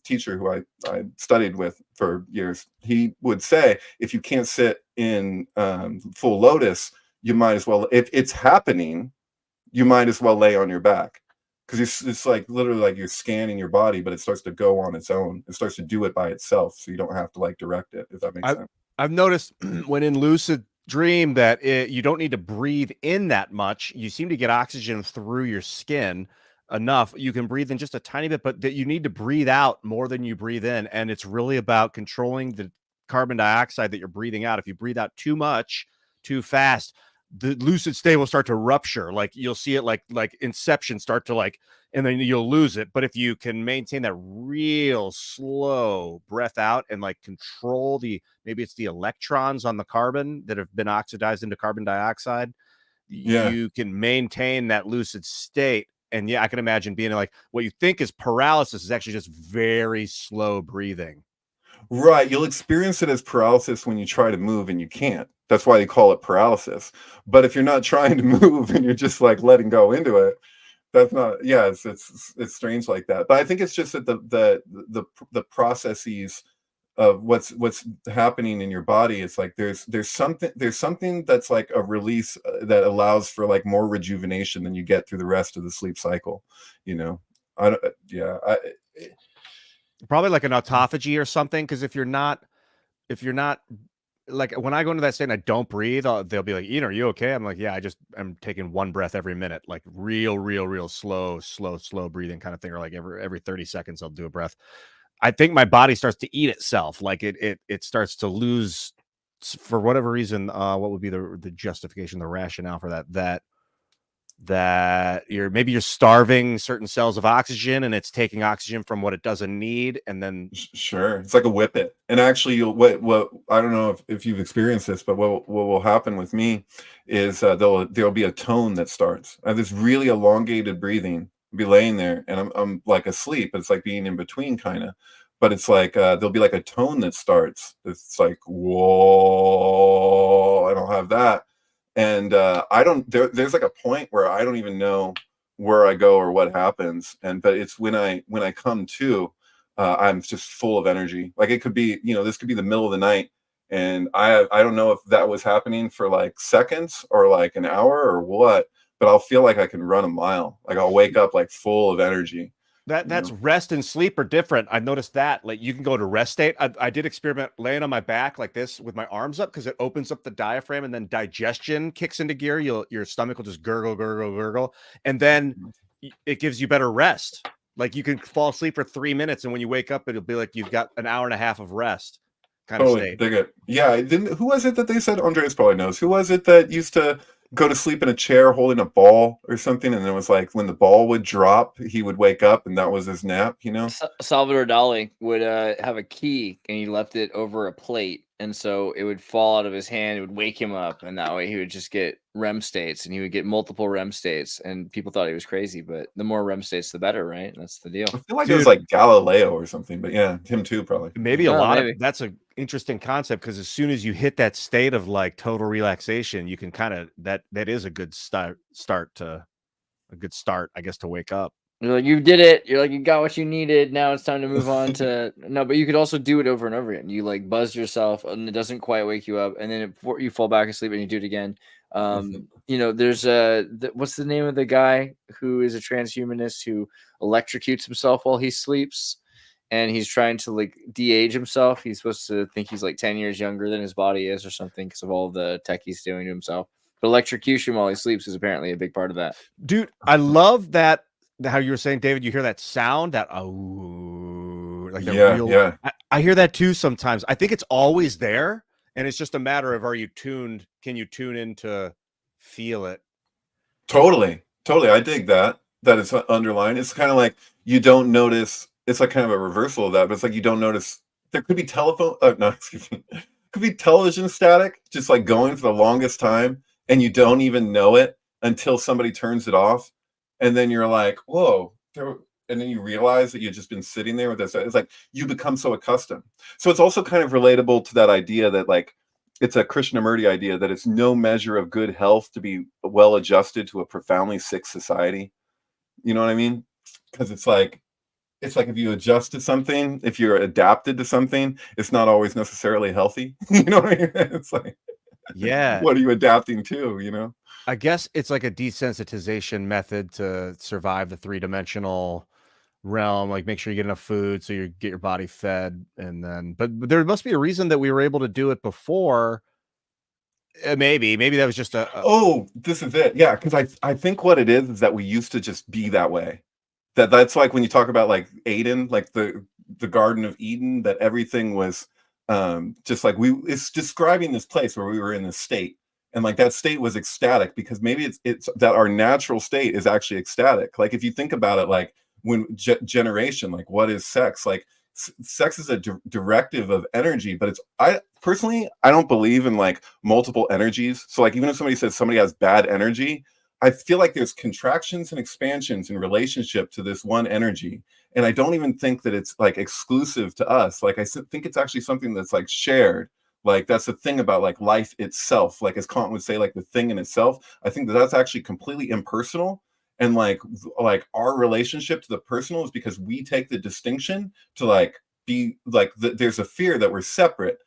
teacher who I studied with for years, he would say, if you can't sit in full lotus, you might as well, if it's happening, you might as well lay on your back, because it's like literally like you're scanning your body, but it starts to go on its own. It starts to do it by itself, so you don't have to like direct it, if that makes sense. I've noticed when in lucid dream that you don't need to breathe in that much. You seem to get oxygen through your skin enough. You can breathe in just a tiny bit, but that you need to breathe out more than you breathe in. And it's really about controlling the carbon dioxide that you're breathing out. If you breathe out too much, too fast, the lucid state will start to rupture. Like you'll see it like Inception start to like, and then you'll lose it. But if you can maintain that real slow breath out and like control maybe it's the electrons on the carbon that have been oxidized into carbon dioxide, you can maintain that lucid state. And yeah, I can imagine being like what you think is paralysis is actually just very slow breathing. Right. You'll experience it as paralysis when you try to move and you can't. That's why they call it paralysis. But if you're not trying to move and you're just like letting go into it, that's not, it's strange like that. But I think it's just that the processes of what's happening in your body, it's like there's something that's like a release that allows for like more rejuvenation than you get through the rest of the sleep cycle, Probably like an autophagy or something, because if you're not like when I go into that state and I don't breathe, they'll be like, Ian, are you okay? I'm like, yeah, I'm taking one breath every minute, like real slow breathing kind of thing, or like every 30 seconds I'll do a breath. I think my body starts to eat itself, like it starts to lose, for whatever reason. What would be the justification, the rationale for that that you're starving certain cells of oxygen, and it's taking oxygen from what it doesn't need, and then Sure, it's like a whippet. And actually, you'll what I don't know if you've experienced this, but what will happen with me is there'll be a tone that starts. I have this really elongated breathing. I'll be laying there, and I'm like asleep. It's like being in between, kind of. But it's like there'll be like a tone that starts. It's like whoa. I don't have that, and I don't. There's like a point where I don't even know where I go or what happens. But it's when I come to. I'm just full of energy. Like it could be, this could be the middle of the night, and I don't know if that was happening for like seconds or like an hour or what, but I'll feel like I can run a mile. Like I'll wake up like full of energy. that's rest and sleep are different. I noticed that. Like you can go to rest state. I did experiment laying on my back like this with my arms up because it opens up the diaphragm, and then digestion kicks into gear. Your stomach will just gurgle, and then it gives you better rest. Like you can fall asleep for 3 minutes, and when you wake up, it'll be like you've got an hour and a half of rest. Kind of state. Dig it. Yeah. Who was it that they said? Andreas probably knows. Who was it that used to go to sleep in a chair holding a ball or something? And it was like when the ball would drop, he would wake up, and that was his nap. Salvador Dali would have a key, and he left it over a plate, and so it would fall out of his hand. It would wake him up, and that way he would just get REM states, and he would get multiple REM states. And people thought he was crazy, but the more REM states, the better, right? That's the deal. I feel like it was like Galileo or something, but yeah, him too, probably. Maybe that's an interesting concept, because as soon as you hit that state of like total relaxation, you can kind of that is a good start, I guess, to wake up. You're like, you did it. You're like, you got what you needed. Now it's time to move on to no. But you could also do it over and over again. You like buzz yourself, and it doesn't quite wake you up, and then you fall back asleep, and you do it again. There's what's the name of the guy who is a transhumanist who electrocutes himself while he sleeps, and he's trying to like de-age himself. He's supposed to think he's like 10 years younger than his body is or something because of all the tech he's doing to himself. But electrocution while he sleeps is apparently a big part of that. Dude, I love that. How you were saying, David, you hear that sound, that like real. Yeah. I hear that too sometimes. I think it's always there, and it's just a matter of are you tuned? Can you tune in to feel it? Totally. I dig that. That it's underlined. It's kind of like you don't notice. It's like kind of a reversal of that, but it's like you don't notice. There could be could be television static, just like going for the longest time, and you don't even know it until somebody turns it off. And then you're like, whoa, and then you realize that you've just been sitting there with this. It's like you become so accustomed. So it's also kind of relatable to that idea that like, it's a Krishnamurti idea that it's no measure of good health to be well adjusted to a profoundly sick society. You know what I mean? Because it's like if you adjust to something, if you're adapted to something, it's not always necessarily healthy. You know what I mean? It's like, yeah. What are you adapting to, I guess it's like a desensitization method to survive the 3-dimensional realm. Like make sure you get enough food so you get your body fed, and then but there must be a reason that we were able to do it before. Maybe that was just this is it. Yeah, because I think what it is that we used to just be that way. That's like when you talk about like Eden, like the Garden of Eden, that everything was just like it's describing this place where we were in this state. And like that state was ecstatic, because maybe it's that our natural state is actually ecstatic. Like if you think about it, like when generation, like what is sex? Like sex is a directive of energy, but I personally don't believe in like multiple energies. So like even if somebody says somebody has bad energy, I feel like there's contractions and expansions in relationship to this one energy. And I don't even think that it's like exclusive to us. Like I think it's actually something that's like shared. Like that's the thing about like life itself. Like as Kant would say, like the thing in itself. I think that's actually completely impersonal. And like our relationship to the personal is because we take the distinction to like be like there's a fear that we're separate,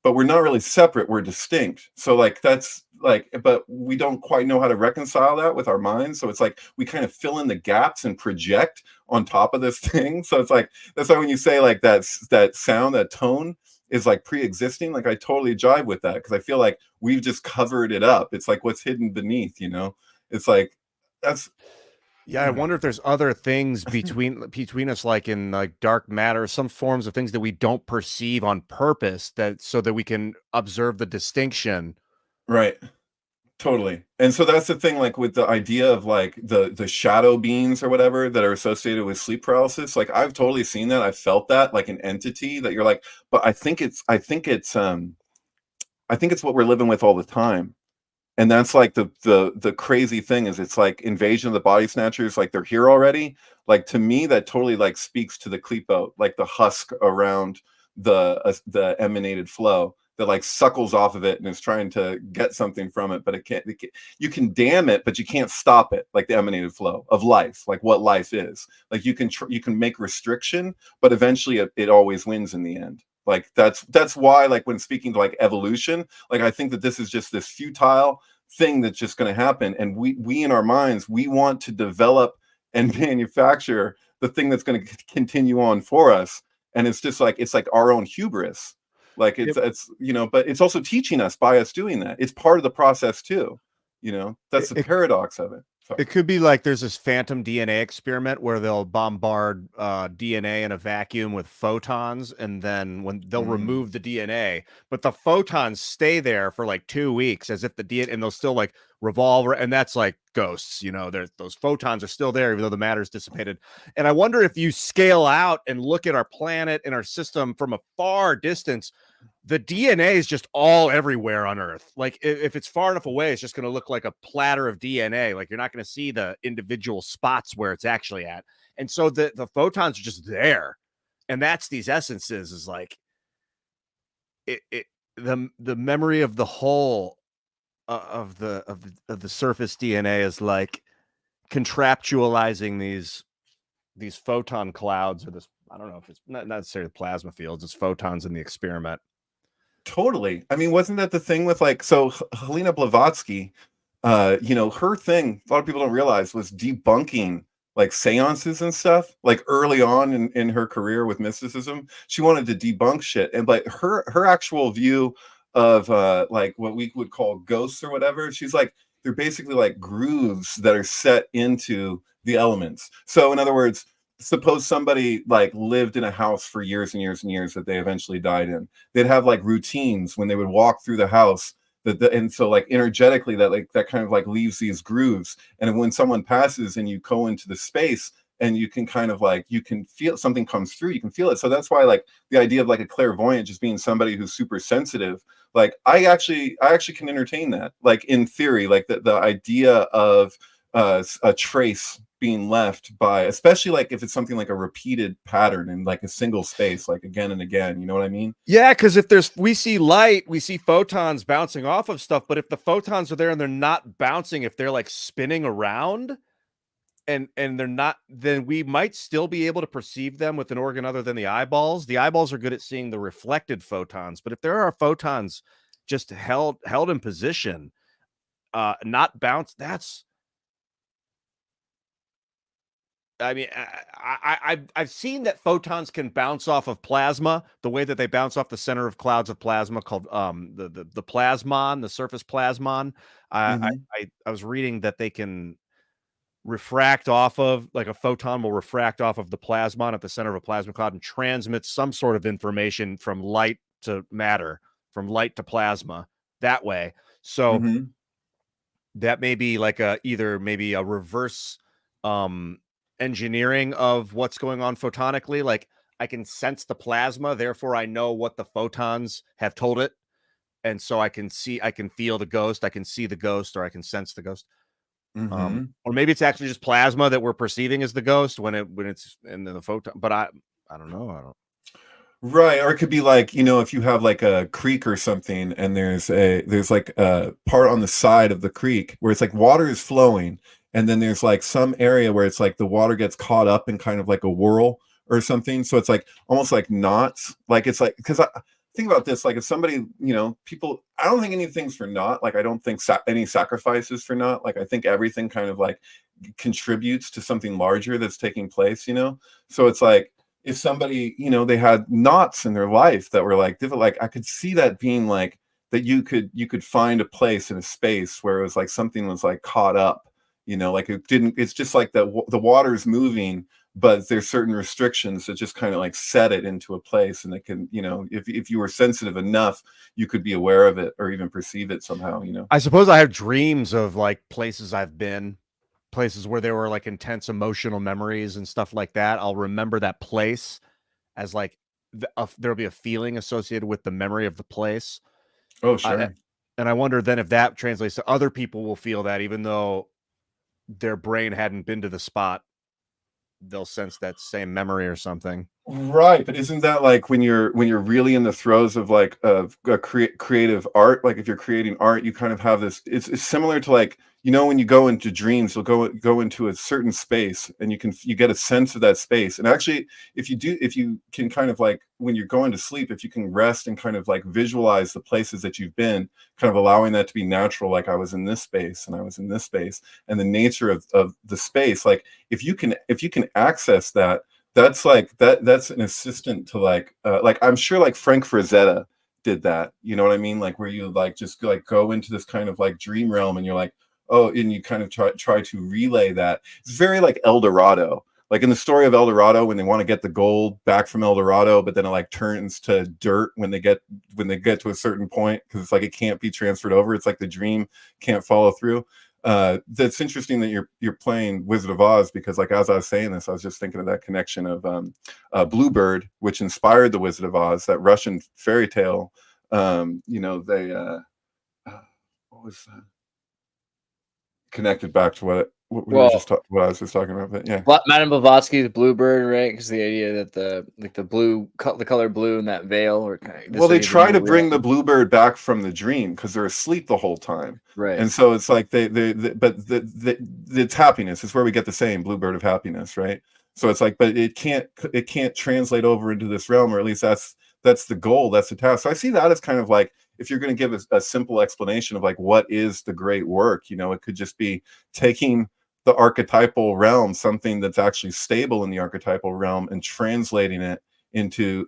but we're not really separate. We're distinct. So like that's like, but we don't quite know how to reconcile that with our minds. So it's like we kind of fill in the gaps and project on top of this thing. So it's like that's why when you say like that sound, that tone is like pre-existing, like I totally jive with that, because I feel like we've just covered it up. It's like what's hidden beneath, it's like that's I wonder if there's other things between us, like in like dark matter, some forms of things that we don't perceive on purpose, that so that we can observe the distinction. Right. Totally. And so that's the thing, like with the idea of like the shadow beings or whatever that are associated with sleep paralysis. Like I've totally seen that. I've felt that, like an entity that you're like, but I think it's what we're living with all the time. And that's like the crazy thing is it's like Invasion of the Body Snatchers, like they're here already. Like to me, that totally like speaks to the Klepo, like the husk around the emanated flow that like suckles off of it and is trying to get something from it, but it can't, you can dam it, but you can't stop it, like the emanated flow of life, like what life is. Like you can make restriction, but eventually it always wins in the end. Like that's why, like when speaking to like evolution, like I think that this is just this futile thing that's just going to happen, and we in our minds, we want to develop and manufacture the thing that's going to continue on for us, and it's just like it's like our own hubris. Like it's you know, but it's also teaching us by us doing that. It's part of the process too. You know, that's the paradox of it. It could be like there's this phantom DNA experiment where they'll bombard DNA in a vacuum with photons, and then when they'll remove the DNA, but the photons stay there for like 2 weeks as if the DNA, and they'll still like revolve, and that's like ghosts, you know, those photons are still there even though the matter's dissipated. And I wonder if you scale out and look at our planet and our system from a far distance, the DNA is just all everywhere on Earth. Like if it's far enough away, it's just going to look like a platter of DNA. Like you're not going to see the individual spots where it's actually at. And so the photons are just there. And that's these essences is like the memory of the whole of the surface DNA is like contractualizing these photon clouds, or this, I don't know if it's not necessarily plasma fields, it's photons in the experiment. Totally. I mean, wasn't that the thing with like, so Helena Blavatsky, you know, her thing, a lot of people don't realize, was debunking like seances and stuff. Like early on in her career with mysticism, she wanted to debunk shit. And like her actual view of like what we would call ghosts or whatever, she's like, they're basically like grooves that are set into the elements. So in other words, suppose somebody like lived in a house for years and years and years that they eventually died in. They'd have like routines when they would walk through the house, and so like energetically that kind of like leaves these grooves. And when someone passes and you go into the space and you can kind of like, you can feel something comes through, you can feel it. So that's why like the idea of like a clairvoyant just being somebody who's super sensitive, like I actually can entertain that, like in theory, like the idea of a trace being left by, especially like if it's something like a repeated pattern in like a single space, like again and again, you know what I mean? Yeah, because if we see light, we see photons bouncing off of stuff, but if the photons are there and they're not bouncing, if they're like spinning around and they're not, then we might still be able to perceive them with an organ other than the eyeballs. The eyeballs are good at seeing the reflected photons, but if there are photons just held in position, not bounce, that's, I mean, I've seen that photons can bounce off of plasma the way that they bounce off the center of clouds of plasma called the plasmon, the surface plasmon. I was reading that they can refract off of, like a photon will refract off of the plasmon at the center of a plasma cloud and transmit some sort of information from light to matter, from light to plasma that way. So that may be like either maybe a reverse engineering of what's going on photonically. Like I can sense the plasma, therefore I know what the photons have told it, and so I can feel the ghost, I can see the ghost, or I can sense the ghost. Or maybe it's actually just plasma that we're perceiving as the ghost when it's in the photon, but I don't know. Right, or it could be like, you know, if you have like a creek or something and there's like a part on the side of the creek where it's like water is flowing, and then there's like some area where it's like the water gets caught up in kind of like a whirl or something, so it's like almost like knots. Like it's like, because I think about this, like if somebody, you know, people, I don't think anything's for naught. Like I don't think any sacrifices for naught. Like I think everything kind of like contributes to something larger that's taking place, you know. So it's like if somebody, you know, they had knots in their life that were like different, like I could see that being like that you could find a place in a space where it was like something was like caught up, you know, like it's just like the water is moving, but there's certain restrictions that just kind of like set it into a place, and it can, you know, if you were sensitive enough, you could be aware of it or even perceive it somehow, you know. I suppose I have dreams of like places I've been, places where there were like intense emotional memories and stuff like that. I'll remember that place as like there'll be a feeling associated with the memory of the place. Oh, sure. And I wonder then if that translates to other people will feel that even though their brain hadn't been to the spot, they'll sense that same memory or something. Right, but isn't that like when you're really in the throes of like of creative art? Like if you're creating art, you kind of have this. It's similar to like, you know, when you go into dreams, you'll go into a certain space, and you get a sense of that space. And actually, if you can kind of like when you're going to sleep, if you can rest and kind of like visualize the places that you've been, kind of allowing that to be natural. Like I was in this space and I was in this space, and the nature of the space. Like if you can access that. That's like that's an assistant to like I'm sure like Frank Frazetta did that, you know what I mean, like where you like just like go into this kind of like dream realm, and you're like, oh, and you kind of try to relay that. It's very like El Dorado, like in the story of El Dorado, when they want to get the gold back from El Dorado, but then it like turns to dirt when they get to a certain point, because it's like it can't be transferred over. It's like the dream can't follow through. That's interesting that you're playing Wizard of Oz, because like as I was saying this, I was just thinking of that connection of Bluebird, which inspired the Wizard of Oz, that Russian fairy tale. You know, they what was that? Connected back to what I was just talking about. But yeah, Madame Blavatsky's Bluebird, right? Because the idea that the color blue in that veil, or well, they try to bring the bluebird back from the dream because they're asleep the whole time, right? And so it's like it's happiness. It's where we get the saying "bluebird of happiness," right? So it's like, but it can't translate over into this realm, or at least that's the goal, that's the task. So I see that as kind of like, if you're going to give a simple explanation of like what is the great work, you know, it could just be taking the archetypal realm, something that's actually stable in the archetypal realm, and translating it into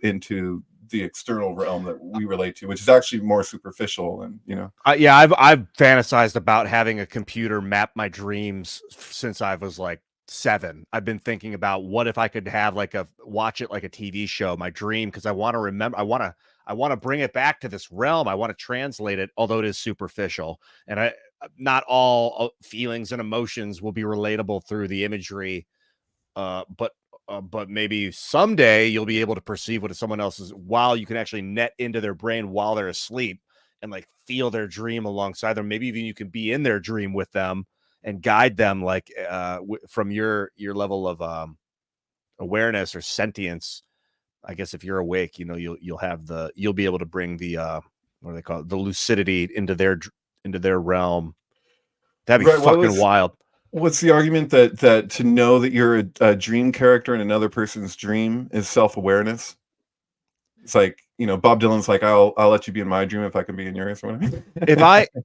the external realm that we relate to, which is actually more superficial. And you know, yeah, I've fantasized about having a computer map my dreams since I was like 7. I've been thinking about what if I could have like watch it like a TV show, my dream, because I want to remember, I want to bring it back to this realm. I want to translate it, although it is superficial, and not all feelings and emotions will be relatable through the imagery. But maybe someday you'll be able to perceive what someone else's, while you can actually net into their brain while they're asleep and like feel their dream alongside them. Maybe even you can be in their dream with them and guide them, like from your level of awareness or sentience. I guess if you're awake, you know, you'll be able to bring the what do they call it, the lucidity into their realm. That'd be fucking wild. What's the argument that to know that you're a dream character in another person's dream is self-awareness? It's like, you know, Bob Dylan's like, I'll let you be in my dream if I can be in yours. Or whatever.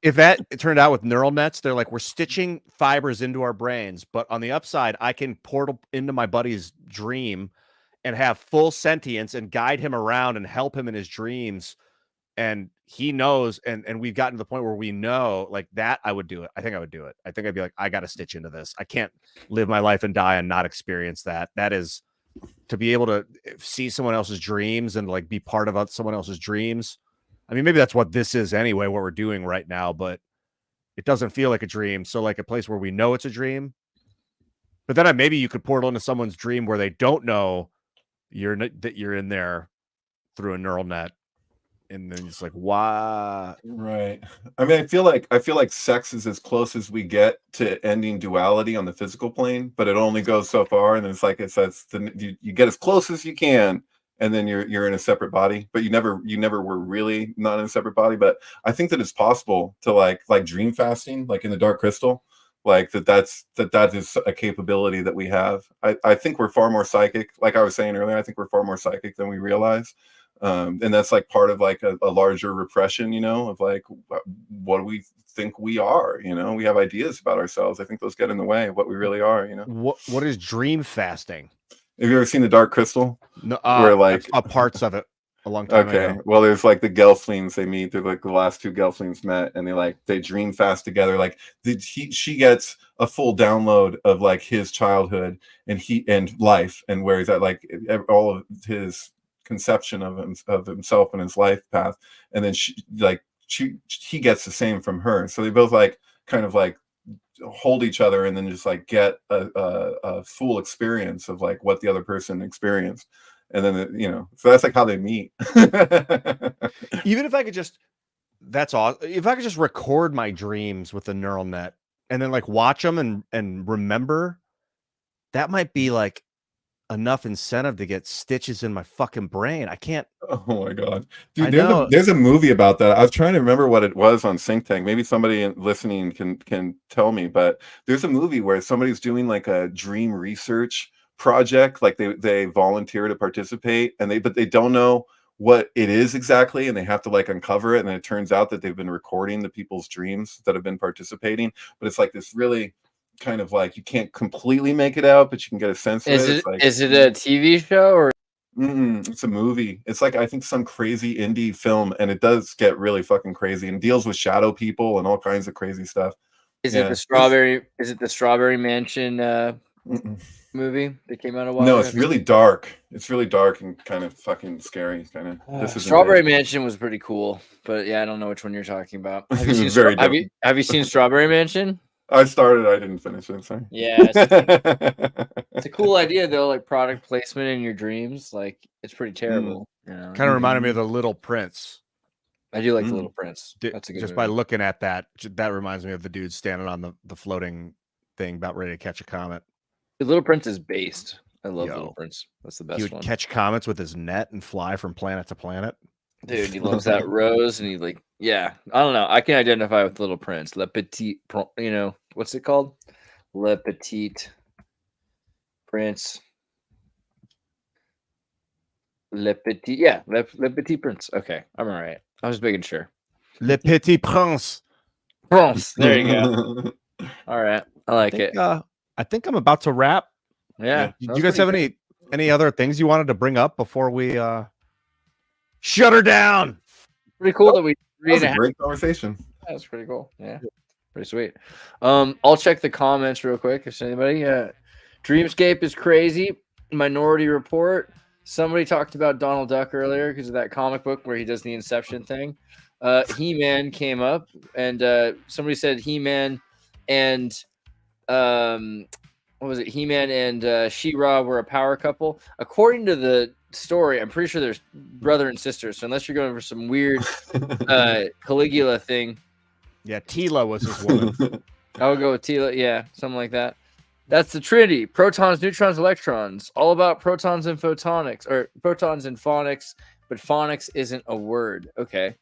If that it turned out with neural nets, they're like, we're stitching fibers into our brains, but on the upside, I can portal into my buddy's dream and have full sentience and guide him around and help him in his dreams. And he knows, and we've gotten to the point where we know, like, that I would do it. I think I would do it. I think I'd be like, I got to stitch into this. I can't live my life and die and not experience that. That is, to be able to see someone else's dreams and like be part of someone else's dreams. I mean, maybe that's what this is anyway, what we're doing right now, but it doesn't feel like a dream. So like a place where we know it's a dream, but then maybe you could portal into someone's dream where they don't know that you're in there through a neural net. And then it's like, why? Right. I mean, I feel like sex is as close as we get to ending duality on the physical plane, but it only goes so far. And it's like you get as close as you can, and then you're in a separate body, but you never were really not in a separate body. But I think that it's possible to like dream fasting, like in the Dark Crystal, like that is a capability that we have. I think we're far more psychic. Like I was saying earlier, I think we're far more psychic than we realize. And that's like part of like a larger repression, you know, of like, what do we think we are? You know, we have ideas about ourselves. I think those get in the way of what we really are, you know. What is dream fasting? Have you ever seen the Dark Crystal? No, where like parts of it. a long time Okay. ago. Well, there's like the Gelflings they meet. They're like the last two Gelflings met, and they dream fast together. Like she gets a full download of like his childhood and life and where he's at, like all of his conception of himself and his life path. And then he gets the same from her. So they both like kind of like hold each other and then just like get a full experience of like what the other person experienced. And then so that's like how they meet. Even if I could just, that's awesome. If I could just record my dreams with a neural net and then like watch them and remember, that might be like enough incentive to get stitches in my fucking brain. I can't. Oh my god, dude! I There's a movie about that. I was trying to remember what it was on Sync Tank. Maybe somebody listening can tell me. But there's a movie where somebody's doing like a dream research project. Like they volunteer to participate, but they don't know what it is exactly, and they have to like uncover it. And then it turns out that they've been recording the people's dreams that have been participating. But it's like this really kind of like, you can't completely make it out, but you can get a sense of it. Is it a TV show or? It's a movie. It's like, I think, some crazy indie film, and it does get really fucking crazy and deals with shadow people and all kinds of crazy stuff. Is it the Strawberry Mansion movie that came out a while ago? No, it's really dark. It's really dark and kind of fucking scary. Kind of. Strawberry Mansion was pretty cool, but yeah, I don't know which one you're talking about. Have you seen Strawberry Mansion? I started. I didn't finish it. Sorry. Yeah, it's a cool idea though. Like product placement in your dreams, like it's pretty terrible. Kind of reminded me of The Little Prince. I do like The Little Prince. That's a good just movie. by looking at that reminds me of the dude standing on the floating thing about ready to catch a comet. The Little Prince is based. I love Little Prince. That's the best one. He would catch comets with his net and fly from planet to planet. Dude, he loves that rose, and I don't know. I can identify with Little Prince. Le Petit, what's it called? Le Petit Prince. Le Petit Prince. Okay, I'm all right. I was making sure. Le Petit Prince. Prince. There you go. All right, I like it. I think I'm about to wrap. Yeah. Do you guys have any other things you wanted to bring up before we shut her down? Pretty cool that we. That was a great conversation. That's pretty cool. Yeah, pretty sweet. I'll check the comments real quick. If anybody, Dreamscape is crazy. Minority Report. Somebody talked about Donald Duck earlier because of that comic book where he does the Inception thing. He-Man came up, and somebody said He-Man and what was it? He-Man and She-Ra were a power couple. According to the story, I'm pretty sure there's brother and sister. So unless you're going for some weird Caligula thing, yeah, Tila was his woman. I would go with Tila. Yeah, something like that. That's the Trinity: protons, neutrons, electrons. All about protons and photonics, or protons and phonics. But phonics isn't a word. Okay.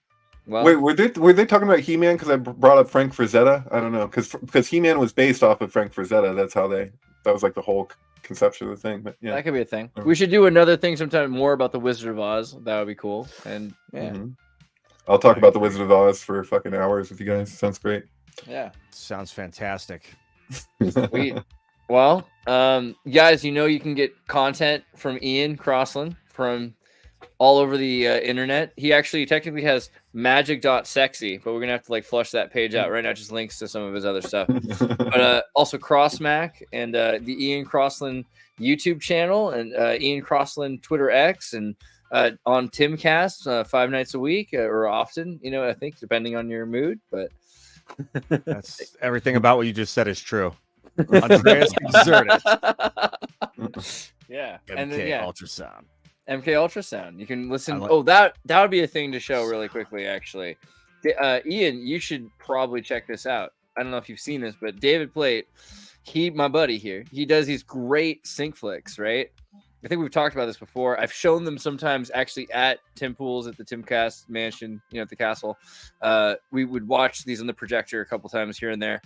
Well, wait, were they talking about He-Man? Because I brought up Frank Frazetta. I don't know, because He-Man was based off of Frank Frazetta. That's how that was like the whole conception of the thing. But yeah, that could be a thing. We should do another thing sometime more about the Wizard of Oz. That would be cool. And yeah, I'll talk about the Wizard of Oz for fucking hours with you guys. Sounds great. Yeah, sounds fantastic. Sweet. Well, guys, you can get content from Ian Crossland from all over the internet. He actually technically has magic.sexy, but we're gonna have to like flush that page out right now. Just links to some of his other stuff, but also Crossmac and the Ian Crossland YouTube channel and Ian Crossland Twitter X and on Timcast 5 nights a week or often, I think depending on your mood. But that's everything about what you just said is true. Andreas Xirtus. Yeah, MK and then Ultrasound. MK Ultrasound. You can listen. That would be a thing to show really quickly, actually. Ian, you should probably check this out. I don't know if you've seen this, but David Plate, my buddy here, he does these great sync flicks, right? I think we've talked about this before. I've shown them sometimes actually at Tim Pool's at the Timcast mansion, at the castle. We would watch these on the projector a couple times here and there.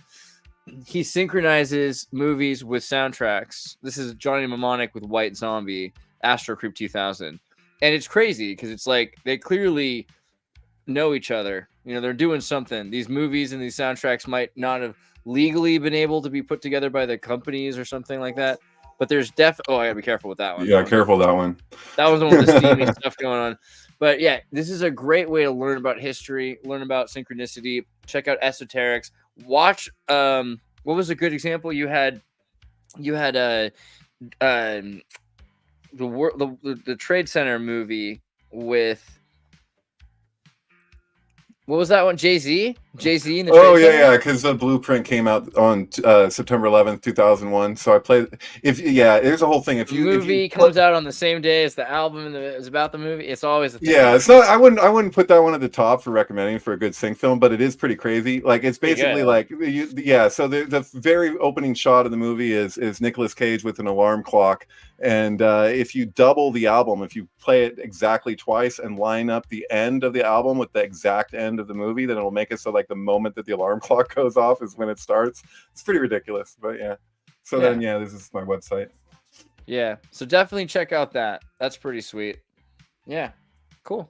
He synchronizes movies with soundtracks. This is Johnny Mnemonic with White Zombie, Astro Creep 2000. And it's crazy because it's like they clearly know each other. They're doing something. These movies and these soundtracks might not have legally been able to be put together by the companies or something like that. But there's I gotta be careful with that one. Yeah, careful that one. That was the one with the steamy stuff going on. But yeah, this is a great way to learn about history, learn about synchronicity, check out esoterics, watch what was a good example? You had the Trade Center movie with what was that one? Jay-Z in the Trade Center? Because the Blueprint came out on September 11th, 2001. So I played. There's a whole thing. If the you movie comes out on the same day as the album and it's about the movie, it's always a thing. Yeah, it's not. I wouldn't put that one at the top for recommending for a good sync film, but it is pretty crazy. Like it's basically So the very opening shot of the movie is Nicolas Cage with an alarm clock, and if you double the album, if you play it exactly twice and line up the end of the album with the exact end of the movie, then it'll make it so like the moment that the alarm clock goes off is when it starts. It's pretty ridiculous, but yeah. So then this is my website. Yeah, so definitely check out that. That's pretty sweet. Yeah, cool.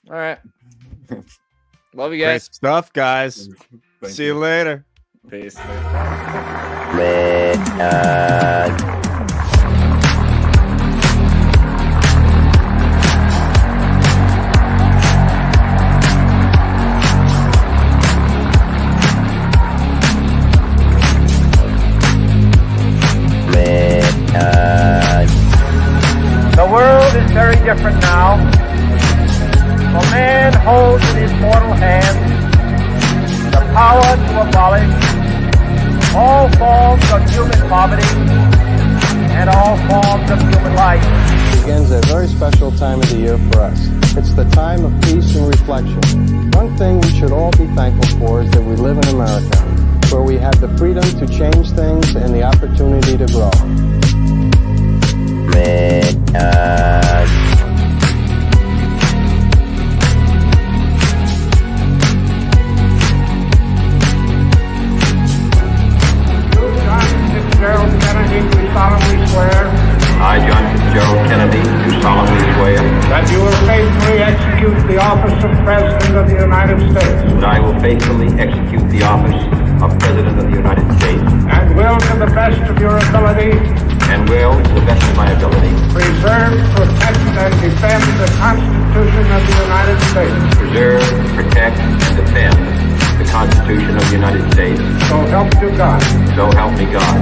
All right. Love you guys. Great stuff, guys. See you later. Peace. The world is very different now. For man holds in his mortal hand the power to abolish all forms of human poverty and all forms of human life. Begins a very special time of the year for us. It's the time of peace and reflection. One thing we should all be thankful for is that we live in America, where we have the freedom to change things and the opportunity to grow. I, John Fitzgerald Kennedy, do solemnly swear that you will faithfully execute the office of President of the United States. That I will faithfully execute the office of President of the United States. And will, to the best of your ability, preserve, protect, and defend the Constitution of the United States. Preserve, protect, and defend the Constitution of the United States. So help you God. So help me God.